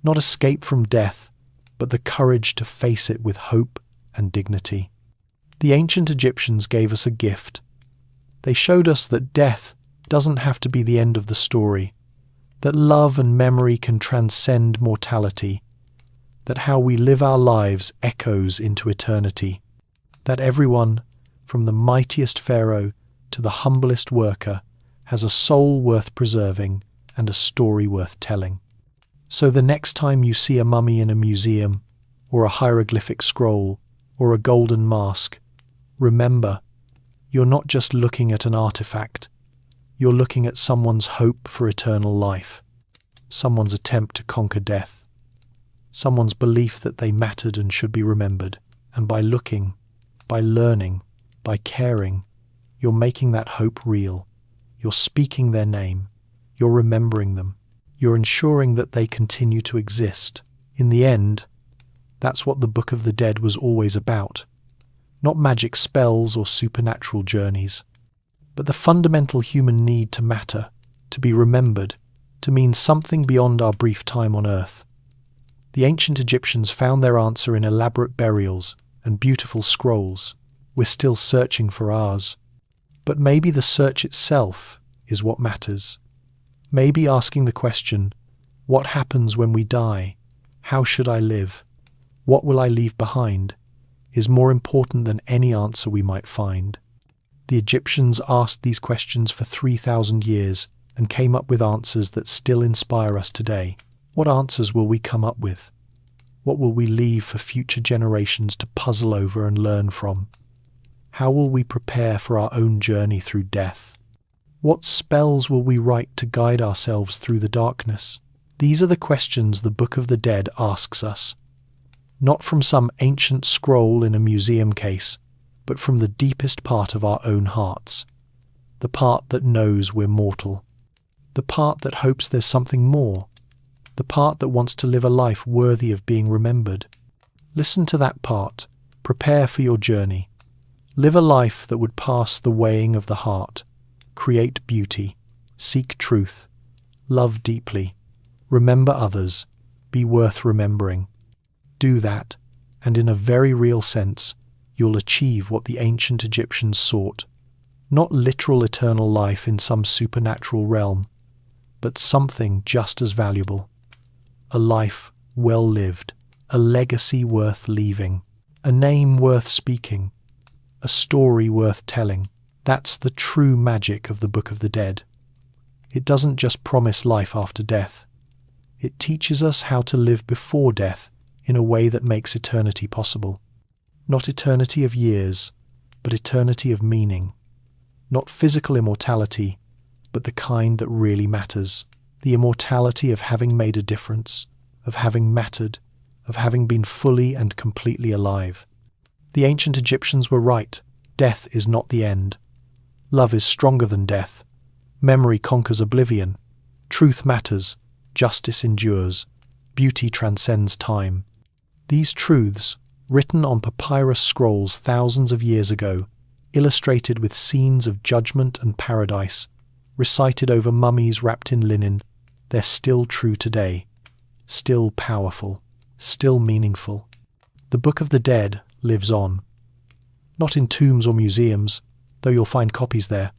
S1: Not escape from death, but the courage to face it with hope and dignity. The ancient Egyptians gave us a gift. They showed us that death doesn't have to be the end of the story, that love and memory can transcend mortality, that how we live our lives echoes into eternity, that everyone, from the mightiest pharaoh to the humblest worker, has a soul worth preserving and a story worth telling. So the next time you see a mummy in a museum, or a hieroglyphic scroll, or a golden mask, remember, you're not just looking at an artifact, you're looking at someone's hope for eternal life, someone's attempt to conquer death, someone's belief that they mattered and should be remembered, and by looking, by learning, by caring, you're making that hope real, you're speaking their name, you're remembering them, you're ensuring that they continue to exist. In the end, that's what the Book of the Dead was always about. Not magic spells or supernatural journeys, but the fundamental human need to matter, to be remembered, to mean something beyond our brief time on earth. The ancient Egyptians found their answer in elaborate burials and beautiful scrolls. We're still searching for ours. But maybe the search itself is what matters. Maybe asking the question, what happens when we die? How should I live? What will I leave behind? Is more important than any answer we might find. The Egyptians asked these questions for 3,000 years and came up with answers that still inspire us today. What answers will we come up with? What will we leave for future generations to puzzle over and learn from? How will we prepare for our own journey through death? What spells will we write to guide ourselves through the darkness? These are the questions the Book of the Dead asks us, not from some ancient scroll in a museum case, but from the deepest part of our own hearts, the part that knows we're mortal, the part that hopes there's something more, the part that wants to live a life worthy of being remembered. Listen to that part. Prepare for your journey. Live a life that would pass the weighing of the heart. Create beauty. Seek truth. Love deeply. Remember others. Be worth remembering. Do that, and in a very real sense, you'll achieve what the ancient Egyptians sought. Not literal eternal life in some supernatural realm, but something just as valuable. A life well lived, a legacy worth leaving, a name worth speaking, a story worth telling. That's the true magic of the Book of the Dead. It doesn't just promise life after death. It teaches us how to live before death in a way that makes eternity possible. Not eternity of years, but eternity of meaning. Not physical immortality, but the kind that really matters. The immortality of having made a difference, of having mattered, of having been fully and completely alive. The ancient Egyptians were right. Death is not the end. Love is stronger than death. Memory conquers oblivion. Truth matters. Justice endures. Beauty transcends time. These truths, written on papyrus scrolls thousands of years ago, illustrated with scenes of judgment and paradise, recited over mummies wrapped in linen, they're still true today, still powerful, still meaningful. The Book of the Dead lives on. Not in tombs or museums, though you'll find copies there,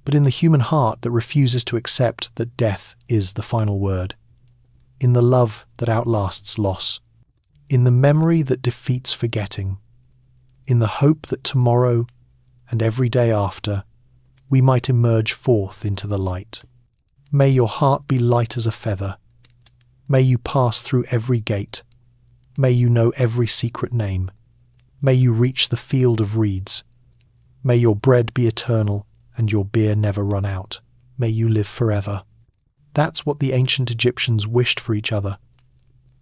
S1: but in the human heart that refuses to accept that death is the final word, in the love that outlasts loss, in the memory that defeats forgetting, in the hope that tomorrow and every day after we might emerge forth into the light. May your heart be light as a feather. May you pass through every gate. May you know every secret name. May you reach the field of reeds. May your bread be eternal and your beer never run out. May you live forever. That's what the ancient Egyptians wished for each other.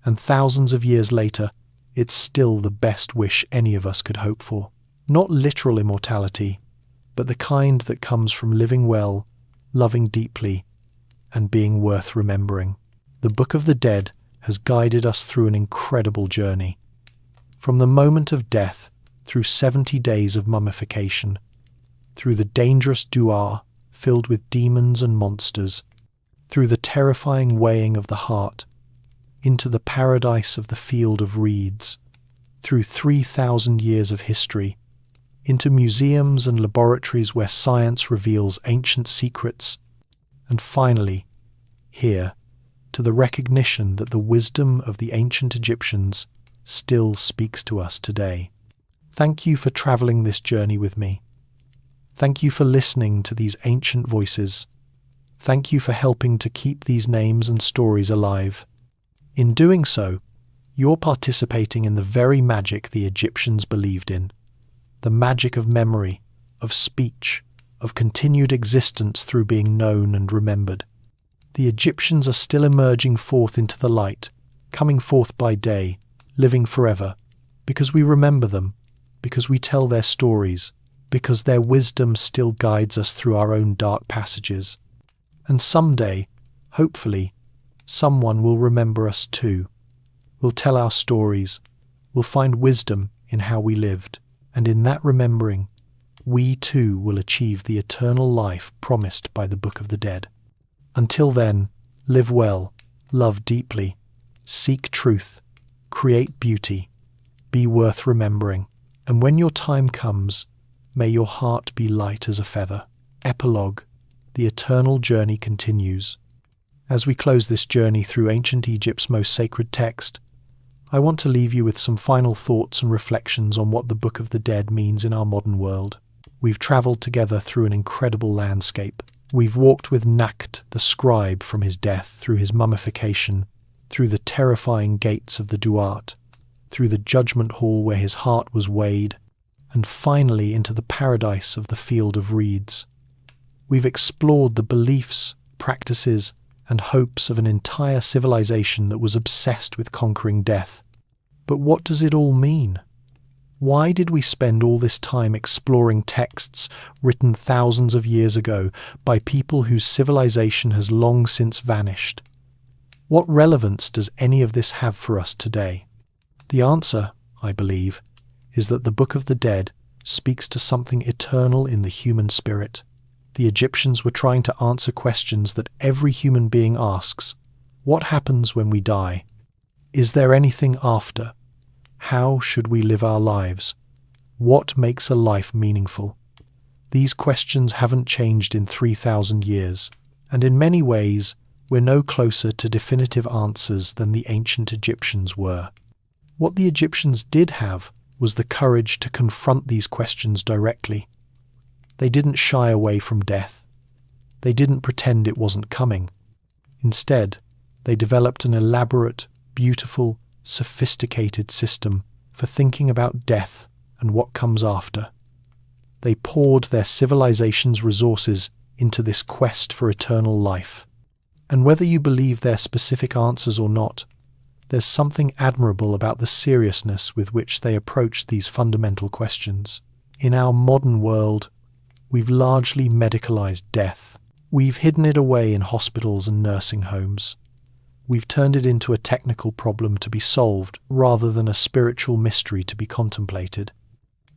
S1: And thousands of years later, it's still the best wish any of us could hope for. Not literal immortality, but the kind that comes from living well, loving deeply, and being worth remembering. The Book of the Dead has guided us through an incredible journey. From the moment of death, through 70 days of mummification, through the dangerous duar filled with demons and monsters, through the terrifying weighing of the heart, into the paradise of the field of reeds, through 3,000 years of history, into museums and laboratories where science reveals ancient secrets, and finally, here, to the recognition that the wisdom of the ancient Egyptians still speaks to us today. Thank you for traveling this journey with me. Thank you for listening to these ancient voices. Thank you for helping to keep these names and stories alive. In doing so, you're participating in the very magic the Egyptians believed in. The magic of memory, of speech, of continued existence through being known and remembered. The Egyptians are still emerging forth into the light, coming forth by day, living forever, because we remember them, because we tell their stories, because their wisdom still guides us through our own dark passages. And someday, hopefully, someone will remember us too. We'll tell our stories. We'll find wisdom in how we lived. And in that remembering, we too will achieve the eternal life promised by the Book of the Dead. Until then, live well, love deeply, seek truth, create beauty, be worth remembering. And when your time comes, may your heart be light as a feather. Epilogue. The eternal journey continues. As we close this journey through ancient Egypt's most sacred text, I want to leave you with some final thoughts and reflections on what the Book of the Dead means in our modern world. We've travelled together through an incredible landscape. We've walked with Nakht, the scribe, from his death, through his mummification, through the terrifying gates of the Duat, through the judgment hall where his heart was weighed, and finally into the paradise of the field of reeds. We've explored the beliefs, practices, and hopes of an entire civilization that was obsessed with conquering death. But what does it all mean? Why did we spend all this time exploring texts written thousands of years ago by people whose civilization has long since vanished? What relevance does any of this have for us today? The answer, I believe, is that the Book of the Dead speaks to something eternal in the human spirit. The Egyptians were trying to answer questions that every human being asks. What happens when we die? Is there anything after? How should we live our lives? What makes a life meaningful? These questions haven't changed in 3,000 years, and in many ways, we're no closer to definitive answers than the ancient Egyptians were. What the Egyptians did have was the courage to confront these questions directly. They didn't shy away from death. They didn't pretend it wasn't coming. Instead, they developed an elaborate, beautiful, sophisticated system for thinking about death and what comes after. They poured their civilization's resources into this quest for eternal life. And whether you believe their specific answers or not, there's something admirable about the seriousness with which they approach these fundamental questions. In our modern world, we've largely medicalized death. We've hidden it away in hospitals and nursing homes. We've turned it into a technical problem to be solved rather than a spiritual mystery to be contemplated.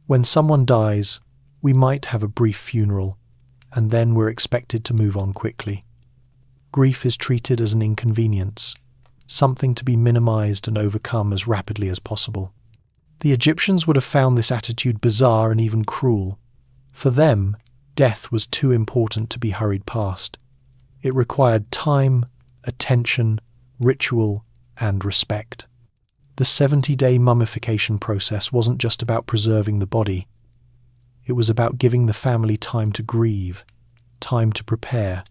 S1: When someone dies, we might have a brief funeral, and then we're expected to move on quickly. Grief is treated as an inconvenience, something to be minimized and overcome as rapidly as possible. The Egyptians would have found this attitude bizarre and even cruel. For them, death was too important to be hurried past. It required time, attention, ritual, and respect. The 70-day mummification process wasn't just about preserving the body. It was about giving the family time to grieve, time to prepare,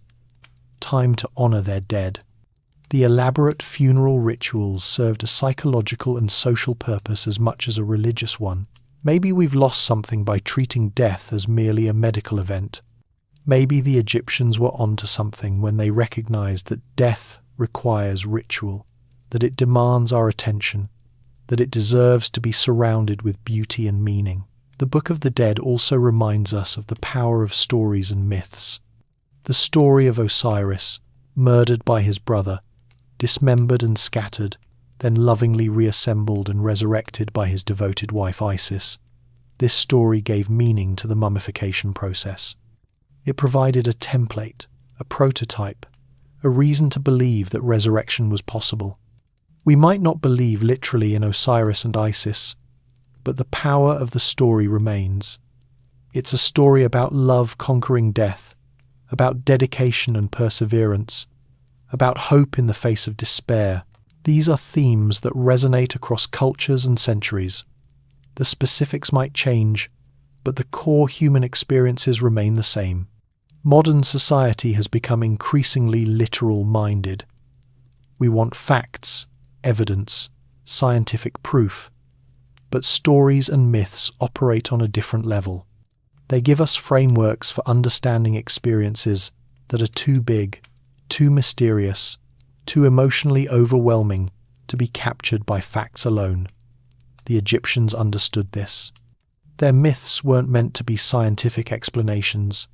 S1: time to honor their dead. The elaborate funeral rituals served a psychological and social purpose as much as a religious one. Maybe we've lost something by treating death as merely a medical event. Maybe the Egyptians were onto something when they recognized that death requires ritual, that it demands our attention, that it deserves to be surrounded with beauty and meaning. The Book of the Dead also reminds us of the power of stories and myths. The story of Osiris, murdered by his brother, dismembered and scattered, then lovingly reassembled and resurrected by his devoted wife Isis. This story gave meaning to the mummification process. It provided a template, a prototype, a reason to believe that resurrection was possible. We might not believe literally in Osiris and Isis, but the power of the story remains. It's a story about love conquering death, about dedication and perseverance, about hope in the face of despair. These are themes that resonate across cultures and centuries. The specifics might change, but the core human experiences remain the same. Modern society has become increasingly literal-minded. We want facts, evidence, scientific proof, but stories and myths operate on a different level. They give us frameworks for understanding experiences that are too big, too mysterious, too emotionally overwhelming to be captured by facts alone. The Egyptians understood this. Their myths weren't meant to be scientific explanations.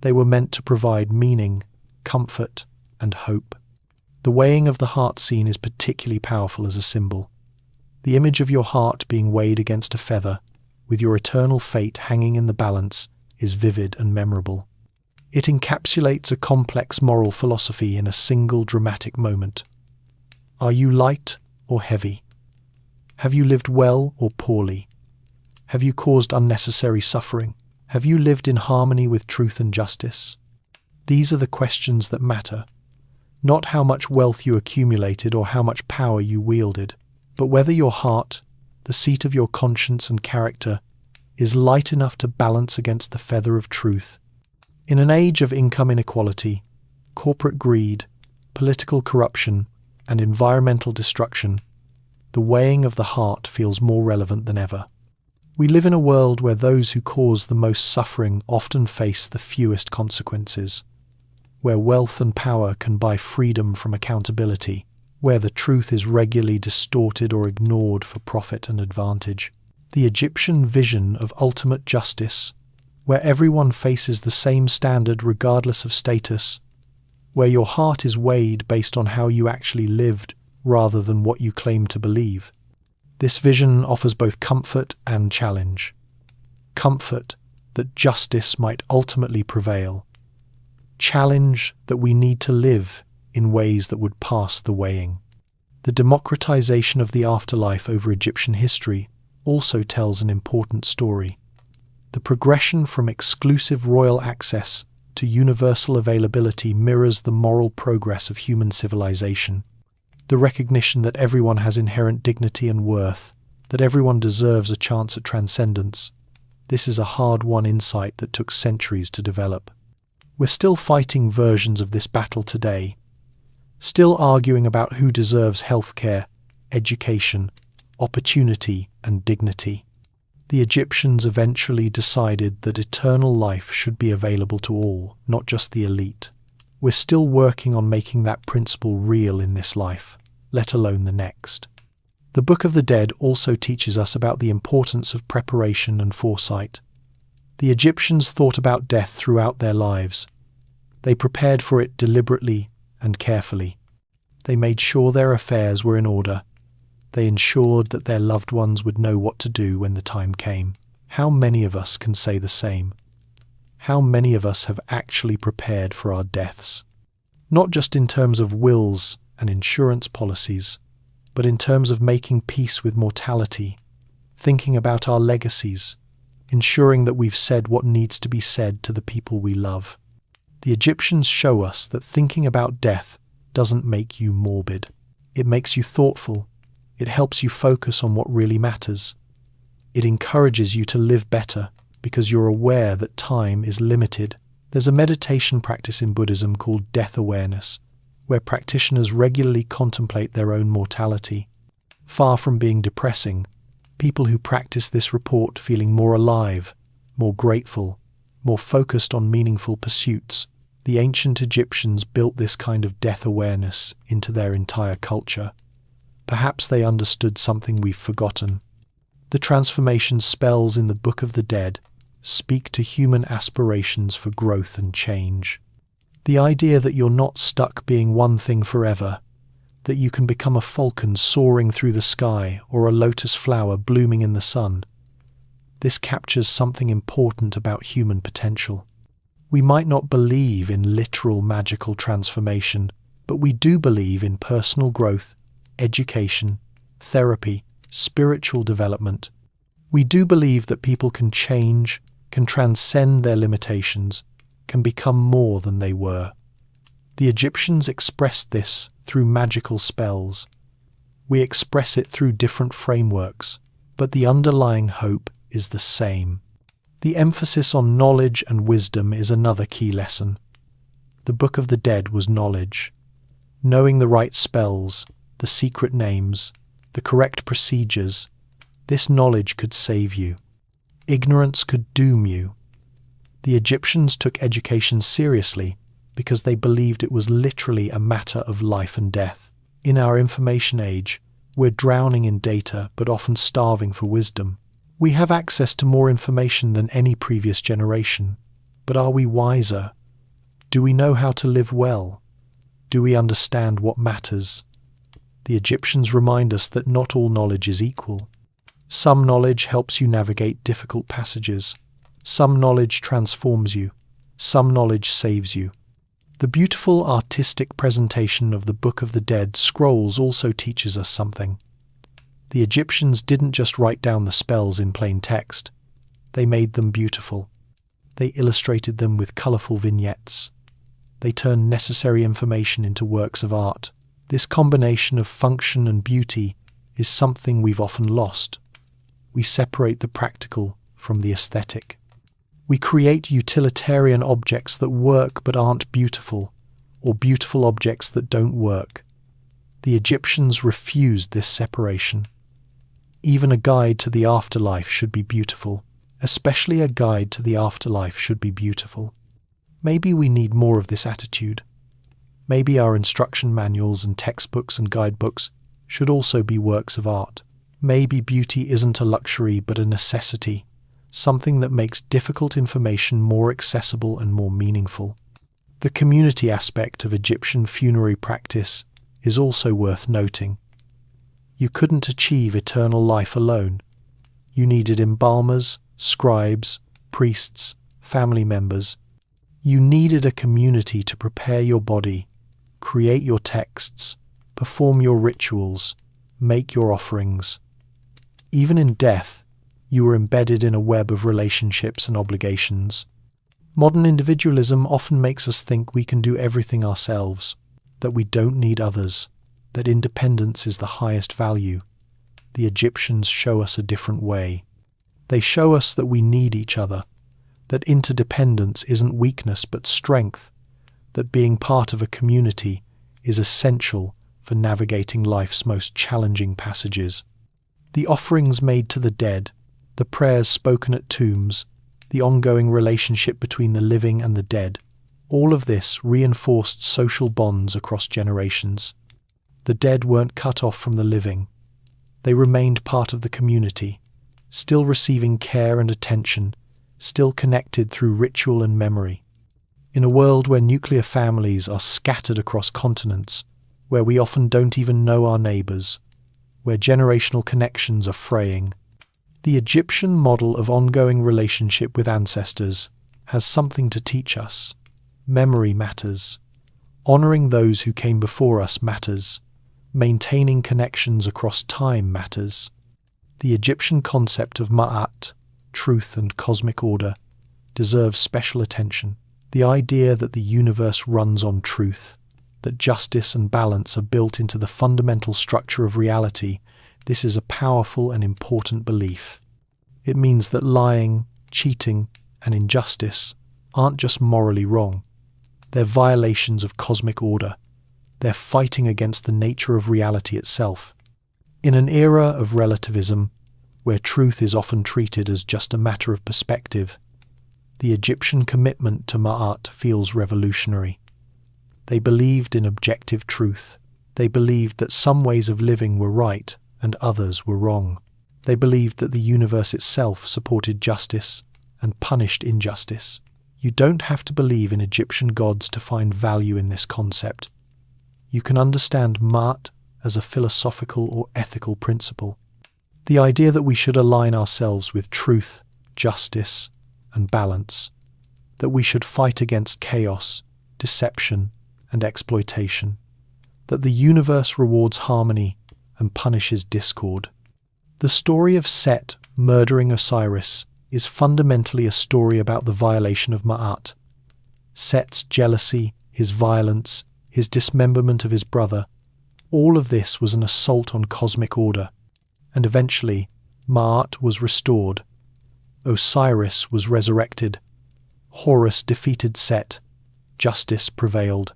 S1: They were meant to provide meaning, comfort, and hope. The weighing of the heart scene is particularly powerful as a symbol. The image of your heart being weighed against a feather, with your eternal fate hanging in the balance, is vivid and memorable. It encapsulates a complex moral philosophy in a single dramatic moment. Are you light or heavy? Have you lived well or poorly? Have you caused unnecessary suffering? Have you lived in harmony with truth and justice? These are the questions that matter, not how much wealth you accumulated or how much power you wielded, but whether your heart, the seat of your conscience and character, is light enough to balance against the feather of truth. In an age of income inequality, corporate greed, political corruption, and environmental destruction, the weighing of the heart feels more relevant than ever. We live in a world where those who cause the most suffering often face the fewest consequences, where wealth and power can buy freedom from accountability, where the truth is regularly distorted or ignored for profit and advantage. The Egyptian vision of ultimate justice, where everyone faces the same standard regardless of status, where your heart is weighed based on how you actually lived rather than what you claim to believe. This vision offers both comfort and challenge. Comfort that justice might ultimately prevail. Challenge that we need to live in ways that would pass the weighing. The democratization of the afterlife over Egyptian history also tells an important story. The progression from exclusive royal access to universal availability mirrors the moral progress of human civilization. The recognition that everyone has inherent dignity and worth, that everyone deserves a chance at transcendence. This is a hard-won insight that took centuries to develop. We're still fighting versions of this battle today, still arguing about who deserves healthcare, education, opportunity, and dignity. The Egyptians eventually decided that eternal life should be available to all, not just the elite. We're still working on making that principle real in this life, let alone the next. The Book of the Dead also teaches us about the importance of preparation and foresight. The Egyptians thought about death throughout their lives. They prepared for it deliberately and carefully. They made sure their affairs were in order. They ensured that their loved ones would know what to do when the time came. How many of us can say the same? How many of us have actually prepared for our deaths? Not just in terms of wills and insurance policies, but in terms of making peace with mortality, thinking about our legacies, ensuring that we've said what needs to be said to the people we love. The Egyptians show us that thinking about death doesn't make you morbid. It makes you thoughtful. It helps you focus on what really matters. It encourages you to live better because you're aware that time is limited. There's a meditation practice in Buddhism called death awareness, where practitioners regularly contemplate their own mortality. Far from being depressing, people who practice this report feeling more alive, more grateful, more focused on meaningful pursuits. The ancient Egyptians built this kind of death awareness into their entire culture. Perhaps they understood something we've forgotten. The transformation spells in the Book of the Dead speak to human aspirations for growth and change. The idea that you're not stuck being one thing forever, that you can become a falcon soaring through the sky or a lotus flower blooming in the sun. This captures something important about human potential. We might not believe in literal magical transformation, but we do believe in personal growth, education, therapy, spiritual development. We do believe that people can change, can transcend their limitations, can become more than they were. The Egyptians expressed this through magical spells. We express it through different frameworks, but the underlying hope is the same. The emphasis on knowledge and wisdom is another key lesson. The Book of the Dead was knowledge. Knowing the right spells, the secret names, the correct procedures, this knowledge could save you. Ignorance could doom you. The Egyptians took education seriously because they believed it was literally a matter of life and death. In our information age, we're drowning in data but often starving for wisdom. We have access to more information than any previous generation, but are we wiser? Do we know how to live well? Do we understand what matters? The Egyptians remind us that not all knowledge is equal. Some knowledge helps you navigate difficult passages. Some knowledge transforms you. Some knowledge saves you. The beautiful artistic presentation of the Book of the Dead scrolls also teaches us something. The Egyptians didn't just write down the spells in plain text. They made them beautiful. They illustrated them with colourful vignettes. They turned necessary information into works of art. This combination of function and beauty is something we've often lost. We separate the practical from the aesthetic. We create utilitarian objects that work but aren't beautiful, or beautiful objects that don't work. The Egyptians refused this separation. Even a guide to the afterlife should be beautiful. Especially a guide to the afterlife should be beautiful. Maybe we need more of this attitude. Maybe our instruction manuals and textbooks and guidebooks should also be works of art. Maybe beauty isn't a luxury but a necessity, something that makes difficult information more accessible and more meaningful. The community aspect of Egyptian funerary practice is also worth noting. You couldn't achieve eternal life alone. You needed embalmers, scribes, priests, family members. You needed a community to prepare your body, create your texts, perform your rituals, make your offerings. Even in death, you were embedded in a web of relationships and obligations. Modern individualism often makes us think we can do everything ourselves, that we don't need others, that independence is the highest value. The Egyptians show us a different way. They show us that we need each other, that interdependence isn't weakness but strength, that being part of a community is essential for navigating life's most challenging passages. The offerings made to the dead, the prayers spoken at tombs, the ongoing relationship between the living and the dead, all of this reinforced social bonds across generations. The dead weren't cut off from the living. They remained part of the community, still receiving care and attention, still connected through ritual and memory. In a world where nuclear families are scattered across continents, where we often don't even know our neighbours, where generational connections are fraying, the Egyptian model of ongoing relationship with ancestors has something to teach us. Memory matters. Honouring those who came before us matters. Maintaining connections across time matters. The Egyptian concept of ma'at, truth and cosmic order, deserves special attention. The idea that the universe runs on truth, that justice and balance are built into the fundamental structure of reality, this is a powerful and important belief. It means that lying, cheating, and injustice aren't just morally wrong. They're violations of cosmic order. They're fighting against the nature of reality itself. In an era of relativism, where truth is often treated as just a matter of perspective, the Egyptian commitment to Ma'at feels revolutionary. They believed in objective truth. They believed that some ways of living were right and others were wrong. They believed that the universe itself supported justice and punished injustice. You don't have to believe in Egyptian gods to find value in this concept. You can understand Ma'at as a philosophical or ethical principle. The idea that we should align ourselves with truth, justice, and balance, that we should fight against chaos, deception, and exploitation, that the universe rewards harmony and punishes discord. The story of Set murdering Osiris is fundamentally a story about the violation of Ma'at. Set's jealousy, his violence, his dismemberment of his brother, all of this was an assault on cosmic order, and eventually Ma'at was restored. Osiris was resurrected. Horus defeated Set. Justice prevailed.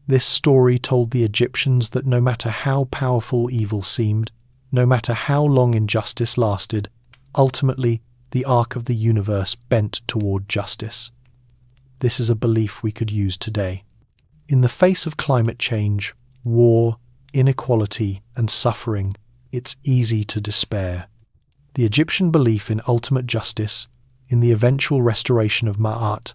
S1: This story told the Egyptians that no matter how powerful evil seemed, no matter how long injustice lasted, ultimately the arc of the universe bent toward justice. This is a belief we could use today. In the face of climate change, war, inequality, and suffering, it's easy to despair. The Egyptian belief in ultimate justice, in the eventual restoration of Ma'at,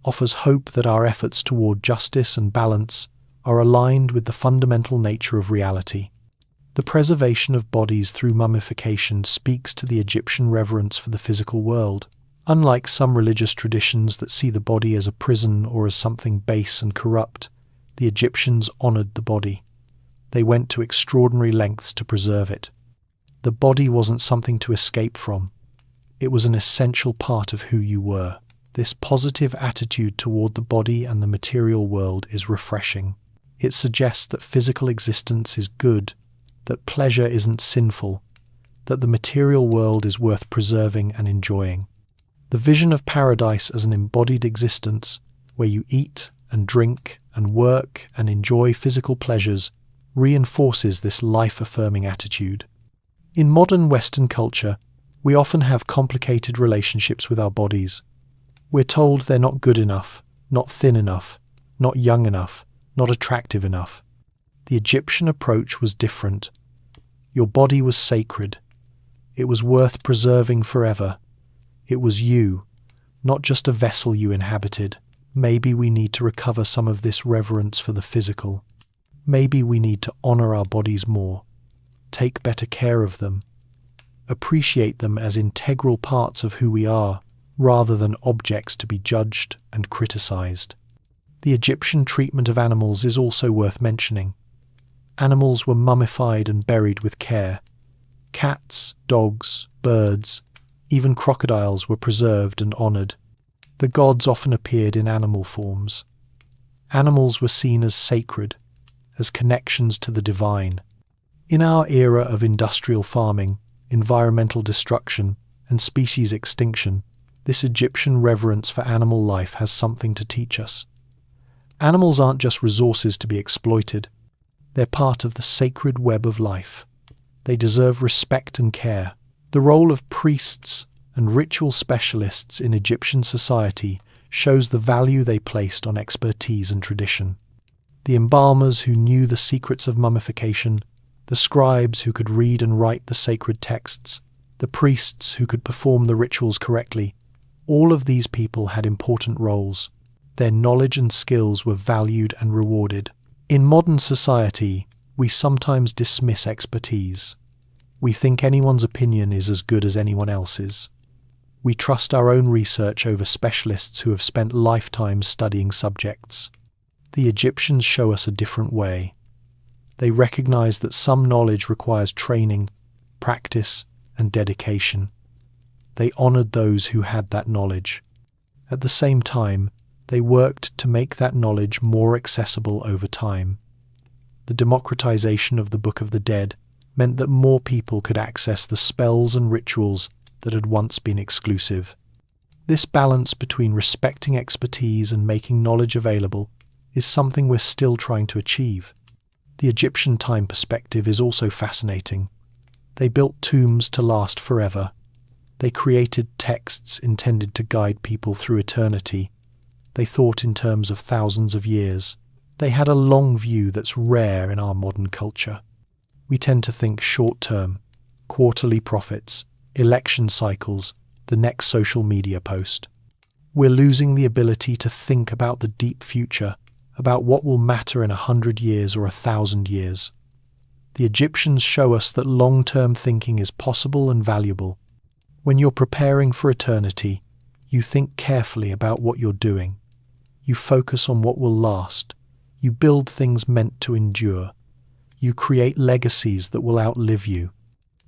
S1: offers hope that our efforts toward justice and balance are aligned with the fundamental nature of reality. The preservation of bodies through mummification speaks to the Egyptian reverence for the physical world. Unlike some religious traditions that see the body as a prison or as something base and corrupt, the Egyptians honoured the body. They went to extraordinary lengths to preserve it. The body wasn't something to escape from. It was an essential part of who you were. This positive attitude toward the body and the material world is refreshing. It suggests that physical existence is good, that pleasure isn't sinful, that the material world is worth preserving and enjoying. The vision of paradise as an embodied existence, where you eat and drink and work and enjoy physical pleasures, reinforces this life-affirming attitude. In modern Western culture, we often have complicated relationships with our bodies. We're told they're not good enough, not thin enough, not young enough, not attractive enough. The Egyptian approach was different. Your body was sacred. It was worth preserving forever. It was you, not just a vessel you inhabited. Maybe we need to recover some of this reverence for the physical. Maybe we need to honor our bodies more, take better care of them, appreciate them as integral parts of who we are, rather than objects to be judged and criticized. The Egyptian treatment of animals is also worth mentioning. Animals were mummified and buried with care. Cats, dogs, birds, even crocodiles were preserved and honored. The gods often appeared in animal forms. Animals were seen as sacred, as connections to the divine. In our era of industrial farming, environmental destruction, and species extinction, this Egyptian reverence for animal life has something to teach us. Animals aren't just resources to be exploited. They're part of the sacred web of life. They deserve respect and care. The role of priests and ritual specialists in Egyptian society shows the value they placed on expertise and tradition. The embalmers who knew the secrets of mummification, the scribes who could read and write the sacred texts, the priests who could perform the rituals correctly, all of these people had important roles. Their knowledge and skills were valued and rewarded. In modern society, we sometimes dismiss expertise. We think anyone's opinion is as good as anyone else's. We trust our own research over specialists who have spent lifetimes studying subjects. The Egyptians show us a different way. They recognize that some knowledge requires training, practice, and dedication. They honored those who had that knowledge. At the same time, they worked to make that knowledge more accessible over time. The democratization of the Book of the Dead meant that more people could access the spells and rituals that had once been exclusive. This balance between respecting expertise and making knowledge available is something we're still trying to achieve. The Egyptian time perspective is also fascinating. They built tombs to last forever. They created texts intended to guide people through eternity. They thought in terms of thousands of years. They had a long view that's rare in our modern culture. We tend to think short-term, quarterly profits, election cycles, the next social media post. We're losing the ability to think about the deep future, about what will matter in 100 years or 1,000 years. The Egyptians show us that long-term thinking is possible and valuable. When you're preparing for eternity, you think carefully about what you're doing. You focus on what will last. You build things meant to endure. You create legacies that will outlive you.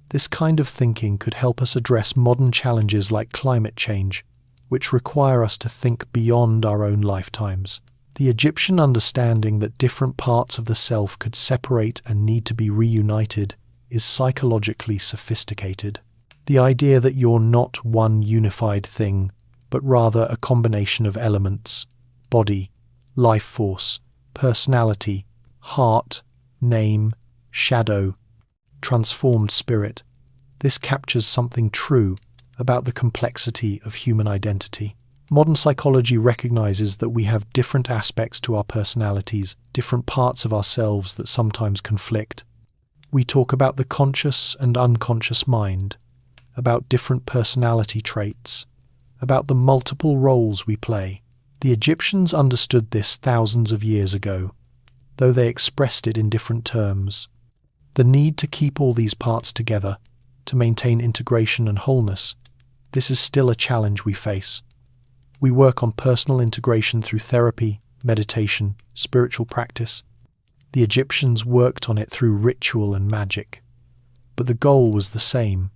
S1: This kind of thinking could help us address modern challenges like climate change, which require us to think beyond our own lifetimes. The Egyptian understanding that different parts of the self could separate and need to be reunited is psychologically sophisticated. The idea that you're not one unified thing, but rather a combination of elements: body, life force, personality, heart, name, shadow, transformed spirit. This captures something true about the complexity of human identity. Modern psychology recognizes that we have different aspects to our personalities, different parts of ourselves that sometimes conflict. We talk about the conscious and unconscious mind, about different personality traits, about the multiple roles we play. The Egyptians understood this thousands of years ago, though they expressed it in different terms. The need to keep all these parts together, to maintain integration and wholeness, this is still a challenge we face. We work on personal integration through therapy, meditation, spiritual practice. The Egyptians worked on it through ritual and magic. But the goal was the same: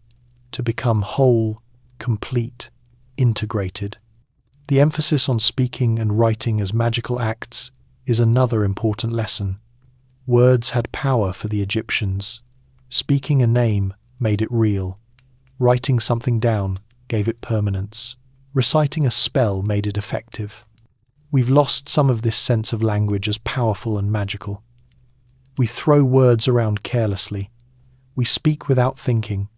S1: to become whole, complete, integrated. The emphasis on speaking and writing as magical acts is another important lesson. Words had power for the Egyptians. Speaking a name made it real. Writing something down gave it permanence. Reciting a spell made it effective. We've lost some of this sense of language as powerful and magical. We throw words around carelessly. We speak without thinking.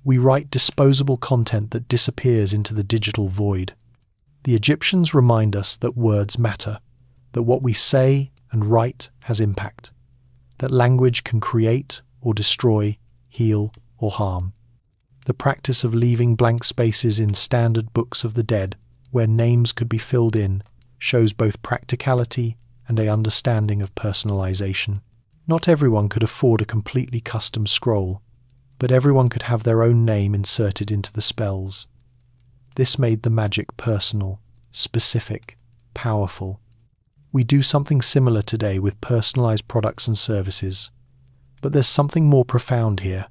S1: We write disposable content that disappears into the digital void. The Egyptians remind us that words matter, that what we say and write has impact, that language can create or destroy, heal or harm. The practice of leaving blank spaces in standard books of the dead, where names could be filled in, shows both practicality and an understanding of personalization. Not everyone could afford a completely custom scroll, but everyone could have their own name inserted into the spells. This made the magic personal, specific, powerful. We do something similar today with personalized products and services, but there's something more profound here.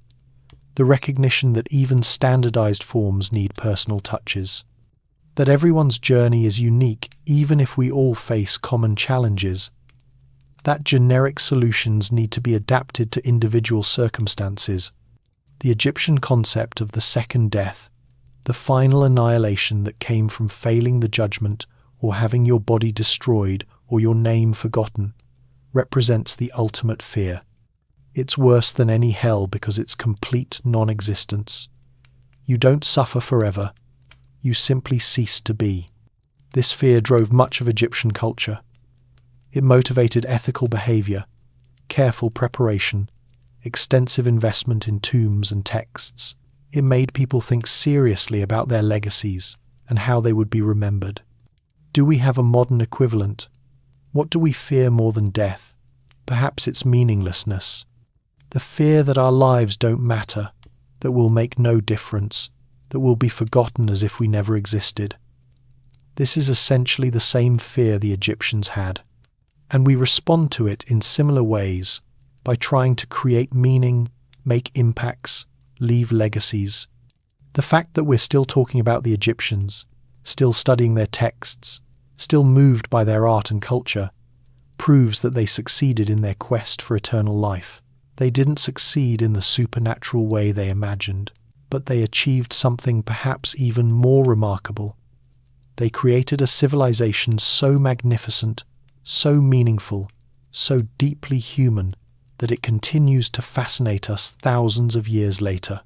S1: The recognition that even standardized forms need personal touches. That everyone's journey is unique even if we all face common challenges. That generic solutions need to be adapted to individual circumstances. The Egyptian concept of the second death, the final annihilation that came from failing the judgment or having your body destroyed or your name forgotten, represents the ultimate fear. It's worse than any hell because it's complete non-existence. You don't suffer forever. You simply cease to be. This fear drove much of Egyptian culture. It motivated ethical behavior, careful preparation, extensive investment in tombs and texts. It made people think seriously about their legacies and how they would be remembered. Do we have a modern equivalent? What do we fear more than death? Perhaps it's meaninglessness. The fear that our lives don't matter, that we'll make no difference, that we'll be forgotten as if we never existed. This is essentially the same fear the Egyptians had, and we respond to it in similar ways by trying to create meaning, make impacts, leave legacies. The fact that we're still talking about the Egyptians, still studying their texts, still moved by their art and culture, proves that they succeeded in their quest for eternal life. They didn't succeed in the supernatural way they imagined, but they achieved something perhaps even more remarkable. They created a civilization so magnificent, so meaningful, so deeply human, that it continues to fascinate us thousands of years later.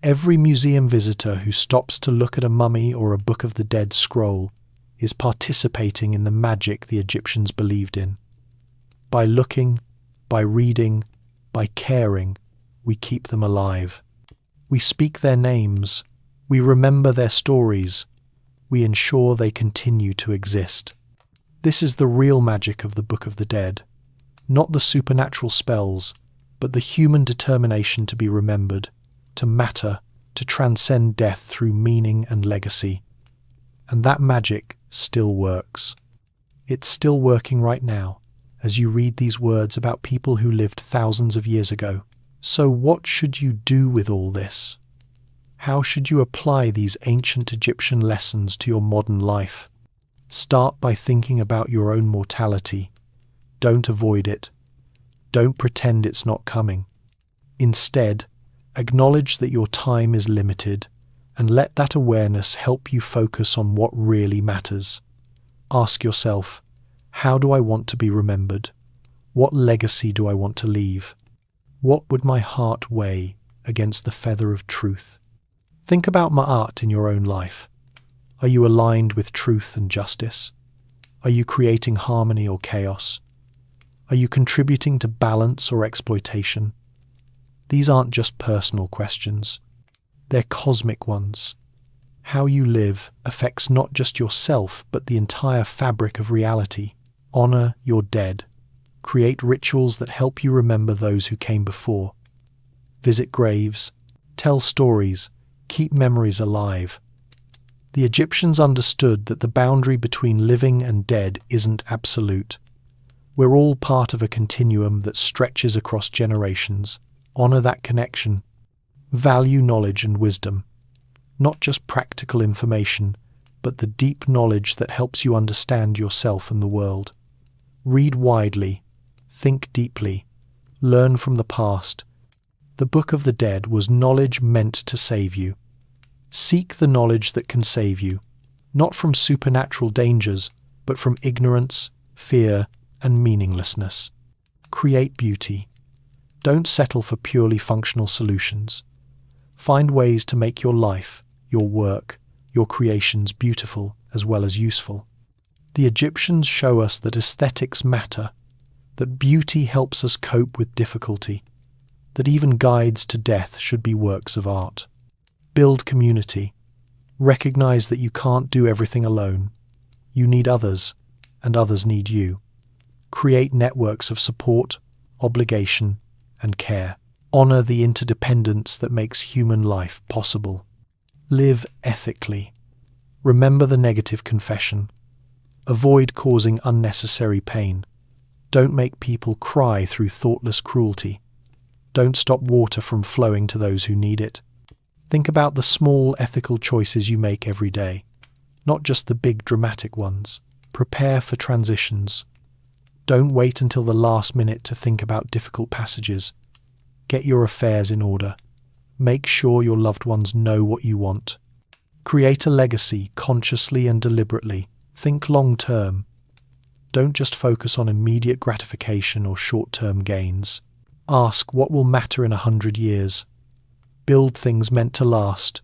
S1: Every museum visitor who stops to look at a mummy or a Book of the Dead scroll is participating in the magic the Egyptians believed in. By looking, by reading, by caring, we keep them alive. We speak their names, we remember their stories, we ensure they continue to exist. This is the real magic of the Book of the Dead. Not the supernatural spells, but the human determination to be remembered, to matter, to transcend death through meaning and legacy. And that magic still works. It's still working right now, as you read these words about people who lived thousands of years ago. So what should you do with all this? How should you apply these ancient Egyptian lessons to your modern life? Start by thinking about your own mortality. Don't avoid it. Don't pretend it's not coming. Instead, acknowledge that your time is limited and let that awareness help you focus on what really matters. Ask yourself, how do I want to be remembered? What legacy do I want to leave? What would my heart weigh against the feather of truth? Think about Ma'at in your own life. Are you aligned with truth and justice? Are you creating harmony or chaos? Are you contributing to balance or exploitation? These aren't just personal questions. They're cosmic ones. How you live affects not just yourself, but the entire fabric of reality. Honor your dead. Create rituals that help you remember those who came before. Visit graves. Tell stories. Keep memories alive. The Egyptians understood that the boundary between living and dead isn't absolute. We're all part of a continuum that stretches across generations. Honor that connection. Value knowledge and wisdom. Not just practical information, but the deep knowledge that helps you understand yourself and the world. Read widely. Think deeply. Learn from the past. The Book of the Dead was knowledge meant to save you. Seek the knowledge that can save you, not from supernatural dangers, but from ignorance, fear, and meaninglessness. Create beauty. Don't settle for purely functional solutions. Find ways to make your life, your work, your creations beautiful as well as useful. The Egyptians show us that aesthetics matter, that beauty helps us cope with difficulty, that even guides to death should be works of art. Build community. Recognize that you can't do everything alone. You need others, and others need you. Create networks of support, obligation, and care. Honor the interdependence that makes human life possible. Live ethically. Remember the negative confession. Avoid causing unnecessary pain. Don't make people cry through thoughtless cruelty. Don't stop water from flowing to those who need it. Think about the small ethical choices you make every day, not just the big dramatic ones. Prepare for transitions. Don't wait until the last minute to think about difficult passages. Get your affairs in order. Make sure your loved ones know what you want. Create a legacy consciously and deliberately. Think long term. Don't just focus on immediate gratification or short-term gains. Ask what will matter in 100 years. Build things meant to last.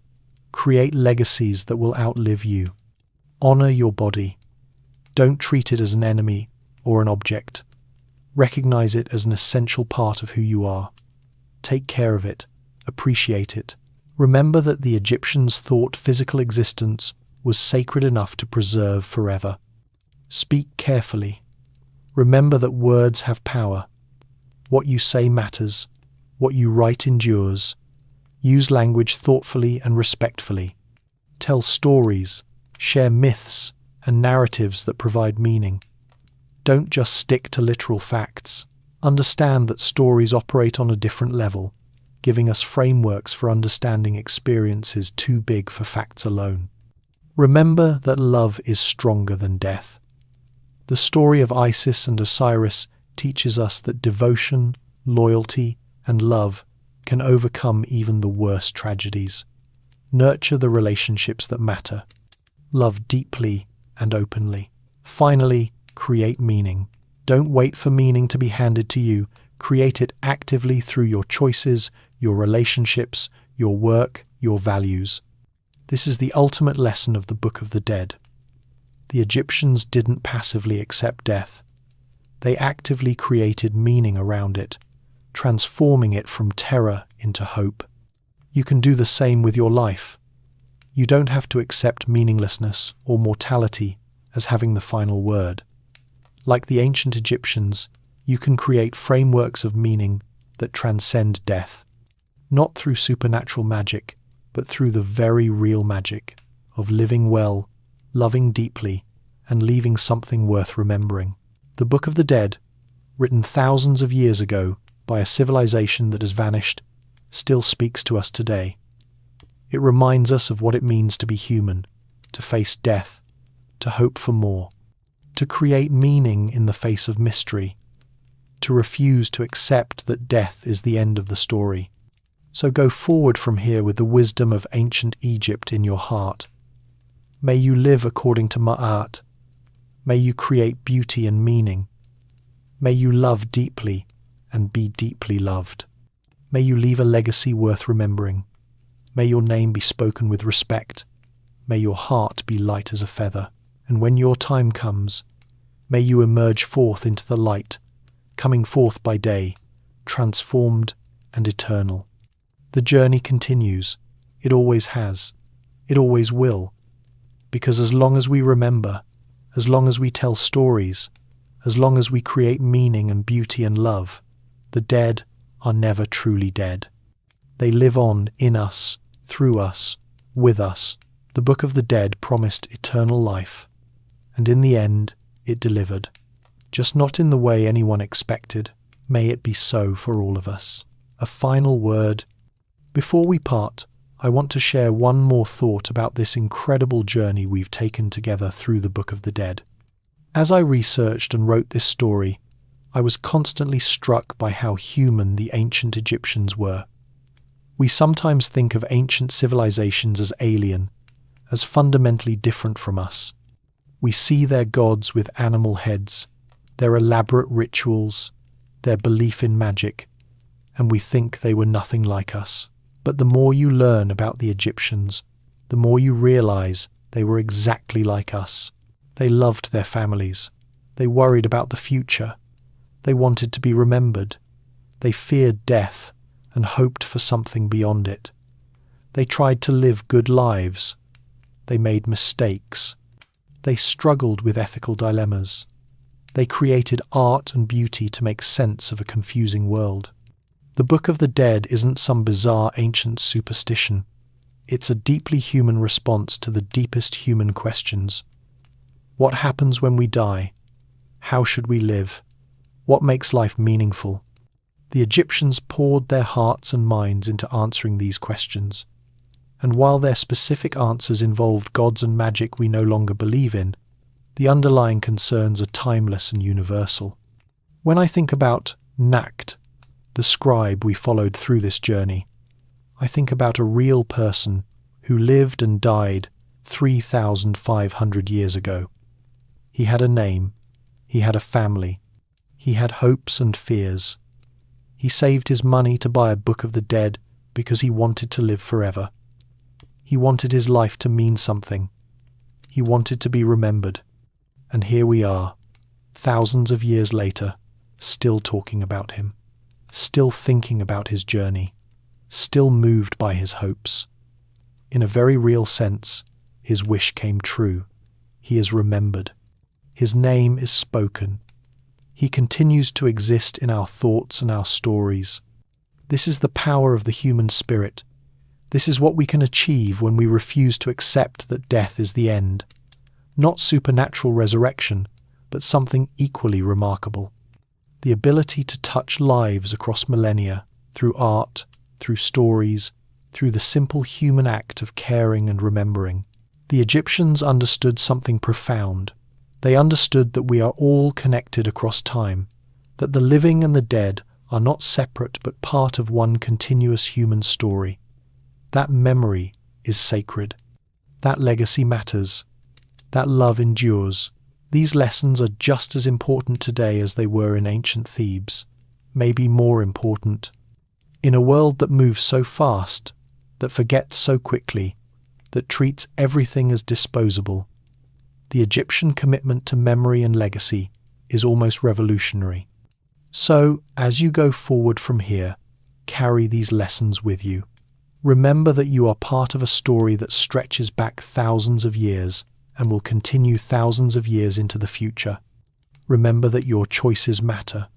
S1: Create legacies that will outlive you. Honor your body. Don't treat it as an enemy or an object. Recognize it as an essential part of who you are. Take care of it. Appreciate it. Remember that the Egyptians thought physical existence was sacred enough to preserve forever. Speak carefully. Remember that words have power. What you say matters. What you write endures. Use language thoughtfully and respectfully. Tell stories. Share myths and narratives that provide meaning. Don't just stick to literal facts. Understand that stories operate on a different level, giving us frameworks for understanding experiences too big for facts alone. Remember that love is stronger than death. The story of Isis and Osiris teaches us that devotion, loyalty, and love can overcome even the worst tragedies. Nurture the relationships that matter. Love deeply and openly. Finally, create meaning. Don't wait for meaning to be handed to you. Create it actively through your choices, your relationships, your work, your values. This is the ultimate lesson of the Book of the Dead. The Egyptians didn't passively accept death. They actively created meaning around it, transforming it from terror into hope. You can do the same with your life. You don't have to accept meaninglessness or mortality as having the final word. Like the ancient Egyptians, you can create frameworks of meaning that transcend death, not through supernatural magic, but through the very real magic of living well, loving deeply, and leaving something worth remembering. The Book of the Dead, written thousands of years ago by a civilization that has vanished, still speaks to us today. It reminds us of what it means to be human, to face death, to hope for more, to create meaning in the face of mystery, to refuse to accept that death is the end of the story. So go forward from here with the wisdom of ancient Egypt in your heart. May you live according to Ma'at. May you create beauty and meaning. May you love deeply and be deeply loved. May you leave a legacy worth remembering. May your name be spoken with respect. May your heart be light as a feather. And when your time comes, may you emerge forth into the light, coming forth by day, transformed and eternal. The journey continues. It always has. It always will. Because as long as we remember, as long as we tell stories, as long as we create meaning and beauty and love, the dead are never truly dead. They live on in us, through us, with us. The Book of the Dead promised eternal life, and in the end it delivered, just not in the way anyone expected. May it be so for all of us. A final word. Before we part, I want to share one more thought about this incredible journey we've taken together through the Book of the Dead. As I researched and wrote this story, I was constantly struck by how human the ancient Egyptians were. We sometimes think of ancient civilizations as alien, as fundamentally different from us. We see their gods with animal heads, their elaborate rituals, their belief in magic, and we think they were nothing like us. But the more you learn about the Egyptians, the more you realize they were exactly like us. They loved their families. They worried about the future. They wanted to be remembered. They feared death and hoped for something beyond it. They tried to live good lives. They made mistakes. They struggled with ethical dilemmas. They created art and beauty to make sense of a confusing world. The Book of the Dead isn't some bizarre ancient superstition. It's a deeply human response to the deepest human questions. What happens when we die? How should we live? What makes life meaningful? The Egyptians poured their hearts and minds into answering these questions. And while their specific answers involved gods and magic we no longer believe in, the underlying concerns are timeless and universal. When I think about Nakht, the scribe we followed through this journey, I think about a real person who lived and died 3,500 years ago. He had a name, he had a family, he had hopes and fears. He saved his money to buy a Book of the Dead because he wanted to live forever. He wanted his life to mean something. He wanted to be remembered. And here we are, thousands of years later, still talking about him, still thinking about his journey, still moved by his hopes. In a very real sense, his wish came true. He is remembered. His name is spoken. He continues to exist in our thoughts and our stories. This is the power of the human spirit. This is what we can achieve when we refuse to accept that death is the end. Not supernatural resurrection, but something equally remarkable. The ability to touch lives across millennia, through art, through stories, through the simple human act of caring and remembering. The Egyptians understood something profound. They understood that we are all connected across time, that the living and the dead are not separate but part of one continuous human story. That memory is sacred. That legacy matters. That love endures. These lessons are just as important today as they were in ancient Thebes, maybe more important. In a world that moves so fast, that forgets so quickly, that treats everything as disposable, the Egyptian commitment to memory and legacy is almost revolutionary. So, as you go forward from here, carry these lessons with you. Remember that you are part of a story that stretches back thousands of years and will continue thousands of years into the future. Remember that your choices matter,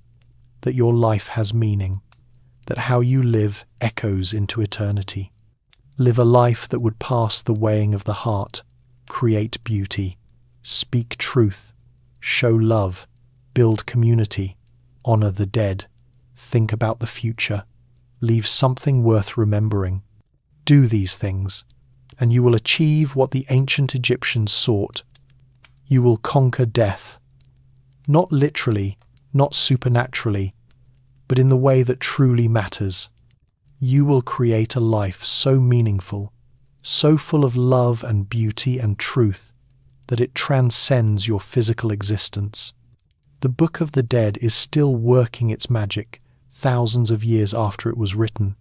S1: that your life has meaning, that how you live echoes into eternity. Live a life that would pass the weighing of the heart, create beauty, speak truth, show love, build community, honor the dead, think about the future, leave something worth remembering. Do these things, and you will achieve what the ancient Egyptians sought. You will conquer death, not literally, not supernaturally, but in the way that truly matters. You will create a life so meaningful, so full of love and beauty and truth, that it transcends your physical existence. The Book of the Dead is still working its magic thousands of years after it was written.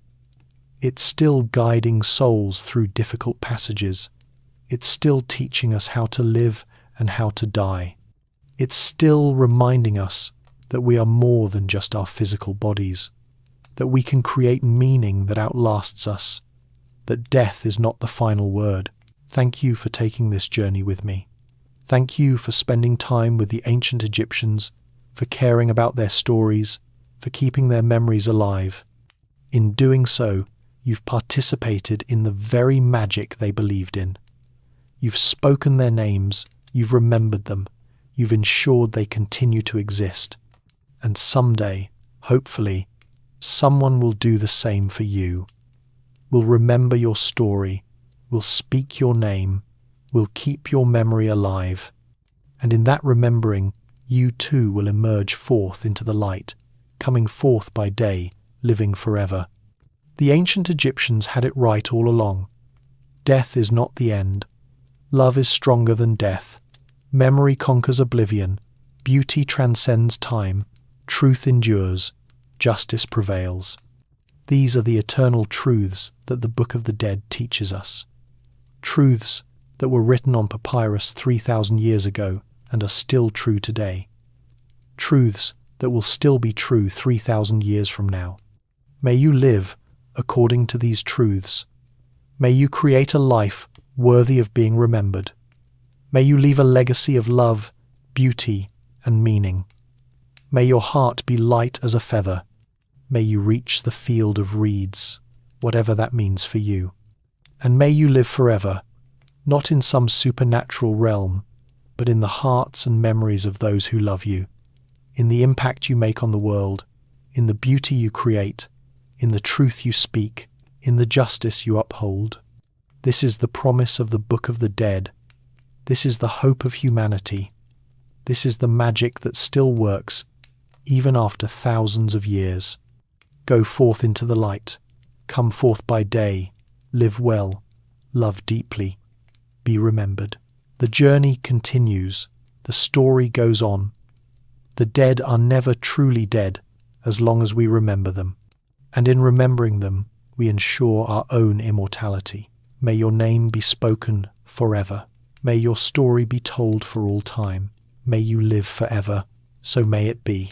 S1: It's still guiding souls through difficult passages. It's still teaching us how to live and how to die. It's still reminding us that we are more than just our physical bodies, that we can create meaning that outlasts us, that death is not the final word. Thank you for taking this journey with me. Thank you for spending time with the ancient Egyptians, for caring about their stories, for keeping their memories alive. In doing so, you've participated in the very magic they believed in. You've spoken their names, you've remembered them, you've ensured they continue to exist. And someday, hopefully, someone will do the same for you. Will remember your story, will speak your name, will keep your memory alive. And in that remembering, you too will emerge forth into the light, coming forth by day, living forever. The ancient Egyptians had it right all along. Death is not the end. Love is stronger than death. Memory conquers oblivion. Beauty transcends time. Truth endures. Justice prevails. These are the eternal truths that the Book of the Dead teaches us. Truths that were written on papyrus 3,000 years ago and are still true today. Truths that will still be true 3,000 years from now. May you live according to these truths. May you create a life worthy of being remembered. May you leave a legacy of love, beauty, and meaning. May your heart be light as a feather. May you reach the field of reeds, whatever that means for you. And may you live forever, not in some supernatural realm, but in the hearts and memories of those who love you, in the impact you make on the world, in the beauty you create, in the truth you speak, in the justice you uphold. This is the promise of the Book of the Dead. This is the hope of humanity. This is the magic that still works, even after thousands of years. Go forth into the light. Come forth by day. Live well. Love deeply. Be remembered. The journey continues. The story goes on. The dead are never truly dead as long as we remember them. And in remembering them, we ensure our own immortality. May your name be spoken forever. May your story be told for all time. May you live forever. So may it be.